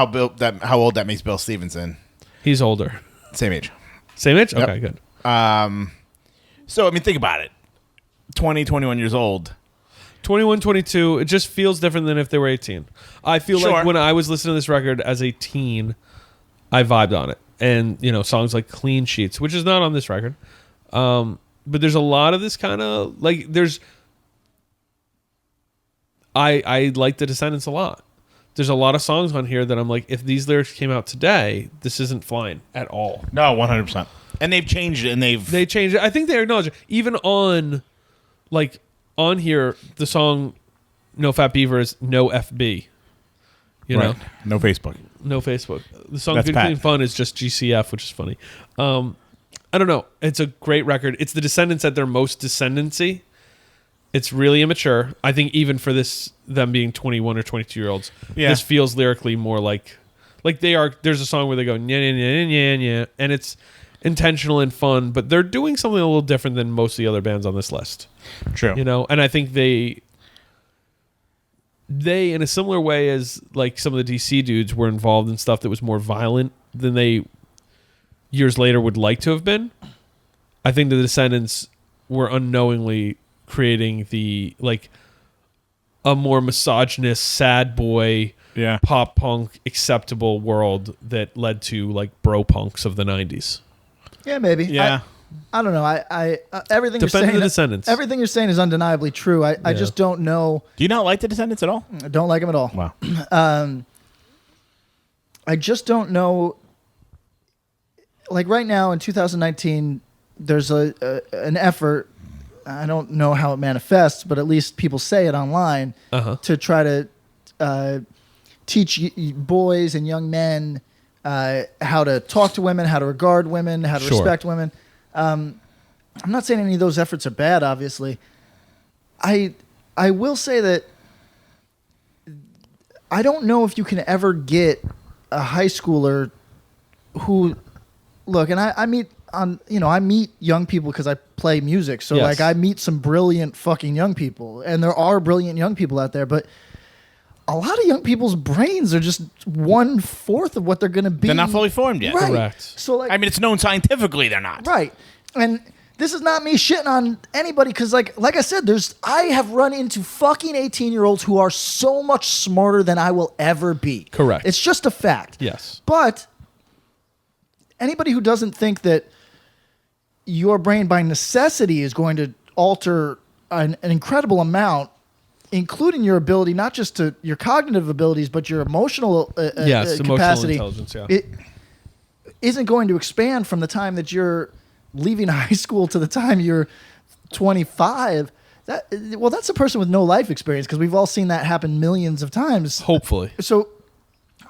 S1: how old that makes Bill Stevenson.
S2: He's older.
S1: Same age.
S2: Same age?
S1: Yep.
S2: Okay, good.
S1: So I mean, think about it. 21 years old.
S2: 21, 22, it just feels different than if they were 18. I feel
S1: Sure.
S2: like when I was listening to this record as a teen, I vibed on it. And, songs like Clean Sheets, which is not on this record. But there's a lot of this kind of, like, I like the Descendents a lot. There's a lot of songs on here that I'm like, if these lyrics came out today, this isn't flying at all.
S1: No, 100%. And they've changed it, and
S2: They changed it. I think they acknowledge it. Even on here, the song No Fat Beaver is no FB. You know?
S1: No Facebook.
S2: No Facebook. The song
S1: That's
S2: Good
S1: Pat.
S2: Clean Fun is just GCF, which is funny. I don't know. It's a great record. It's the Descendants at their most descendancy. It's really immature. I think even for them being 21 or 22 year olds, this feels lyrically more like they are. There's a song where they go nya nya nya nya nya, and it's intentional and fun, but they're doing something a little different than most of the other bands on this list.
S1: True.
S2: And I think they in a similar way as like some of the DC dudes were involved in stuff that was more violent than they years later would like to have been. I think the Descendants were unknowingly creating a more misogynist, sad boy, pop punk acceptable world that led to like bro punks of the 90s.
S3: Yeah, maybe.
S1: Yeah.
S3: I don't know. I everything you're
S2: Defend
S3: saying.
S2: the Descendants.
S3: Everything you're saying is undeniably true. I just don't know.
S1: Do you not like the Descendants at all?
S3: I don't like them at all.
S1: Wow.
S3: I just don't know. Like right now in 2019, there's an effort. I don't know how it manifests, but at least people say it online to try to teach boys and young men how to talk to women, how to regard women, how to respect women. I'm not saying any of those efforts are bad, obviously. I will say that I don't know if you can ever get a high schooler who, look, and I meet I meet young people because I play music. So like I meet some brilliant fucking young people, and there are brilliant young people out there, but a lot of young people's brains are just 1/4 of what they're going to be.
S1: They're not fully formed yet.
S3: Right.
S2: Correct.
S3: So like,
S1: I mean, it's known scientifically they're not.
S3: right. And this is not me shitting on anybody because like I said, I have run into fucking 18-year-olds who are so much smarter than I will ever be.
S2: Correct.
S3: It's just a fact.
S2: Yes.
S3: But anybody who doesn't think that your brain by necessity is going to alter an incredible amount, including your ability, not just to your cognitive abilities, but your emotional
S2: emotional
S3: capacity,
S2: intelligence, yeah.
S3: it isn't going to expand from the time that you're leaving high school to the time you're 25. That's a person with no life experience because we've all seen that happen millions of times.
S2: Hopefully.
S3: So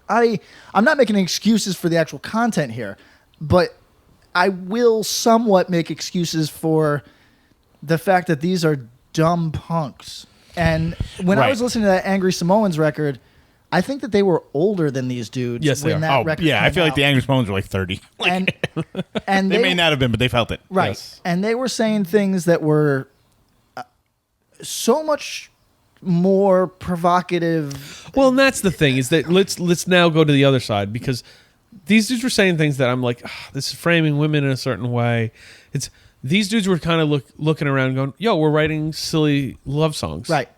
S3: I'm not making excuses for the actual content here, but I will somewhat make excuses for the fact that these are dumb punks. And when I was listening to that Angry Samoans record, I think that they were older than these dudes.
S2: Yes, they
S3: when
S2: are.
S3: that
S1: Oh,
S3: record
S1: yeah. I
S3: came
S1: feel like
S3: out.
S1: the Angry Spoons were like 30. Like,
S3: and
S1: they may not have been, but they felt it.
S3: right,
S2: Yes.
S3: and they were saying things that were so much more provocative.
S2: Well, and that's the thing is that let's now go to the other side because these dudes were saying things that I'm like, this is framing women in a certain way. It's these dudes were kind of looking around going, yo, we're writing silly love songs.
S3: Right.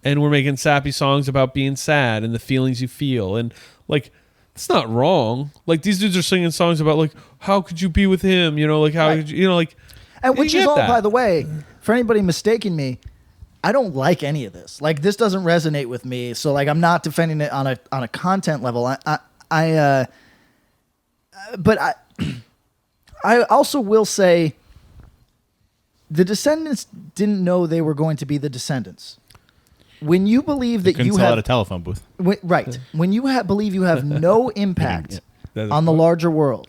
S2: And we're making sappy songs about being sad and the feelings you feel. And like, it's not wrong. Like these dudes are singing songs about like, how could you be with him? You know, like how could you, you know, like,
S3: And which
S2: you
S3: is
S2: get
S3: all,
S2: that.
S3: by the way, for anybody mistaking me, I don't like any of this. Like this doesn't resonate with me. So like I'm not defending it on a content level. But I also will say the Descendents didn't know they were going to be the Descendants. When you believe that
S1: Couldn't
S3: you
S1: sell
S3: have
S1: at a telephone booth.
S3: right, when you believe you have no impact
S2: That's
S3: on the
S2: point.
S3: larger world,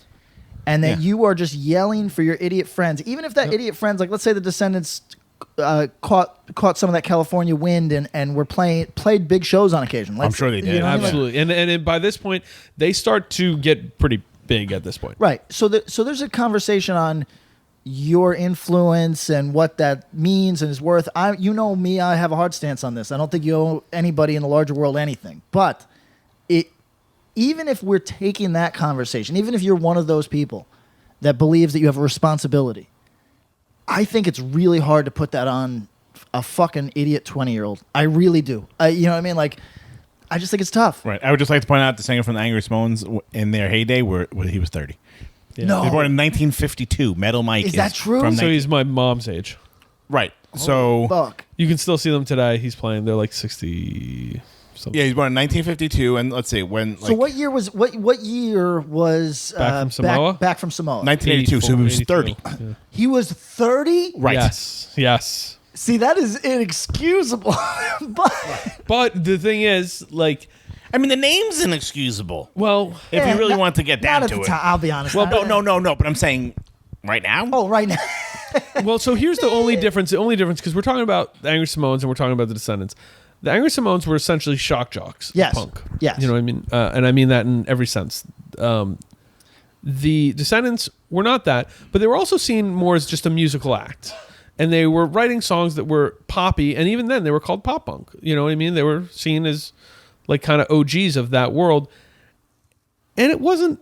S3: and that
S1: Yeah.
S3: you are just yelling for your idiot friends, even if that idiot friends, like let's say the Descendants caught some of that California wind and were played big shows on occasion.
S1: I'm sure they did.
S3: You know what I mean? Like-
S2: Absolutely. And by this point, they start to get pretty big at this point.
S3: right. So there's a conversation on your influence and what that means and is worth. You know me, I have a hard stance on this. I don't think you owe anybody in the larger world anything. But even if we're taking that conversation, even if you're one of those people that believes that you have a responsibility, I think it's really hard to put that on a fucking idiot 20-year-old. I really do. You know what I mean? Like, I just think it's tough.
S1: Right. I would just like to point out the singer from the Angry Spoons in their heyday where he was 30.
S3: No.
S1: They were born in 1952. Metal Mike
S3: Is that true?
S1: From
S2: So he's my mom's age.
S1: right. So
S3: Fuck.
S2: You can still see them today. He's playing. They're like 60 something.
S1: yeah, he's born in 1952, and let's see when.
S3: So what year was
S2: Back from Samoa?
S3: Back from Samoa.
S1: 1982. So he was 30.
S2: Yeah.
S3: He was 30?
S1: Right.
S2: Yes.
S3: See, that is inexcusable.
S2: But the thing is, like,
S1: I mean, the name's inexcusable.
S2: well,
S1: If you really want to get down
S3: not at
S1: to
S3: the
S1: it.
S3: time, I'll be honest.
S1: Well, no. But I'm saying right now.
S3: Oh, right now.
S2: well. So here's the only difference. The only difference because we're talking about the Angry Samoans and we're talking about the Descendants. The Angry Samoans were essentially shock jocks. Of
S3: Yes.
S2: punk.
S3: Yes.
S2: You know what I mean? And I mean that in every sense. The Descendants were not that, but they were also seen more as just a musical act. And they were writing songs that were poppy, and even then they were called pop punk. You know what I mean? They were seen as like kind of OGs of that world. And it wasn't,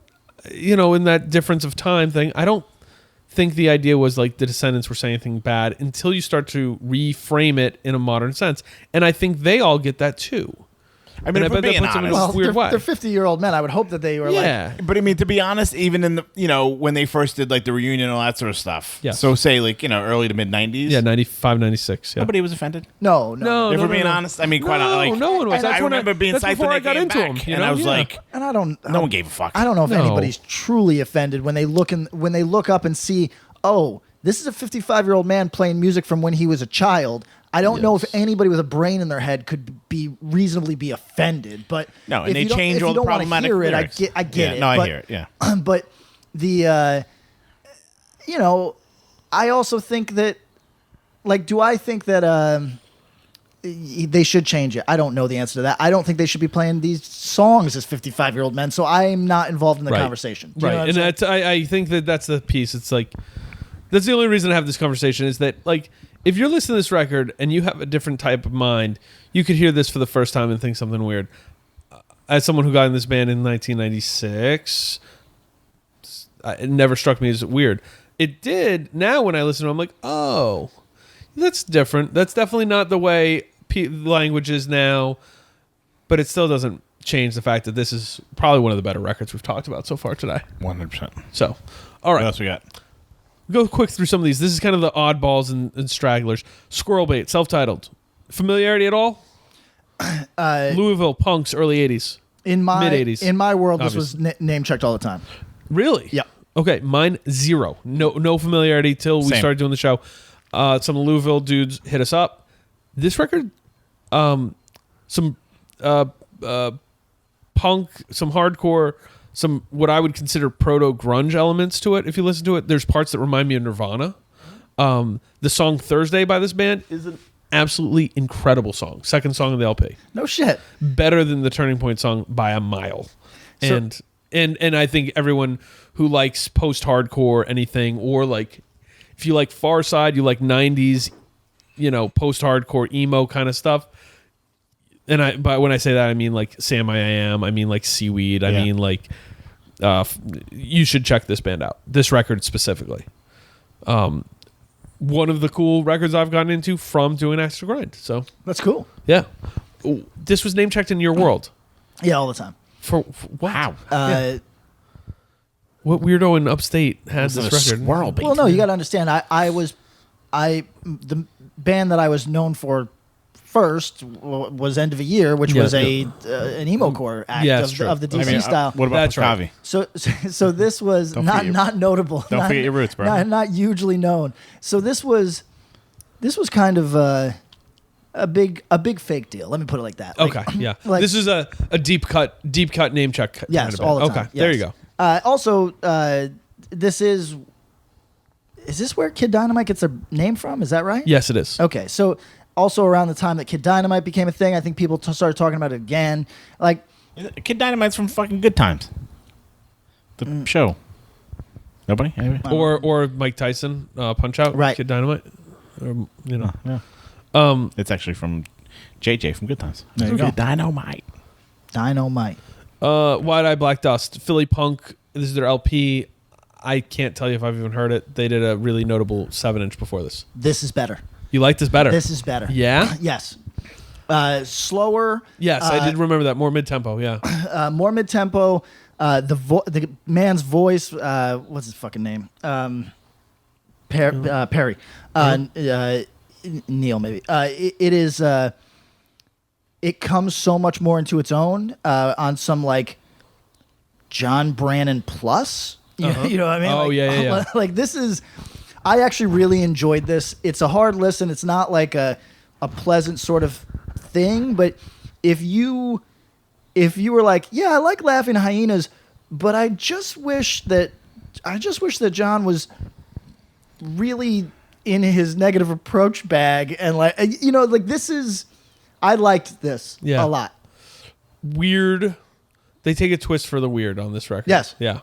S2: you know, in that difference of time thing, I don't think the idea was like the Descendants were saying anything bad until you start to reframe it in a modern sense. And I think they all get that too.
S1: I mean,
S2: And
S1: if
S2: I
S1: we're
S2: bet that
S1: being
S2: puts them in a
S1: honest.
S2: weird way.
S3: They're 50-year-old men. I would hope that they were
S2: Yeah.
S1: But I mean, to be honest, even in the when they first did like the reunion and all that sort of stuff.
S2: Yes.
S1: So say like early to mid 90s.
S2: Yeah, 95, 96. Yeah.
S1: Nobody was offended.
S3: No.
S2: No,
S1: If
S2: no,
S1: we're being
S2: no.
S1: honest, I mean, quite
S2: No,
S1: like
S2: no one was.
S3: And
S2: That's
S1: I
S2: when
S1: remember being
S2: that's
S1: psyched
S2: before
S1: when
S2: I
S1: they
S2: got
S1: came
S2: into
S1: back,
S2: them. You
S1: and
S2: know?
S1: I was
S2: Yeah.
S1: like,
S3: And I don't.
S1: no one gave a fuck.
S3: I don't know if
S2: No.
S3: anybody's truly offended when they look up and see, oh, this is a 55-year-old man playing music from when he was a child. I don't know if anybody with a brain in their head could be reasonably be offended, but
S1: No, and
S3: if
S1: they
S3: you don't-
S1: change
S3: if you
S1: all the
S3: don't wanna
S1: problematic
S3: hear it,
S1: lyrics.
S3: I get it.
S1: No, I
S3: but,
S1: hear it. Yeah.
S3: But the, I also think that, like, do I think that they should change it? I don't know the answer to that. I don't think they should be playing these songs as 55-year-old men, so I'm not involved in the
S2: Right.
S3: conversation. Do you know
S2: Right.
S3: what I'm
S2: And
S3: saying?
S2: that's, I think that's the piece. It's like, that's the only reason I have this conversation is that, like, if you're listening to this record and you have a different type of mind, you could hear this for the first time and think something weird. As someone who got in this band in 1996, it never struck me as weird. It did. Now when I listen to it, I'm like, oh, that's different. That's definitely not the way language is now, but it still doesn't change the fact that this is probably one of the better records we've talked about so far today.
S1: 100%.
S2: So, all
S1: What
S2: right.
S1: else we got?
S2: Go quick through some of these. This is kind of the oddballs and stragglers. Squirrel Bait, self-titled. Familiarity at all? Louisville, punks, early 80s.
S3: In my
S2: Mid-80s,
S3: in my world,
S2: obviously.
S3: this was name checked all the time.
S2: Really?
S3: Yeah.
S2: Okay, mine 0. No familiarity till we
S1: Same.
S2: started doing the show. Some Louisville dudes hit us up. This record, some punk, some hardcore, some what I would consider proto grunge elements to it. If you listen to it, there's parts that remind me of Nirvana. The song Thursday by this band isn't absolutely incredible song. Second song of the LP.
S3: No shit.
S2: Better than the Turning Point song by a mile.
S3: So-
S2: And I think everyone who likes post-hardcore anything, or like if you like Far Side, you like 90s, post-hardcore emo kind of stuff. But when I say that, I mean like Sam I Am, I mean like Seaweed, I mean like you should check this band out. This record specifically. One of the cool records I've gotten into from doing Axe to Grind. So
S3: That's cool.
S2: yeah. This was name checked in your world.
S3: Yeah, all the time.
S2: For what?
S1: Wow.
S2: What weirdo in upstate had
S1: This
S2: this
S1: is a
S2: record?
S1: squirrel beat.
S3: Well, no, you got to understand. The band that I was known for first was End of a Year, which was an emo core act
S2: Yeah, it's true.
S3: of the DC style.
S1: What about
S2: That's
S1: Kavi?
S2: right.
S3: So this was
S1: Don't
S3: not
S1: forget-
S3: not notable.
S1: Don't
S3: not,
S1: forget your roots, bro.
S3: Not hugely known. So this was kind of a big fake deal. Let me put it like that. Like,
S2: Okay, yeah.
S3: like-
S2: This is a deep cut name check.
S3: Yes,
S2: kind of
S3: all the
S2: band.
S3: time.
S2: Okay, there
S3: yes.
S2: you go.
S3: Also, this is this where Kid Dynamite gets their name from? Is that right?
S2: Yes, it is.
S3: Okay, so also around the time that Kid Dynamite became a thing, I think people started talking about it again. Like,
S1: Kid Dynamite's from fucking Good Times. The show. Nobody? Anybody?
S2: Or Mike Tyson, Punch Out,
S3: Right.
S2: Kid Dynamite. Or,
S1: Yeah. It's actually from JJ from Good Times.
S3: There you go.
S1: Dynamite.
S3: Dynamite.
S2: Wide Eye Black Dust, Philly Punk. This is their LP. I can't tell you if I've even heard it. They did a really notable 7-inch before this.
S3: This is better.
S2: You like this better?
S3: This is better.
S2: Yeah?
S3: Yes. Slower.
S2: Yes, I did remember that. More mid-tempo, yeah.
S3: More mid-tempo. The man's voice. What's his fucking name? Perry. Neil, maybe. It is. It comes so much more into its own on some like John Brannon plus. You know what I mean?
S2: Oh,
S3: like,
S2: yeah.
S3: Like this is. I actually really enjoyed this. It's a hard listen. It's not like a pleasant sort of thing, but if you were like, yeah, I like Laughing Hyenas, but I just wish that John was really in his negative approach bag, and like this is. I liked this a lot.
S2: Weird. They take a twist for the weird on this record.
S3: Yes.
S2: Yeah.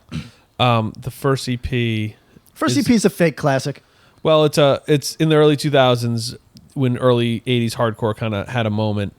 S2: The first EP.
S3: First EP is a fake classic.
S2: Well, it's in the early 2000s when early 80s hardcore kind of had a moment.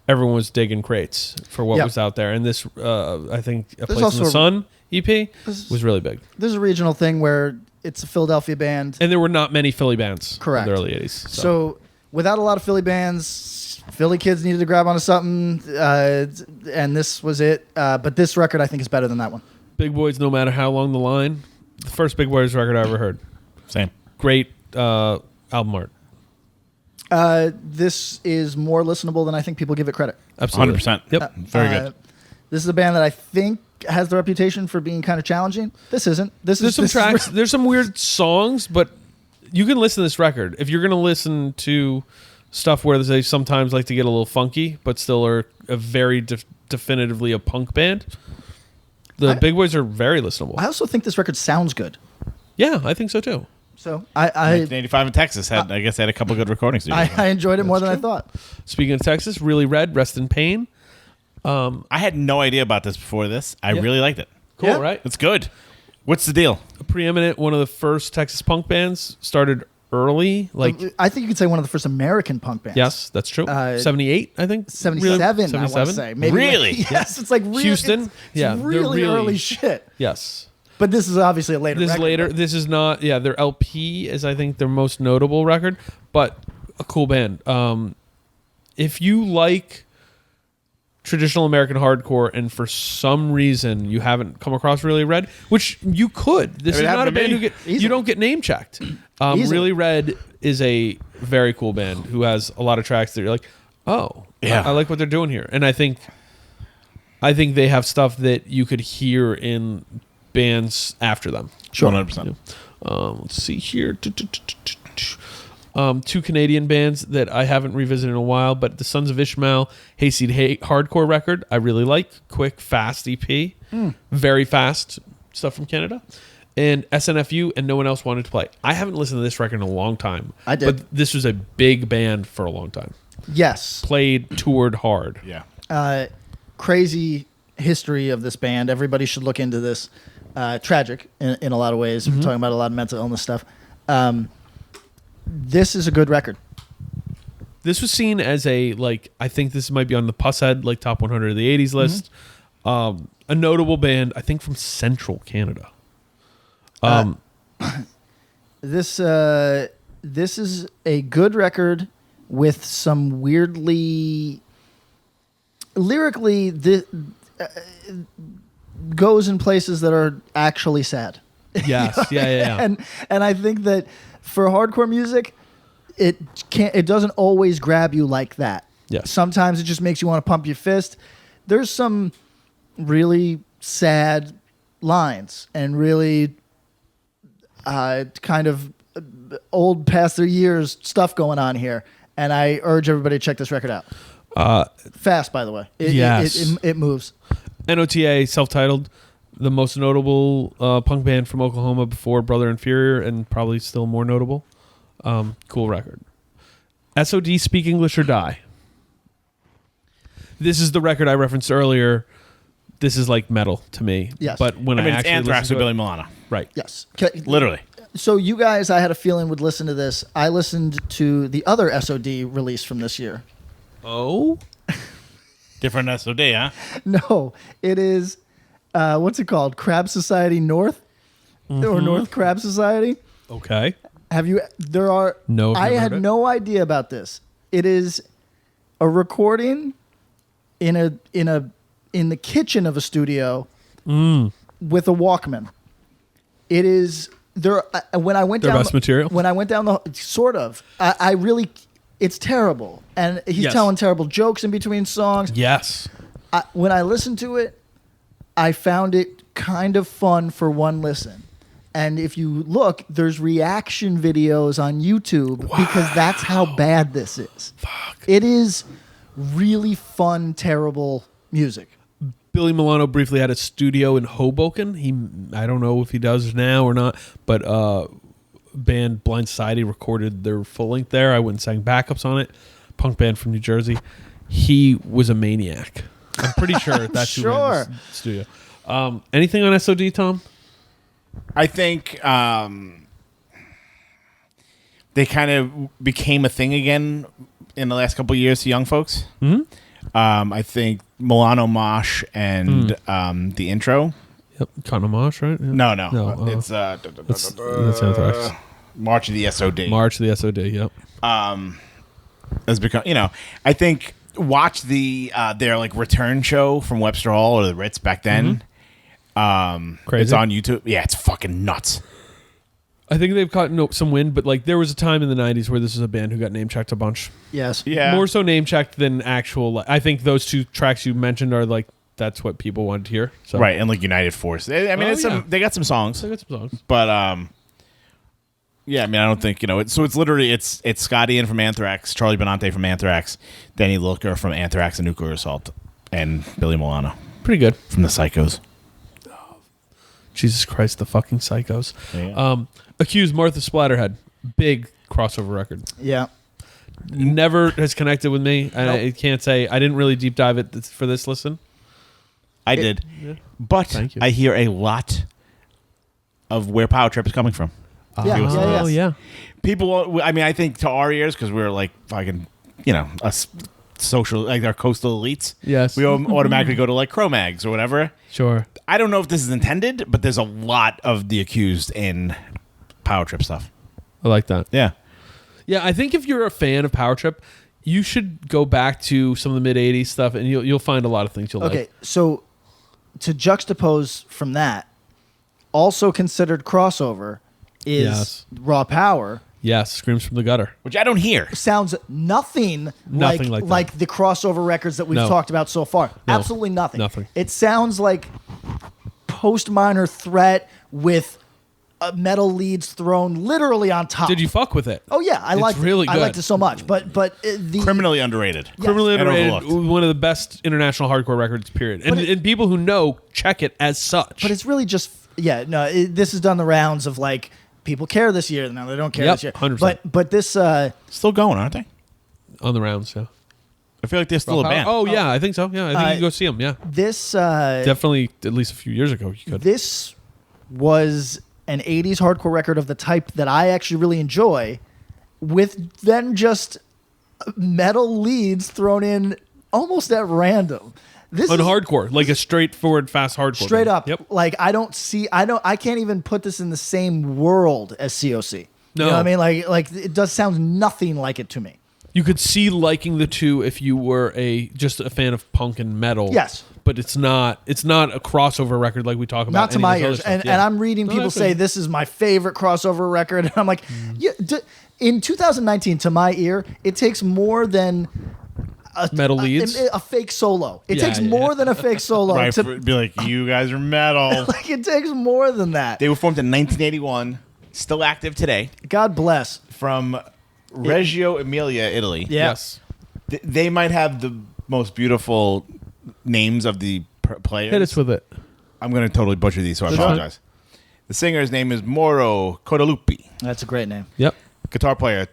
S2: Everyone was digging Crates for what was out there, and this I think A Place in the Sun EP was really big.
S3: There's a regional thing where it's a Philadelphia band,
S2: And there were not many Philly bands
S3: Correct.
S2: in the early 80s.
S3: So without a lot of Philly bands, Philly kids needed to grab onto something, and this was it. But this record, I think, is better than that one.
S2: Big Boys, no matter how long the line. The first Big Boys record I ever heard.
S1: Same.
S2: Great album art.
S3: This is more listenable than I think people give it credit.
S2: Absolutely.
S1: 100%.
S2: Yep.
S1: Very good.
S3: This is a band that I think has the reputation for being kind of challenging. This isn't.
S2: There's some tracks. There's some weird songs, but you can listen to this record. If you're going to listen to stuff where they sometimes like to get a little funky, but still are a very definitively a punk band, the Big Boys are very listenable.
S3: I also think this record sounds good.
S2: Yeah, I think so too.
S3: So I
S1: 1985 in Texas had, I guess, they had a couple good recordings.
S3: I enjoyed it more than I thought.
S2: Speaking of Texas, Really Red, Rest in Pain.
S1: I had no idea about this before this. I
S2: Yeah.
S1: really liked it.
S2: Cool,
S3: Yeah.
S2: right?
S1: It's good. What's the deal?
S2: A preeminent, one of the first Texas punk bands, started early. Like,
S3: I think you could say one of the first American punk bands.
S2: yes, that's true. 78, I think.
S3: 77, I want to
S2: 77?
S3: say. Maybe
S1: Really?
S3: Yes, it's like
S2: Houston?
S3: It's
S2: Yeah, they're
S3: really
S2: really-
S3: early shit.
S2: Yes.
S3: But this is obviously a later
S2: This is
S3: record,
S2: later.
S3: but-
S2: This is not. Yeah, their LP is, I think, their most notable record, but a cool band. If you like traditional American hardcore and for some reason you haven't come across Really Red, which you could. This
S1: It
S2: is not a
S1: happened to
S2: band
S1: me.
S2: who get
S3: Easily.
S2: you don't get name checked.
S3: Easily.
S2: Really Red is a very cool band who has a lot of tracks that you're like, oh,
S1: Yeah.
S2: I like what they're doing here, and I think they have stuff that you could hear in bands after them.
S1: Sure. 100%.
S2: Let's see here. Two Canadian bands that I haven't revisited in a while, but the Sons of Ishmael, Hayseed hardcore record, I really like. Quick, fast EP. Very fast stuff from Canada. and SNFU, and no one else wanted to play. I haven't listened to this record in a long time.
S3: I did.
S2: But this was a big band for a long time.
S3: Yes.
S2: Played, toured hard.
S1: Yeah.
S3: Crazy history of this band. Everybody should look into this. Tragic in a lot of ways. We're talking about a lot of mental illness stuff. This is a good record.
S2: This was seen as I think this might be on the Pusshead, top 100 of the 80s list. A notable band, I think, from central Canada.
S3: This is a good record with some weirdly lyrically goes in places that are actually sad.
S2: Yes, yeah.
S3: And I think that for hardcore music, it doesn't always grab you like that.
S2: Yes.
S3: Sometimes it just makes you want to pump your fist. There's some really sad lines and really kind of old past their years stuff going on here. And I urge everybody to check this record out. Fast, by the way. It moves.
S2: NOTA, self-titled, the most notable punk band from Oklahoma before Brother Inferior, and probably still more notable. Cool record. SOD, Speak English or Die. This is the record I referenced earlier. This is like metal to me.
S3: Yes.
S2: But when I
S1: it's
S2: actually
S1: Anthrax
S2: listen
S1: with
S2: to
S1: Billy
S2: it,
S1: Milano.
S2: right.
S3: Yes.
S1: Literally.
S3: So you guys, I had a feeling, would listen to this. I listened to the other SOD release from this year.
S2: Oh?
S1: Different SOD, huh?
S3: No, it is, what's it called? Crab Society North? Or North Crab Society?
S2: Okay.
S3: Have you, there are,
S2: No, I've
S3: I
S2: never
S3: had
S2: heard it.
S3: no idea about this. It is a recording in the kitchen of a studio with a Walkman. It is, there, when I went
S2: Their
S3: down,
S2: best material?
S3: when I went down the, sort of, I really, it's terrible. And he's
S2: Yes.
S3: telling terrible jokes in between songs.
S2: Yes.
S3: When I listened to it, I found it kind of fun for one listen. And if you look, there's reaction videos on YouTube because that's how bad this is.
S2: Fuck.
S3: It is really fun, terrible music.
S2: Billy Milano briefly had a studio in Hoboken. I don't know if he does now or not, but band Blind Society recorded their full length there. I went and sang backups on it. Punk band from New Jersey. He was a maniac. I'm pretty sure that's who ran the studio. Anything on SOD, Tom?
S1: I think they kind of became a thing again in the last couple of years to young folks.
S2: Mm-hmm.
S1: I think Milano Mosh and the intro.
S2: Yep. Cotton Mosh, right? Yeah.
S1: No. It's
S2: That's Anthrax.
S1: March of the SOD.
S2: March of the SOD, yep.
S1: Has become, I think watch their return show from Webster Hall or the Ritz back then.
S2: Crazy.
S1: It's on YouTube. Yeah, it's fucking nuts.
S2: I think they've caught some wind, but there was a time in the 90s where this is a band who got name checked a bunch.
S3: Yes.
S1: Yeah.
S2: More so name checked than actual. I think those two tracks you mentioned are that's what people wanted to hear. So.
S1: Right, and United Force. I mean, they got some songs.
S2: They got some songs.
S1: But yeah, I mean, I don't think so. It's literally it's Scotty in from Anthrax, Charlie Benante from Anthrax, Danny Looker from Anthrax and Nuclear Assault, and Billy Milano
S2: Pretty good.
S1: from the Psychos.
S2: Jesus Christ, the fucking Psychos.
S1: Yeah.
S2: Accused Martha Splatterhead. Big crossover record.
S3: Yeah.
S2: Never has connected with me. And I can't say I didn't really deep dive it for this listen.
S1: I did, but
S2: Thank you.
S1: I hear a lot of where Power Trip is coming from.
S3: Yeah.
S2: Yeah.
S1: People, I mean, I think to our ears because we're fucking, us social, our coastal elites.
S2: Yes.
S1: We automatically go to Cro-Mags or whatever.
S2: Sure.
S1: I don't know if this is intended, but there's a lot of the Accused in Power Trip stuff.
S2: I like that.
S1: Yeah.
S2: Yeah, I think if you're a fan of Power Trip, you should go back to some of the mid '80s stuff, and you'll find a lot of things you'll like.
S3: Okay, so to juxtapose from that, also considered crossover is Raw Power.
S2: Yes, Screams from the Gutter.
S1: Which I don't hear.
S3: Sounds nothing like the crossover records that we've talked about so far.
S2: No.
S3: Absolutely nothing.
S2: Nothing.
S3: It sounds like post-minor threat with metal leads thrown literally on top.
S2: Did you fuck with it?
S3: Oh yeah, I liked
S2: really
S3: it.
S2: good.
S3: I liked it so much. But the
S1: Criminally underrated.
S3: Yes.
S2: Criminally
S1: And
S2: underrated,
S1: overlooked.
S2: one of the best international hardcore records, period. And people who know check it as such.
S3: But it's really just This has done the rounds of like people care this year, now they don't care this year.
S2: 100%.
S3: But this
S1: Still going, aren't they?
S2: On the rounds, yeah.
S1: I feel like they're still a band.
S2: Oh, yeah, I think so. Yeah, I think you can go see them, yeah.
S3: this
S2: Definitely, at least a few years ago, you could.
S3: this was an 80s hardcore record of the type that I actually really enjoy, with then just metal leads thrown in almost at random. This
S2: On
S3: is
S2: hardcore, like a straightforward, fast hardcore.
S3: straight
S2: band.
S3: up.
S2: Yep.
S3: Like I can't even put this in the same world as COC. You
S2: No.
S3: know what I mean? Like it does sound nothing like it to me.
S2: You could see liking the two if you were just a fan of punk and metal.
S3: Yes.
S2: But it's not a crossover record like we talk about.
S3: Not to
S2: any
S3: my
S2: of this other
S3: ears.
S2: stuff.
S3: And,
S2: Yeah.
S3: and I'm reading
S2: No,
S3: people
S2: that's
S3: say
S2: good.
S3: this is my favorite crossover record. And I'm like, in 2019, to my ear, it takes more than
S2: Metal leads?
S3: a fake solo. It
S2: Yeah,
S3: takes
S2: yeah.
S3: more than a fake solo.
S1: Right,
S3: to,
S1: be like, you guys are metal.
S3: like, it takes more than that.
S1: They were formed in 1981, still active today,
S3: God bless.
S1: from Reggio Emilia, Italy.
S3: Yeah.
S2: Yes.
S1: They might have the most beautiful names of the players.
S2: Hit us with it.
S1: I'm going to totally butcher these, so I
S2: Sure.
S1: apologize. The singer's name is Mauro Codalupi.
S3: That's a great name.
S2: Yep.
S1: Guitar player,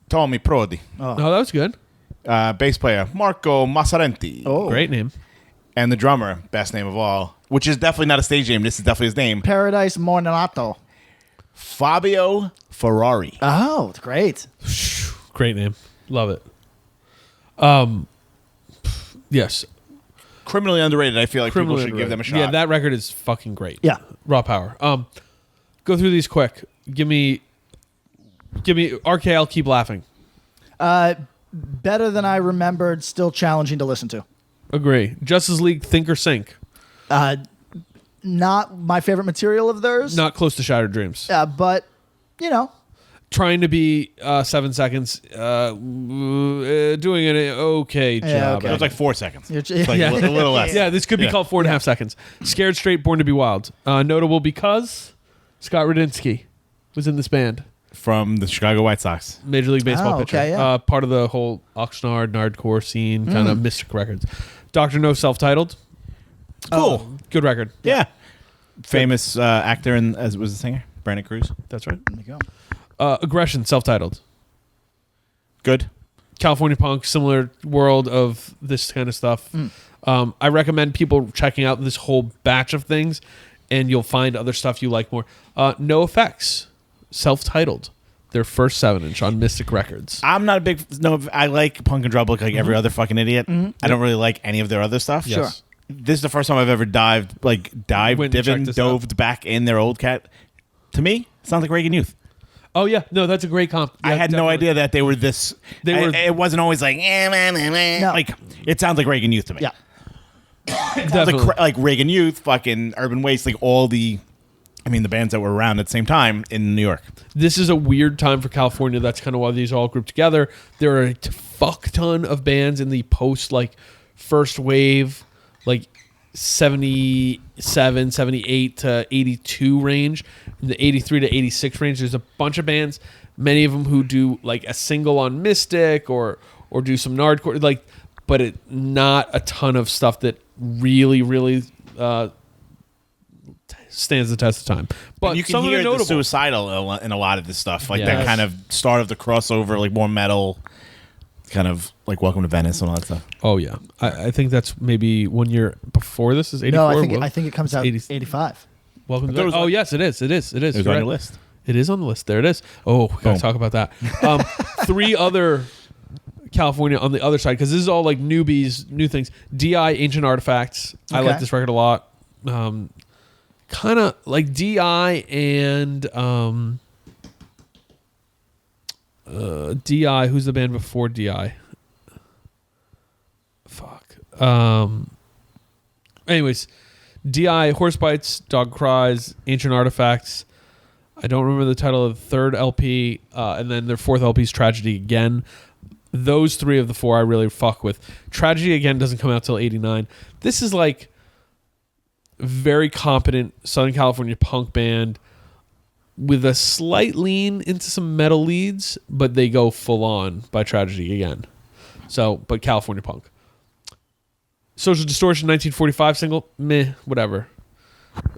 S1: Tommy Prodi.
S2: Oh, that was good.
S1: Bass player, Marco Massarenti.
S3: Oh.
S2: Great name.
S1: And the drummer, best name of all, which is definitely not a stage name. This is definitely his name.
S3: Paradise Mornato.
S1: Fabio Ferrari.
S3: Oh, great.
S2: Great name. Love it. Yes.
S1: Criminally underrated. I feel like people should give them a shot.
S2: Yeah, that record is fucking great.
S3: Yeah.
S2: Raw power. Go through these quick. Give me RKL, Keep Laughing.
S3: Better than I remembered, still challenging to listen to.
S2: Agree. Justice League, Think or Sink.
S3: Not my favorite material of theirs,
S2: Not close to Shattered Dreams.
S3: but, you know,
S2: Trying to be 7 seconds. Doing an okay job.
S3: okay.
S1: It was like 4 seconds.
S3: It's
S1: It's like
S2: Yeah.
S1: a little less.
S2: Yeah, this could be
S1: Yeah.
S2: called 4.5 seconds. Scared Straight, Born to be Wild. Notable because Scott Radinsky was in this band.
S1: From the Chicago White Sox.
S2: Major League Baseball
S3: Oh,
S2: pitcher.
S3: okay, yeah.
S2: Part of the whole Oxnard, Nardcore scene, kind of Mystic Records. Dr. No, self-titled.
S1: Cool.
S2: Good record.
S1: Yeah. Famous actor as was the singer, Brandon Cruz.
S2: That's right.
S3: there you go.
S2: Aggression, self-titled.
S1: Good.
S2: California punk, similar world of this kind of stuff. I recommend people checking out this whole batch of things, and you'll find other stuff you like more. No Effects, self-titled. Their first 7-inch on Mystic Records.
S1: I'm not a big I like punk and drum like every other fucking idiot. I don't really like any of their other stuff.
S2: Yes. Sure.
S1: This is the first time I've ever
S2: Went and checked this out.
S1: dove back in their old cat. To me, sounds like Reagan Youth.
S2: Oh, yeah. No, that's a great comp.
S1: I
S2: Yeah,
S1: had no
S2: definitely.
S1: idea that they were this. It wasn't always like,
S3: No.
S1: like it sounds like Reagan Youth to me.
S3: Yeah.
S2: Definitely.
S1: Like Reagan Youth, fucking Urban Waste, like all the bands that were around at the same time in New York.
S2: This is a weird time for California. That's kind of why these all grouped together. There are a fuck ton of bands in the post, like, first wave, like 77, 78 to 82 range, in the 83 to 86 range. There's a bunch of bands, many of them who do like a single on Mystic or do some Nardcore, like, but not a ton of stuff that really stands the test of time. But
S1: And you can
S2: some of
S1: hear
S2: them
S1: the
S2: notable.
S1: suicidal in a lot of this stuff, like that
S2: Yes.
S1: kind of start of the crossover, like more metal, kind of like Welcome to Venice and all that stuff.
S2: Oh yeah, I think that's maybe 1 year before this is 84.
S3: No, I think it comes out 85.
S2: Welcome to
S1: I thought it was
S2: Oh
S1: like-
S2: yes, it is. It is.
S1: It was
S2: You're
S1: on
S2: right.
S1: your list.
S2: It is on the list. There it is. Oh, we gotta
S1: Boom.
S2: talk about that. 3 other California on the other side, because this is all like newbies, new things. DI, Ancient Artifacts. I
S3: Okay.
S2: like this record a lot. Kind of like DI and DI. Who's the band before DI? Fuck. Anyways, DI, Horse Bites, Dog Cries, Ancient Artifacts. I don't remember the title of the third LP, and then their fourth LP is Tragedy Again. Those 3 of the 4 I really fuck with. Tragedy Again doesn't come out till 89. This is like very competent Southern California punk band with a slight lean into some metal leads, but they go full on by Tragedy Again. So, but California punk. Social Distortion 1945 single, meh, whatever.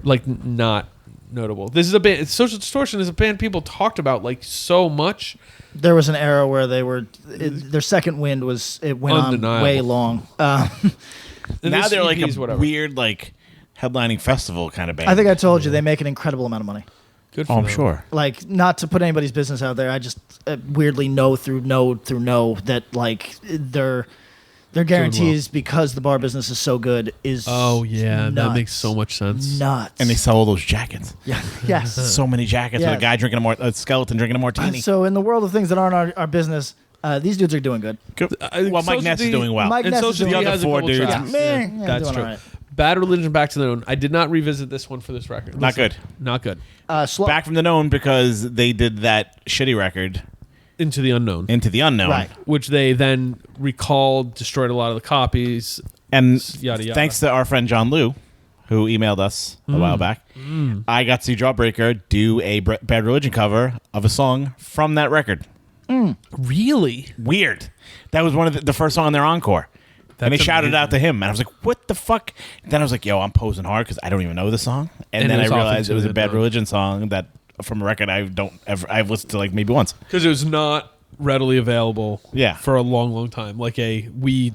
S2: Like not notable. This is a band. Social Distortion is a band people talked about like so much.
S3: There was an era where they were their second wind went
S2: Undeniable.
S3: on way long.
S2: And
S1: Now
S2: this
S1: they're like
S2: EP is
S1: a
S2: whatever.
S1: weird like headlining festival kind of band.
S3: I think I told you they make an incredible amount of money.
S2: Good for
S1: Oh, I'm
S2: them.
S1: sure.
S3: Like, not to put anybody's business out there, I just weirdly know that like their guarantees because the bar business is so good is
S2: Oh yeah, that
S3: nuts.
S2: makes so much sense.
S3: Nuts.
S1: And they sell all those jackets.
S3: Yeah. Yes.
S1: So many jackets with
S3: Yes.
S1: a guy drinking a skeleton drinking a martini.
S3: So in the world of things that aren't our business, these dudes are doing good.
S1: Well, Mike Ness is doing well.
S3: Mike
S2: And
S3: Ness is
S2: Social
S3: doing
S2: D
S3: good.
S2: has a
S1: four
S2: couple
S1: dudes.
S2: tracks.
S3: Man, yeah,
S2: That's
S3: doing
S2: true.
S3: all right.
S2: Bad Religion, Back to the Known. I did not revisit this one for this record.
S1: Not good.
S2: Not good.
S3: Slow.
S1: Back from the known because they did that shitty record
S2: Into the Unknown,
S1: Into the Unknown.
S3: Right.
S2: which they then recalled, destroyed a lot of the copies.
S1: And
S2: Yada, yada.
S1: thanks to our friend John Liu, who emailed us a while back, I got to see Jawbreaker do a Bad Religion cover of a song from that record.
S2: Really?
S1: Weird. That was one of the first song on their encore. And they
S2: That's
S1: shouted
S2: amazing.
S1: out to him, and I was like, "What the fuck?" Then I was like, "Yo, I'm posing hard because I don't even know the song." And
S2: And
S1: then
S2: it
S1: I
S2: was off
S1: realized
S2: Into
S1: it was
S2: the
S1: a Bad
S2: Unknown.
S1: Religion song that from a record I've listened to like maybe once.
S2: Because it was not readily available.
S1: Yeah.
S2: For a long, long time. Like we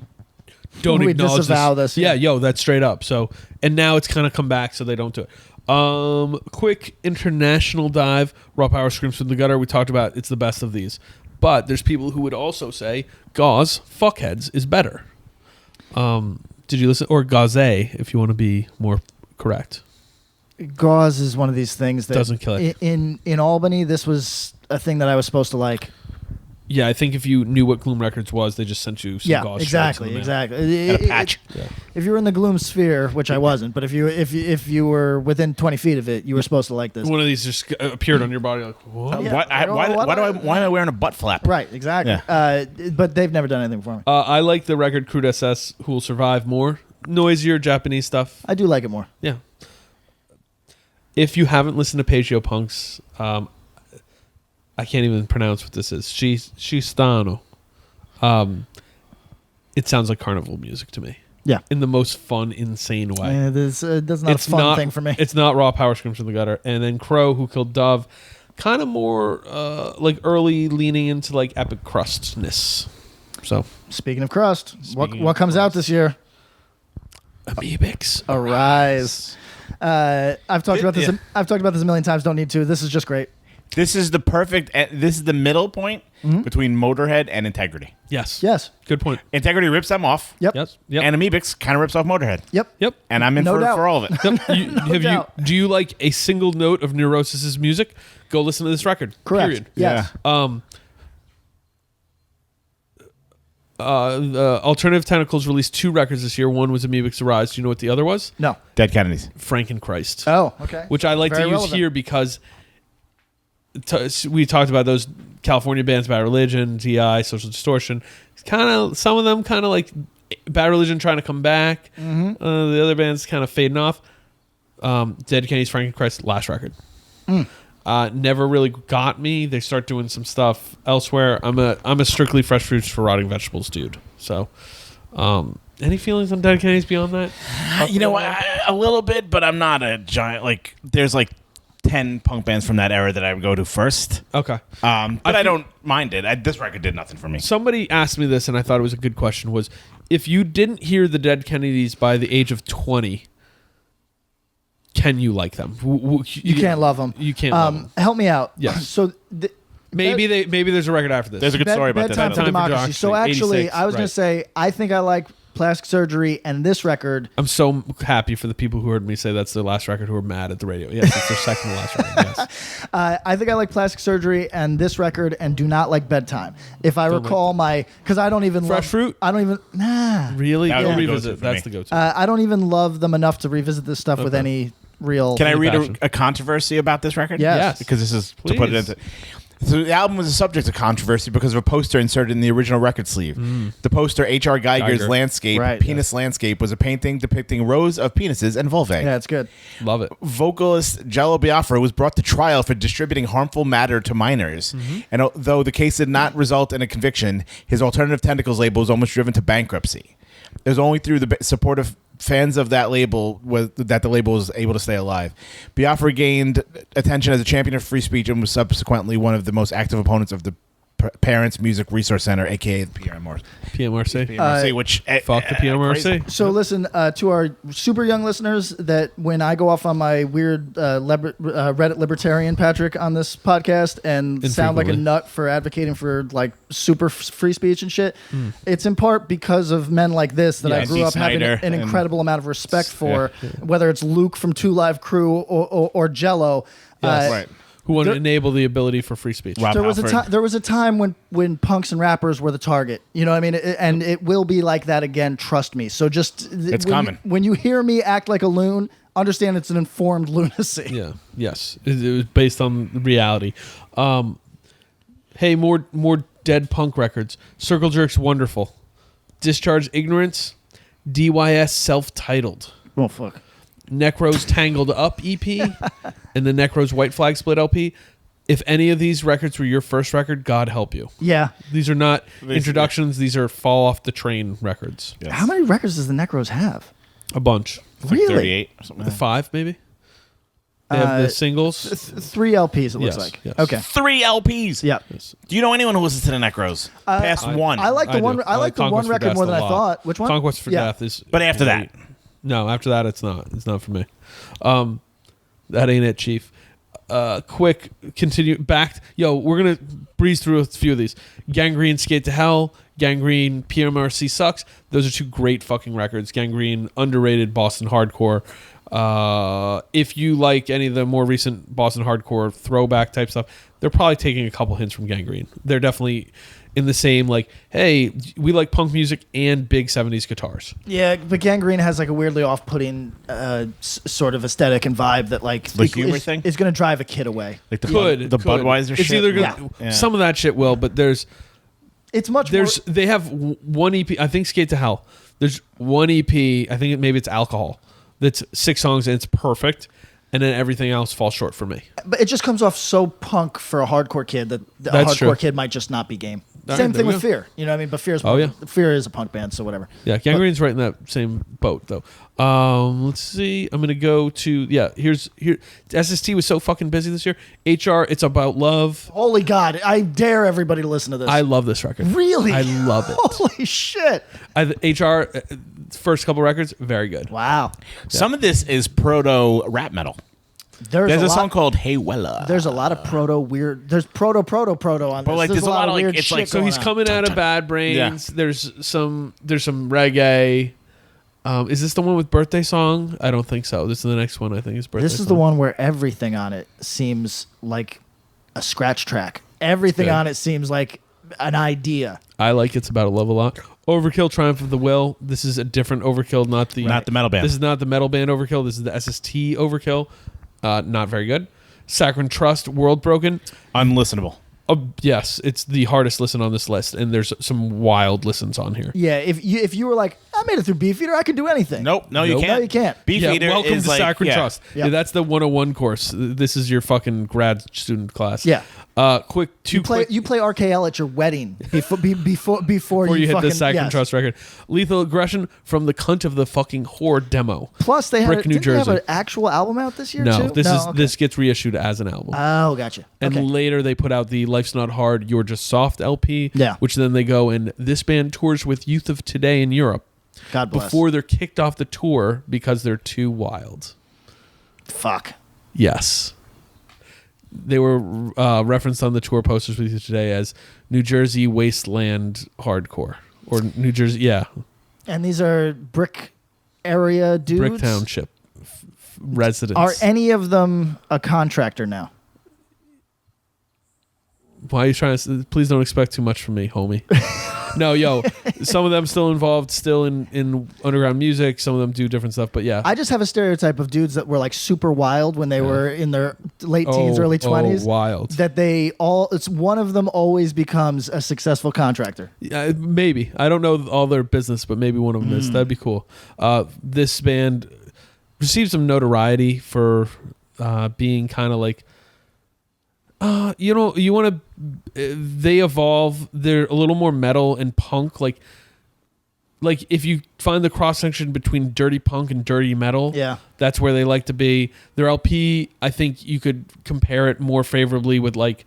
S2: don't
S3: We
S2: acknowledge
S3: disavow this,
S2: Yeah,
S3: yeah.
S2: that's straight up. So, and now it's kind of come back, so they don't do it. Quick international dive. Raw Power Screams from the Gutter. We talked about it's the best of these, but there's people who would also say Gauze Fuckheads is better. Did you listen, or Gauze, if you want to be more correct?
S3: Gauze is one of these things that
S2: Doesn't kill it.
S3: In Albany, this was a thing that I was supposed to like.
S2: Yeah, I think if you knew what Gloom Records was, they just sent you some
S3: Yeah,
S2: Gauze shirts in
S3: exactly,
S2: the mail.
S3: exactly.
S1: And a patch.
S3: If you were in the Gloom sphere, which I wasn't, but if you were within 20 feet of it, you were supposed to like this.
S2: One of these just appeared on your body, like what?
S3: Yeah.
S1: Why am I wearing a butt flap?
S3: Right, exactly.
S1: Yeah.
S3: But they've never done anything for me.
S2: I like the record Crude SS Who Will Survive more. Noisier Japanese stuff.
S3: I do like it more.
S2: Yeah. If you haven't listened to Pagio Punks, I can't even pronounce what this is. Shistano. It sounds like carnival music to me.
S3: Yeah.
S2: In the most fun, insane way.
S3: Yeah, this that's not a fun thing for me.
S2: It's not Raw Power Screams from the Gutter. And then Crow, Who Killed Dove, kind of more like early leaning into like epic crustness. So,
S3: Speaking of crust,
S2: Speaking
S3: what
S2: of
S3: comes out
S2: crust.
S3: this year?
S2: Amoebics.
S3: Arise. I've talked about this.
S1: Yeah.
S3: I've talked about this a million times. Don't need to. This is just great.
S1: This is the perfect. This is the middle point between Motorhead and Integrity.
S2: Yes.
S3: Yes.
S2: Good point.
S1: Integrity rips them off.
S3: Yep.
S2: Yes. Yep.
S1: And Amoebics kind of rips off Motorhead.
S3: Yep.
S2: Yep.
S1: And I'm in
S3: No doubt.
S1: for all of it.
S3: doubt.
S2: Do you like a single note of Neurosis's music? Go listen to this record.
S3: Correct.
S2: Period.
S3: Yes.
S2: Alternative Tentacles released 2 records this year. One was Amoebics Arise. Do you know what the other was?
S3: No.
S1: Dead Kennedys.
S2: Frankenchrist.
S3: Oh, okay.
S2: Which I like
S3: Very
S2: to use
S3: relevant.
S2: here because we talked about those California bands, Bad Religion, DI, Social Distortion. Kind of some of them kind of like Bad Religion trying to come back.
S3: Mm-hmm.
S2: The other bands kind of fading off. Dead Kennedys, Frankenchrist, last record. Never really got me. They start doing some stuff elsewhere. I'm a strictly fresh fruits for rotting vegetables dude. So, any feelings on Dead Kennedys beyond that?
S1: You know, a little bit, but I'm not a giant. Like, there's like 10 punk bands from that era that I would go to first.
S2: Okay.
S1: But I don't mind it. This record did nothing for me.
S2: Somebody asked me this, and I thought it was a good question. Was if you didn't hear the Dead Kennedys by the age of 20, can you like them?
S3: You can't love them.
S2: You can't love them.
S3: Help me out.
S2: Yes.
S3: So
S2: Maybe there's a record after this.
S1: There's a good story about
S3: Bedtime
S1: that.
S3: for
S2: Bedtime for
S3: Democracy. So
S2: Democracy,
S3: actually,
S2: 86,
S3: I was going
S2: right.
S3: to say I think I like Plastic Surgery and this record.
S2: I'm so happy for the people who heard me say that's their last record who are mad at the radio. Yes, it's their second to last record. Yes.
S3: I think I like Plastic Surgery and this record, and do not like Bedtime. If I recall because I don't even
S2: Fresh
S3: love,
S2: Fruit?
S3: I don't even
S2: Really?
S1: That
S2: Go
S1: would be the
S2: revisit.
S1: go-to for
S2: That's
S1: me.
S2: the go-to.
S3: I don't even love them enough to revisit this stuff with
S2: Okay.
S3: any real.
S1: Can I read
S2: passion.
S1: a controversy about this record?
S3: Yes.
S2: Yes.
S1: Because this is to put it
S2: Please.
S1: into. So the album was a subject of controversy because of a poster inserted in the original record sleeve. The poster, H.R. Geiger's
S2: Geiger.
S1: Landscape,
S3: Right.
S1: Penis Landscape, was a painting depicting rows of penises and vulvae.
S3: Yeah, it's good.
S2: Love it.
S1: Vocalist Jello Biafra was brought to trial for distributing harmful matter to minors. And although the case did not result in a conviction, his Alternative Tentacles label was almost driven to bankruptcy. It was only through the support of fans of that label that the label was able to stay alive. Biafra gained attention as a champion of free speech and was subsequently one of the most active opponents of the Parents Music Resource Center, aka the PMRC.
S2: PMRC.
S1: Which
S2: Fuck the PMRC.
S3: So listen to our super young listeners that when I go off on my weird Reddit libertarian Patrick on this podcast and sound like a nut for advocating for like super free speech and shit, it's in part because of men like this that I grew up having an incredible amount of respect for, whether it's Luke from 2 Live Crew or Jello.
S2: Yes. Right. Who want to enable the ability for free speech.
S3: There was a time when punks and rappers were the target. You know what I mean? And it will be like that again, trust me. So it's common. When you hear me act like a loon, understand it's an informed lunacy.
S2: Yeah. Yes. It was based on reality. Hey, more dead punk records. Circle Jerk's wonderful. Discharge Ignorance. DYS self-titled.
S3: Oh, fuck.
S2: Necro's Tangled Up EP and the Necro's White Flag Split LP. If any of these records were your first record, God help you.
S3: Yeah.
S2: These are not introductions. These are fall off the train records.
S3: Yes. How many records does the Necros have?
S2: A bunch.
S3: Really?
S1: 38 or something.
S2: 5 maybe? They have the singles.
S3: 3 LPs it looks like.
S2: Yes.
S3: Okay.
S1: 3 LPs.
S3: Yeah.
S2: Yes.
S1: Do you know anyone who listens to the Necros? Past one.
S3: I like the one. I like the one record more than I thought. Which one?
S2: Conquest for Death is.
S1: But after that.
S2: No, after that, it's not. It's not for me. That ain't it, Chief. Quick, continue back. We're gonna breeze through a few of these. Gangrene, Skate to Hell. Gangrene, PMRC Sucks. Those are 2 great fucking records. Gangrene, underrated Boston hardcore. If you like any of the more recent Boston hardcore throwback type stuff, they're probably taking a couple hints from Gangrene. They're definitely in the same, like, hey, we like punk music and big 70s guitars.
S3: Yeah, but Gangrene has like a weirdly off-putting sort of aesthetic and vibe that like
S1: the humor thing
S3: is going to drive a kid away.
S1: Like the Budweiser shit.
S2: It's either gonna, some of that shit will, but
S3: it's much
S2: they have one EP, I think Skate to Hell. There's one EP, I think maybe it's Alcohol. That's 6 songs and it's perfect. And then everything else falls short for me.
S3: But it just comes off so punk for a hardcore kid that a hardcore kid might just not be game. Same thing with Fear. You know what I mean? But Fear is a punk band, so whatever.
S2: Yeah, Gangrene's right in that same boat, though. Let's see. I'm going to go to, here. SST was so fucking busy this year. HR, It's About Love.
S3: Holy God. I dare everybody to listen to this.
S2: I love this record.
S3: Really?
S2: I love it.
S3: Holy shit.
S2: HR, first couple records, very good.
S3: Wow.
S1: Some of this is proto rap metal. There's a song called Hey Wella.
S3: There's a lot of proto weird. There's proto on this.
S1: But like, there's a lot of weird
S3: shit.
S2: So he's coming out of Bad Brains. Yeah. There's some reggae. Is this the one with Birthday Song? I don't think so. This is the next one. I think is Birthday
S3: This is
S2: Song.
S3: the one where everything on it seems like a scratch track. Everything on it seems like an idea.
S2: I like It's About Love a lot. Overkill, Triumph of the Will. This is a different Overkill, not the
S1: metal band.
S2: This is not the metal band Overkill. This is the SST Overkill. Not very good. Saccharine Trust, World Broken.
S1: Unlistenable.
S2: Yes, it's the hardest listen on this list, and there's some wild listens on here.
S3: Yeah, if you were like, I made it through Beefeater, I can do anything.
S1: Nope. No, you can't.
S3: No, you can't.
S1: Beefeater
S2: welcome
S1: is
S2: to
S1: like,
S2: Saccharine Trust.
S3: Yeah.
S2: That's the 101 course. This is your fucking grad student class.
S3: Yeah.
S2: Quick.
S3: You play RKL at your wedding before you
S2: hit
S3: fucking,
S2: the Saccharine Trust record. Lethal Aggression from the Cunt of the Fucking Whore demo.
S3: Plus, they
S2: Brick, New
S3: didn't they
S2: Jersey.
S3: have an actual album out this year
S2: No,
S3: too?
S2: This gets reissued as an album.
S3: Oh, gotcha.
S2: And later they put out the Life's Not Hard, You're Just Soft LP.
S3: Yeah.
S2: Which then they go and this band tours with Youth of Today in Europe.
S3: God bless.
S2: Before they're kicked off the tour because they're too wild.
S3: Fuck.
S2: Yes. They were referenced on the tour posters with you today as New Jersey Wasteland Hardcore. Or New Jersey, yeah.
S3: And these are Brick area dudes?
S2: Brick Township residents.
S3: Are any of them a contractor now?
S2: Why are you trying to... Please don't expect too much from me, homie. No, some of them still involved still in underground music. Some of them do different stuff, but yeah.
S3: I just have a stereotype of dudes that were like super wild when they were in their late teens, early 20s.
S2: Wild.
S3: That it's one of them always becomes a successful contractor.
S2: Maybe. I don't know all their business, but maybe one of them is. That'd be cool. This band received some notoriety for being kind of like, you want to. They evolve. They're a little more metal and punk. Like like if you find the cross section between dirty punk and dirty metal,
S3: Yeah.
S2: that's where they like to be. Their LP, I think you could compare it more favorably with like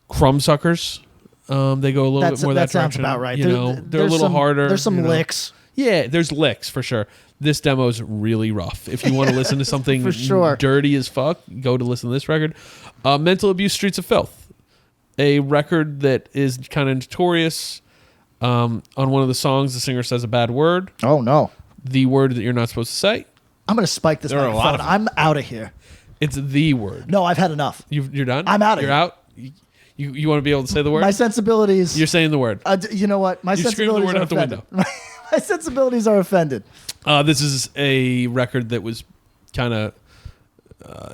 S2: Crumbsuckers. They go a little bit more that
S3: sounds
S2: direction.
S3: about right.
S2: You know, they're a
S3: There's
S2: little
S3: some-
S2: harder.
S3: There's some
S2: you know.
S3: licks.
S2: Yeah, there's licks for sure. This demo is really rough. If you want to listen to something
S3: For sure.
S2: dirty as fuck, go to listen to this record. Mental Abuse, Streets of Filth, a record that is kind of notorious. On one of the songs, the singer says a bad word,
S3: Oh no.
S2: the word that you're not supposed to say.
S3: I'm gonna spike this
S1: There are a lot
S3: microphone.
S1: of
S3: I'm out of here.
S2: It's the word.
S3: No, I've had enough.
S2: You're done?
S3: I'm outta
S2: You're
S3: here.
S2: out? You want to be able to say the word?
S3: My sensibilities.
S2: You're saying the word.
S3: You know what? My
S2: You screamed the
S3: sensibilities
S2: word
S3: are
S2: out the
S3: offended.
S2: window.
S3: My sensibilities are offended.
S2: This is a record that was kind of.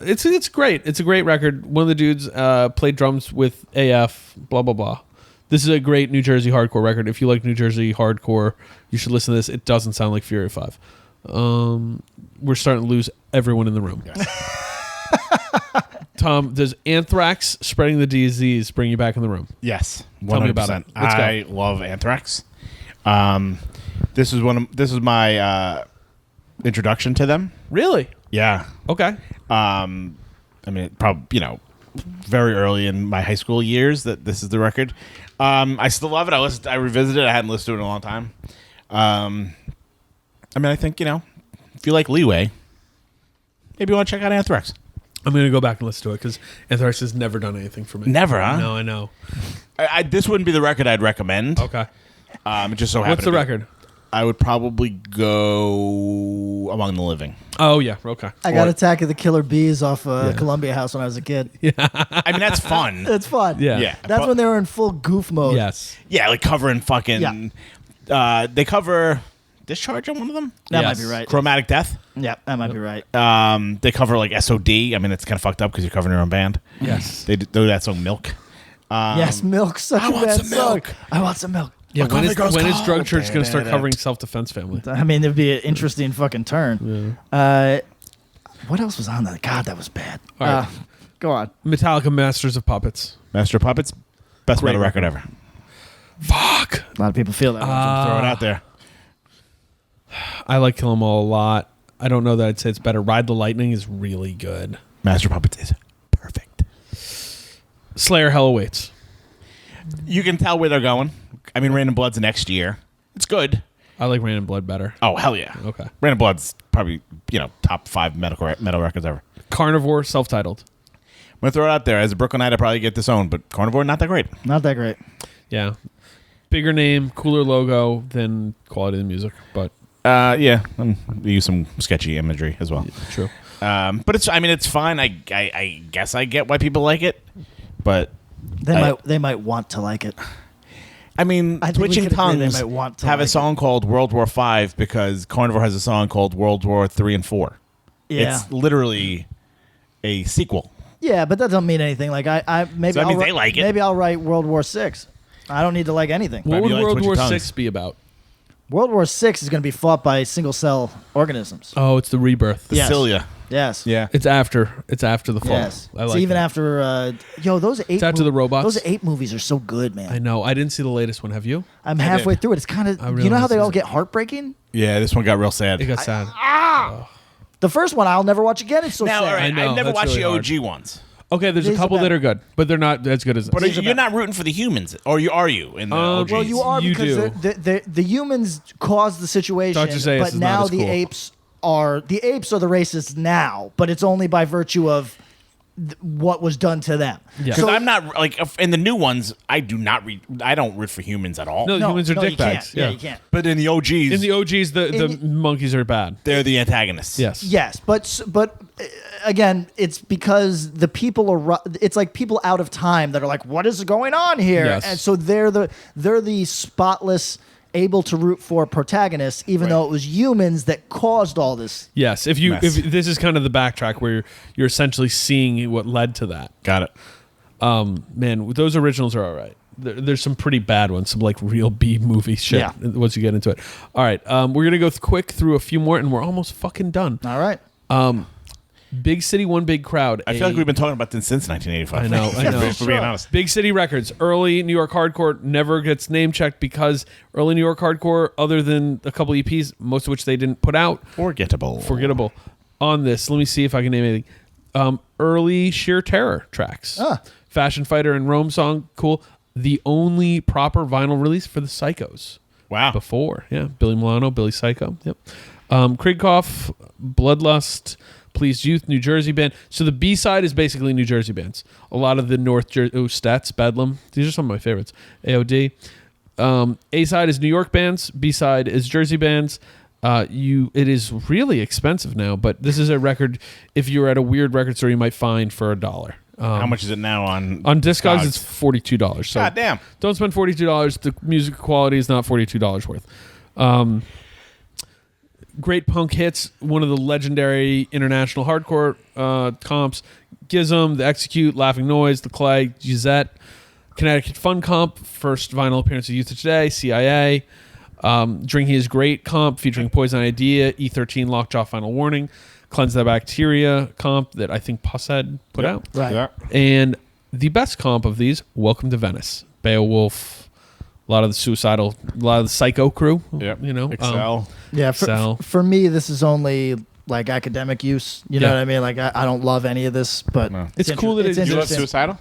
S2: It's great. It's a great record. One of the dudes played drums with AF. Blah blah blah. This is a great New Jersey hardcore record. If you like New Jersey hardcore, you should listen to this. It doesn't sound like Fury 5. We're starting to lose everyone in the room. Tom, does Anthrax spreading the disease bring you back in the room?
S1: Yes, 100%.
S2: Tell me about it. Let's go.
S1: I love Anthrax. This is my introduction to them.
S2: Really?
S1: Yeah.
S2: Okay.
S1: I mean, probably very early in my high school years that this is the record. I still love it. I revisited it. I hadn't listened to it in a long time. I mean, I think if you like Leeway, maybe you want to check out Anthrax.
S2: I'm going to go back and listen to it because Anthrax has never done anything for me.
S1: Never, huh?
S2: No, I know.
S1: This wouldn't be the record I'd recommend.
S2: Okay.
S1: It just so happened.
S2: What's the record?
S1: I would probably go Among the Living.
S2: Oh, yeah. Okay.
S3: I got Attack of the Killer Bees off Columbia House when I was a kid.
S1: I mean, that's fun.
S3: It's fun.
S2: Yeah.
S1: Yeah.
S3: That's when they were in full goof mode.
S2: Yes.
S1: Yeah, like covering fucking.
S3: Yeah.
S1: They cover Discharge on one of them.
S3: That
S2: Yes.
S3: might be right.
S1: Chromatic Death.
S3: Yeah, that might be right.
S1: They cover like SOD. I mean, it's kind of fucked up because you're covering your own band.
S2: Yes.
S1: They do that song Milk.
S3: Yes, Milk's such
S1: I
S3: a
S1: want
S3: bad
S1: some
S3: song.
S1: milk.
S3: I want some milk.
S2: Yeah,
S1: My
S2: when is
S1: coffee goes
S2: Drug
S1: cold.
S2: Church going to start
S1: Da-da-da.
S2: covering Self-Defense Family?
S3: I mean, it'd be an interesting fucking turn. What else was on that? God, that was bad.
S2: All right.
S3: Go on.
S2: Metallica Masters of Puppets.
S1: Master of Puppets, best
S2: Great
S1: metal record ever.
S2: Fuck.
S3: A lot of people feel that. way.
S1: Throw it out there.
S2: I like Kill 'Em All a lot. I don't know that I'd say it's better. Ride the Lightning is really good.
S1: Master of Puppets is perfect.
S2: Slayer Hell Awaits.
S1: You can tell where they're going. I mean, Rain and Blood's next year. It's good.
S2: I like Rain and Blood better.
S1: Oh, hell yeah.
S2: Okay.
S1: Rain and Blood's probably, top 5 metal records ever.
S2: Carnivore, self-titled.
S1: I'm going to throw it out there. As a Brooklynite, I probably get this own, but Carnivore, not that great.
S3: Not that great.
S2: Yeah. Bigger name, cooler logo than quality of the music, but
S1: Yeah. We use some sketchy imagery as well.
S2: true.
S1: But it's fine. I guess I get why people like it, but
S3: They might want to like it.
S1: I mean,
S3: I think we
S1: Twitching
S3: could agree they
S1: Tongues
S3: might want to
S1: have a
S3: like
S1: song called World War V because Carnivore has a song called World War 3 and 4.
S3: Yeah.
S1: It's literally a sequel.
S3: Yeah, but that doesn't mean anything. Like I maybe
S1: So that
S3: I'll
S1: means
S3: wri-
S1: they like it.
S3: Maybe I'll write World War VI. I don't need to like anything.
S2: What
S1: Maybe
S2: would
S1: you like
S2: World
S1: Twitching
S2: War
S1: Tongues.
S2: 6 be about?
S3: World War VI is going to be fought by single cell organisms.
S2: Oh, it's the rebirth.
S3: Yes.
S1: Cilia.
S3: Yes.
S1: Yeah.
S2: It's after the fall.
S3: Yes.
S2: I
S3: It's
S2: like
S3: even
S2: that.
S3: after those 8
S2: It's after the robots?
S3: Those 8 movies are so good, man.
S2: I know. I didn't see the latest one. Have you?
S3: I'm halfway
S1: did.
S3: through it. It's kind of
S2: I really
S3: you know how
S2: want to
S3: they
S2: see
S3: all
S2: it.
S3: get heartbreaking?
S1: Yeah, this one got real sad.
S2: It got sad.
S3: The first one I'll never watch again. It's so
S1: Now,
S3: sad.
S1: all right,
S2: I know,
S1: I've never
S2: that's
S1: watched
S2: really
S1: the OG ones.
S2: Okay, there's
S3: These
S2: a
S3: are
S2: couple
S3: better.
S2: that are good, but they're not as good as
S1: But
S2: this.
S1: you're not rooting for the humans, or are you in the OGs?
S3: Well, you are
S2: You
S3: because
S2: do.
S3: the humans caused the situation,
S2: Dr. Zayas
S3: but
S2: is not
S3: now
S2: as
S3: the
S2: cool.
S3: apes are the racists now, but it's only by virtue of what was done to them.
S2: Yeah.
S1: Because I'm not in the new ones. I don't root for humans at all.
S2: No, humans are
S3: you
S2: dickbags.
S3: can't.
S2: Yeah.
S3: You can't.
S1: But in the OGs,
S2: In the OGs, the monkeys are bad.
S1: they're the antagonists.
S2: Yes.
S3: Yes, but again, it's because the people are. It's like people out of time that are like, "What is going on here?"
S2: Yes.
S3: And so they're the spotless, able to root for protagonists, even
S1: Right.
S3: though it was humans that caused all this.
S2: Yes. If
S1: Mess.
S2: this is kind of the backtrack where you're essentially seeing what led to that.
S1: Got it.
S2: Man, those originals are all right. There's some pretty bad ones, some like real B movie shit.
S3: Yeah.
S2: Once you get into it. All right, we're gonna go quick through a few more, and we're almost fucking done.
S3: All right.
S2: Big City, One Big Crowd.
S1: I feel like we've been talking about this since 1985.
S2: I know.
S1: For being honest.
S2: Big City Records. Early New York hardcore never gets name checked because early New York hardcore, other than a couple EPs, most of which they didn't put out. Forgettable. On this, let me see if I can name anything. Early Sheer Terror tracks. Fashion Fighter and Rome Song. Cool. The only proper vinyl release for the Psychos.
S1: Wow.
S2: Before. Yeah. Billy Milano, Billy Psycho. Yep. Krieghoff, Bloodlust, Pleased Youth, New Jersey band. So the B-side is basically New Jersey bands. A lot of the North Jersey, Stats, Bedlam. These are some of my favorites. AOD. A-side is New York bands. B-side is Jersey bands. It is really expensive now, but this is a record. If you're at a weird record store, you might find for $1.
S1: How much is it now on
S2: Discogs? It's $42. So
S1: God damn!
S2: Don't spend $42. The music quality is not $42 worth. Great punk hits. One of the legendary international hardcore comps. Gizm, The Execute, Laughing Noise, The Clay, Gisette, Connecticut Fun Comp, first vinyl appearance of Youth of Today, CIA. Drinking is Great comp featuring Poison Idea, E13 Lockjaw Final Warning, Cleanse the Bacteria comp that I think Pushead put out.
S3: Right.
S1: Yeah.
S2: And the best comp of these, Welcome to Venice, Beowulf, a lot of the Psycho crew.
S1: Yep.
S2: You know,
S1: Excel.
S3: For me, this is only like academic use. You know
S2: Yeah.
S3: what I mean? Like I don't love any of this, but
S1: No.
S2: It's cool that
S3: it's
S2: it-
S1: You love
S3: interesting.
S1: Suicidal?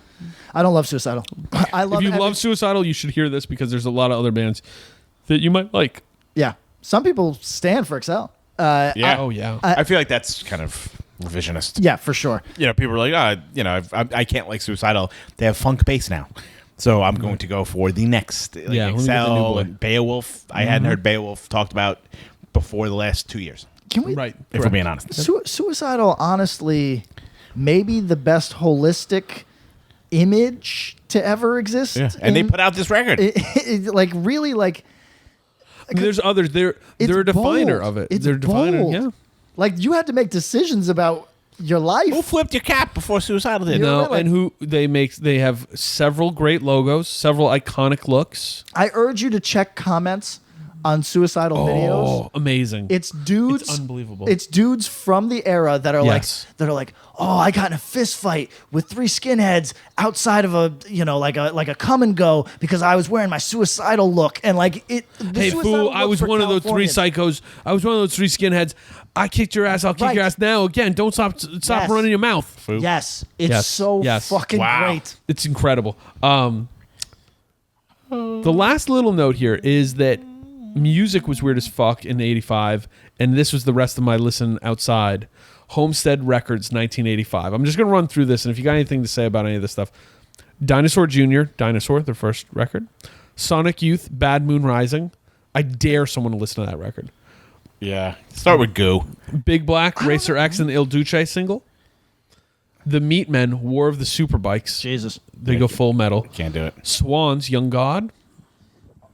S3: I don't love Suicidal. I love
S2: if you
S3: every-
S2: love Suicidal, you should hear this because there's a lot of other bands that you might like.
S3: Yeah, some people stand for Excel.
S1: Yeah.
S2: Oh yeah.
S1: I feel like that's kind of revisionist.
S3: Yeah, for sure.
S1: You know, people are like, I can't like Suicidal. They have funk bass now. So I'm going to go for the next. Like
S2: Yeah, let me get the new
S1: Excel
S2: boy.
S1: and Beowulf. I hadn't heard Beowulf talked about before the last 2 years,
S3: Can we?
S2: Right.
S1: if we're being honest.
S3: Suicidal, honestly, maybe the best holistic image to ever exist.
S1: Yeah. And they put out this record.
S3: like really like.
S2: There's others. They're
S3: It's
S2: a definer
S3: bold.
S2: of it.
S3: It's
S2: They're a definer.
S3: bold.
S2: Yeah.
S3: Like you had to make decisions about your life.
S1: Who flipped your cap before Suicidal did?
S3: You're
S2: No,
S3: right, like-
S2: and who they have several great logos, several iconic looks.
S3: I urge you to check comments on Suicidal videos.
S2: Oh, amazing!
S3: It's dudes.
S2: It's unbelievable.
S3: It's dudes from the era that are
S2: Yes.
S3: like, oh, I got in a fist fight with 3 skinheads outside of a, like a come and go because I was wearing my Suicidal look and like it. the
S2: Hey
S3: Suicidal
S2: fool!
S3: look
S2: I was
S3: for
S2: one of those 3
S3: Californians.
S2: psychos. I was one of those 3 skinheads. I kicked your ass. I'll kick
S3: Right.
S2: your ass now again. Don't stop
S3: Yes.
S2: running your mouth.
S1: Fool.
S3: Yes, it's
S2: Yes.
S3: so
S2: Yes.
S3: fucking
S1: Wow.
S3: great.
S2: It's incredible. The last little note here is that music was weird as fuck in '85, and this was the rest of my listen outside. Homestead Records, 1985. I'm just gonna run through this, and if you got anything to say about any of this stuff, Dinosaur Jr., Dinosaur, their first record. Sonic Youth, Bad Moon Rising. I dare someone to listen to that record.
S1: Yeah. Start with Goo.
S2: Big Black, Racer X, and the Il Duce single. The Meatmen, War of the Superbikes.
S3: Jesus.
S2: They go full metal.
S1: Can't do it.
S2: Swans, Young God.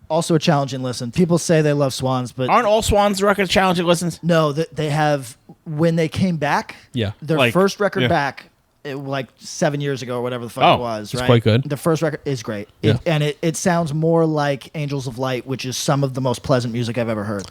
S3: Also a challenging listen. People say they love Swans, but
S1: Aren't all Swans records challenging listens?
S3: no, they have when they came back.
S2: Yeah.
S3: their
S1: Like,
S3: first record
S1: yeah.
S3: back, like 7 years ago or whatever the fuck
S1: Oh,
S3: it was.
S2: it's
S3: Right,
S2: quite good.
S3: The first record is great,
S2: Yeah.
S3: and it sounds more like Angels of Light, which is some of the most pleasant music I've ever heard.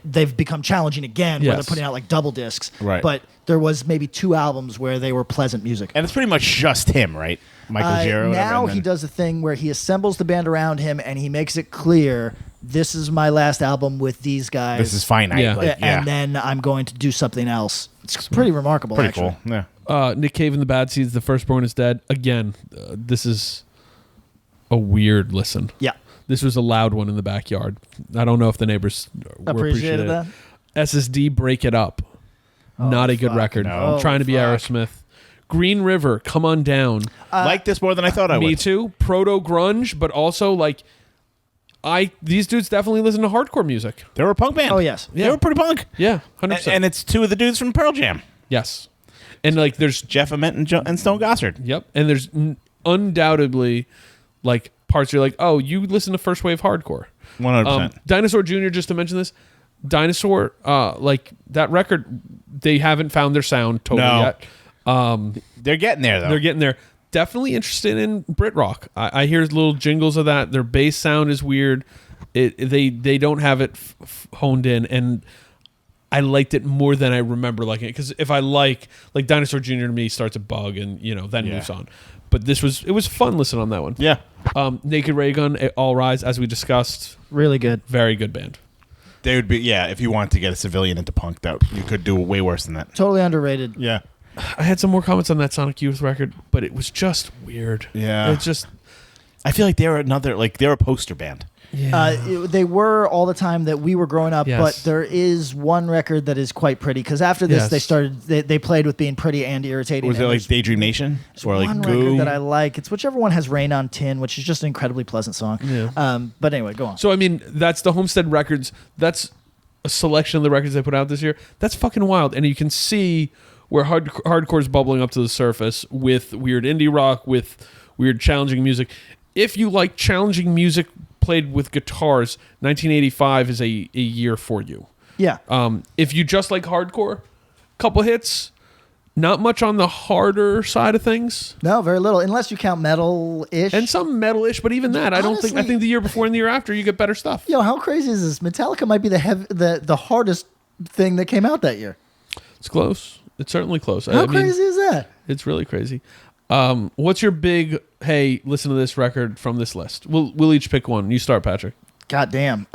S3: They've become challenging again, where they're
S2: Yes.
S3: putting out like double discs.
S1: Right.
S3: But there was maybe 2 albums where they were pleasant music.
S1: And it's pretty much just him, right? Michael Giro.
S3: Now he does a thing where he assembles the band around him and he makes it clear, this is my last album with these guys.
S1: This is finite.
S2: Yeah.
S1: Like, yeah.
S3: And then I'm going to do something else. It's pretty remarkable,
S1: Pretty
S3: actually.
S1: cool. Yeah.
S2: Nick Cave and the Bad Seeds, The Firstborn is Dead. Again, this is a weird listen.
S3: Yeah.
S2: This was a loud one in the backyard. I don't know if the neighbors were
S3: Appreciated
S2: appreciative.
S3: that?
S2: SSD, Break It Up. Not a good
S3: fuck.
S2: record.
S1: No.
S2: Trying to be
S3: fuck.
S2: Aerosmith. Green River, Come On Down.
S1: Like this more than I thought I
S2: Me
S1: would.
S2: too. Proto grunge, but also like these dudes definitely listen to hardcore music.
S1: They were a punk band.
S3: Oh, yes.
S1: They were pretty punk.
S2: Yeah, 100%.
S1: And it's 2 of the dudes from Pearl Jam.
S2: yes. And like there's
S1: Jeff Ament and Stone Gossard.
S2: Yep. And there's undoubtedly like parts you're like, oh, you listen to first wave hardcore.
S1: 100%.
S2: Dinosaur Jr., just to mention this, Dinosaur, like that record, they haven't found their sound totally
S1: No.
S2: yet.
S1: They're getting there, though.
S2: They're getting there. Definitely interested in Brit rock. I hear little jingles of that. Their bass sound is weird. They don't have it honed in, and I liked it more than I remember liking it. Because if I like Dinosaur Jr. to me starts a bug and then moves on. But it was fun listening on that one.
S1: Yeah.
S2: Naked Ray Gun, All Rise, as we discussed.
S3: Really good.
S2: Very good band.
S1: They would be, if you wanted to get a civilian into punk, that you could do way worse than that.
S3: Totally underrated.
S1: Yeah.
S2: I had some more comments on that Sonic Youth record, but it was just weird.
S1: Yeah.
S2: It's just...
S1: I feel like they're a poster band.
S2: Yeah.
S3: They were all the time that we were growing up,
S2: Yes.
S3: but there is one record that is quite pretty because after this they played with being pretty and irritating.
S1: Was it like Daydream Nation? Or like
S3: one
S1: Goo?
S3: record that I like. It's whichever one has Rain on Tin, which is just an incredibly pleasant song.
S2: Yeah.
S3: But anyway, go on.
S2: So, I mean, that's the Homestead Records. That's a selection of the records they put out this year. That's fucking wild. And you can see where hardcore is bubbling up to the surface with weird indie rock, with weird challenging music. If you like challenging music played with guitars, 1985 is a year for you.
S3: Yeah.
S2: If you just like hardcore, couple hits, not much on the harder side of things.
S3: No, very little, unless you count metal-ish.
S2: And some metal-ish, but even that, I think the year before and the year after, you get better stuff.
S3: Yo, how crazy is this? Metallica might be the hardest thing that came out that year.
S2: It's close. It's certainly close.
S3: How crazy is that?
S2: It's really crazy. What's your big, hey, listen to this record from this list? We'll each pick one. You start, Patrick.
S3: God damn.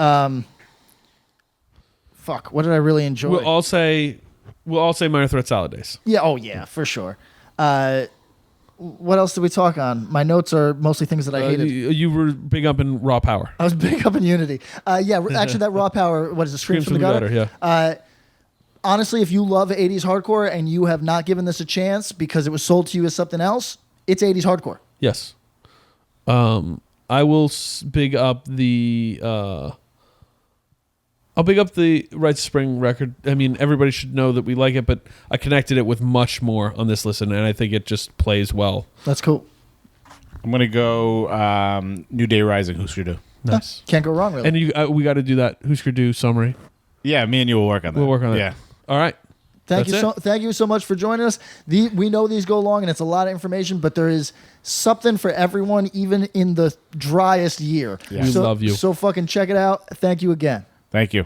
S3: Fuck, what did I really enjoy?
S2: We'll all say Minor Threat Salad Days.
S3: Yeah, oh yeah, for sure. What else did we talk on? My notes are mostly things that I hated.
S2: You were big up in Raw Power.
S3: I was big up in Unity. Actually, that Raw Power, what is it, Screams from the Gutter?
S2: Yeah.
S3: Honestly, if you love 80s hardcore and you have not given this a chance because it was sold to you as something else, it's 80s hardcore.
S2: Yes. I will big up the... I'll big up the Rites of Spring record. I mean, everybody should know that we like it, but I connected it with much more on this listen, and I think it just plays well.
S3: That's cool.
S1: I'm going to go New Day Rising, Husker Du.
S2: Nice.
S3: Can't go wrong, really.
S2: And we got to do that Husker Du summary.
S1: Yeah, me and you will work on that.
S2: We'll work on that.
S1: Yeah.
S2: All right.
S3: Thank you so much for joining us. We know these go long and it's a lot of information, but there is something for everyone, even in the driest year.
S2: Yeah. We love you.
S3: So fucking check it out. Thank you again.
S1: Thank you.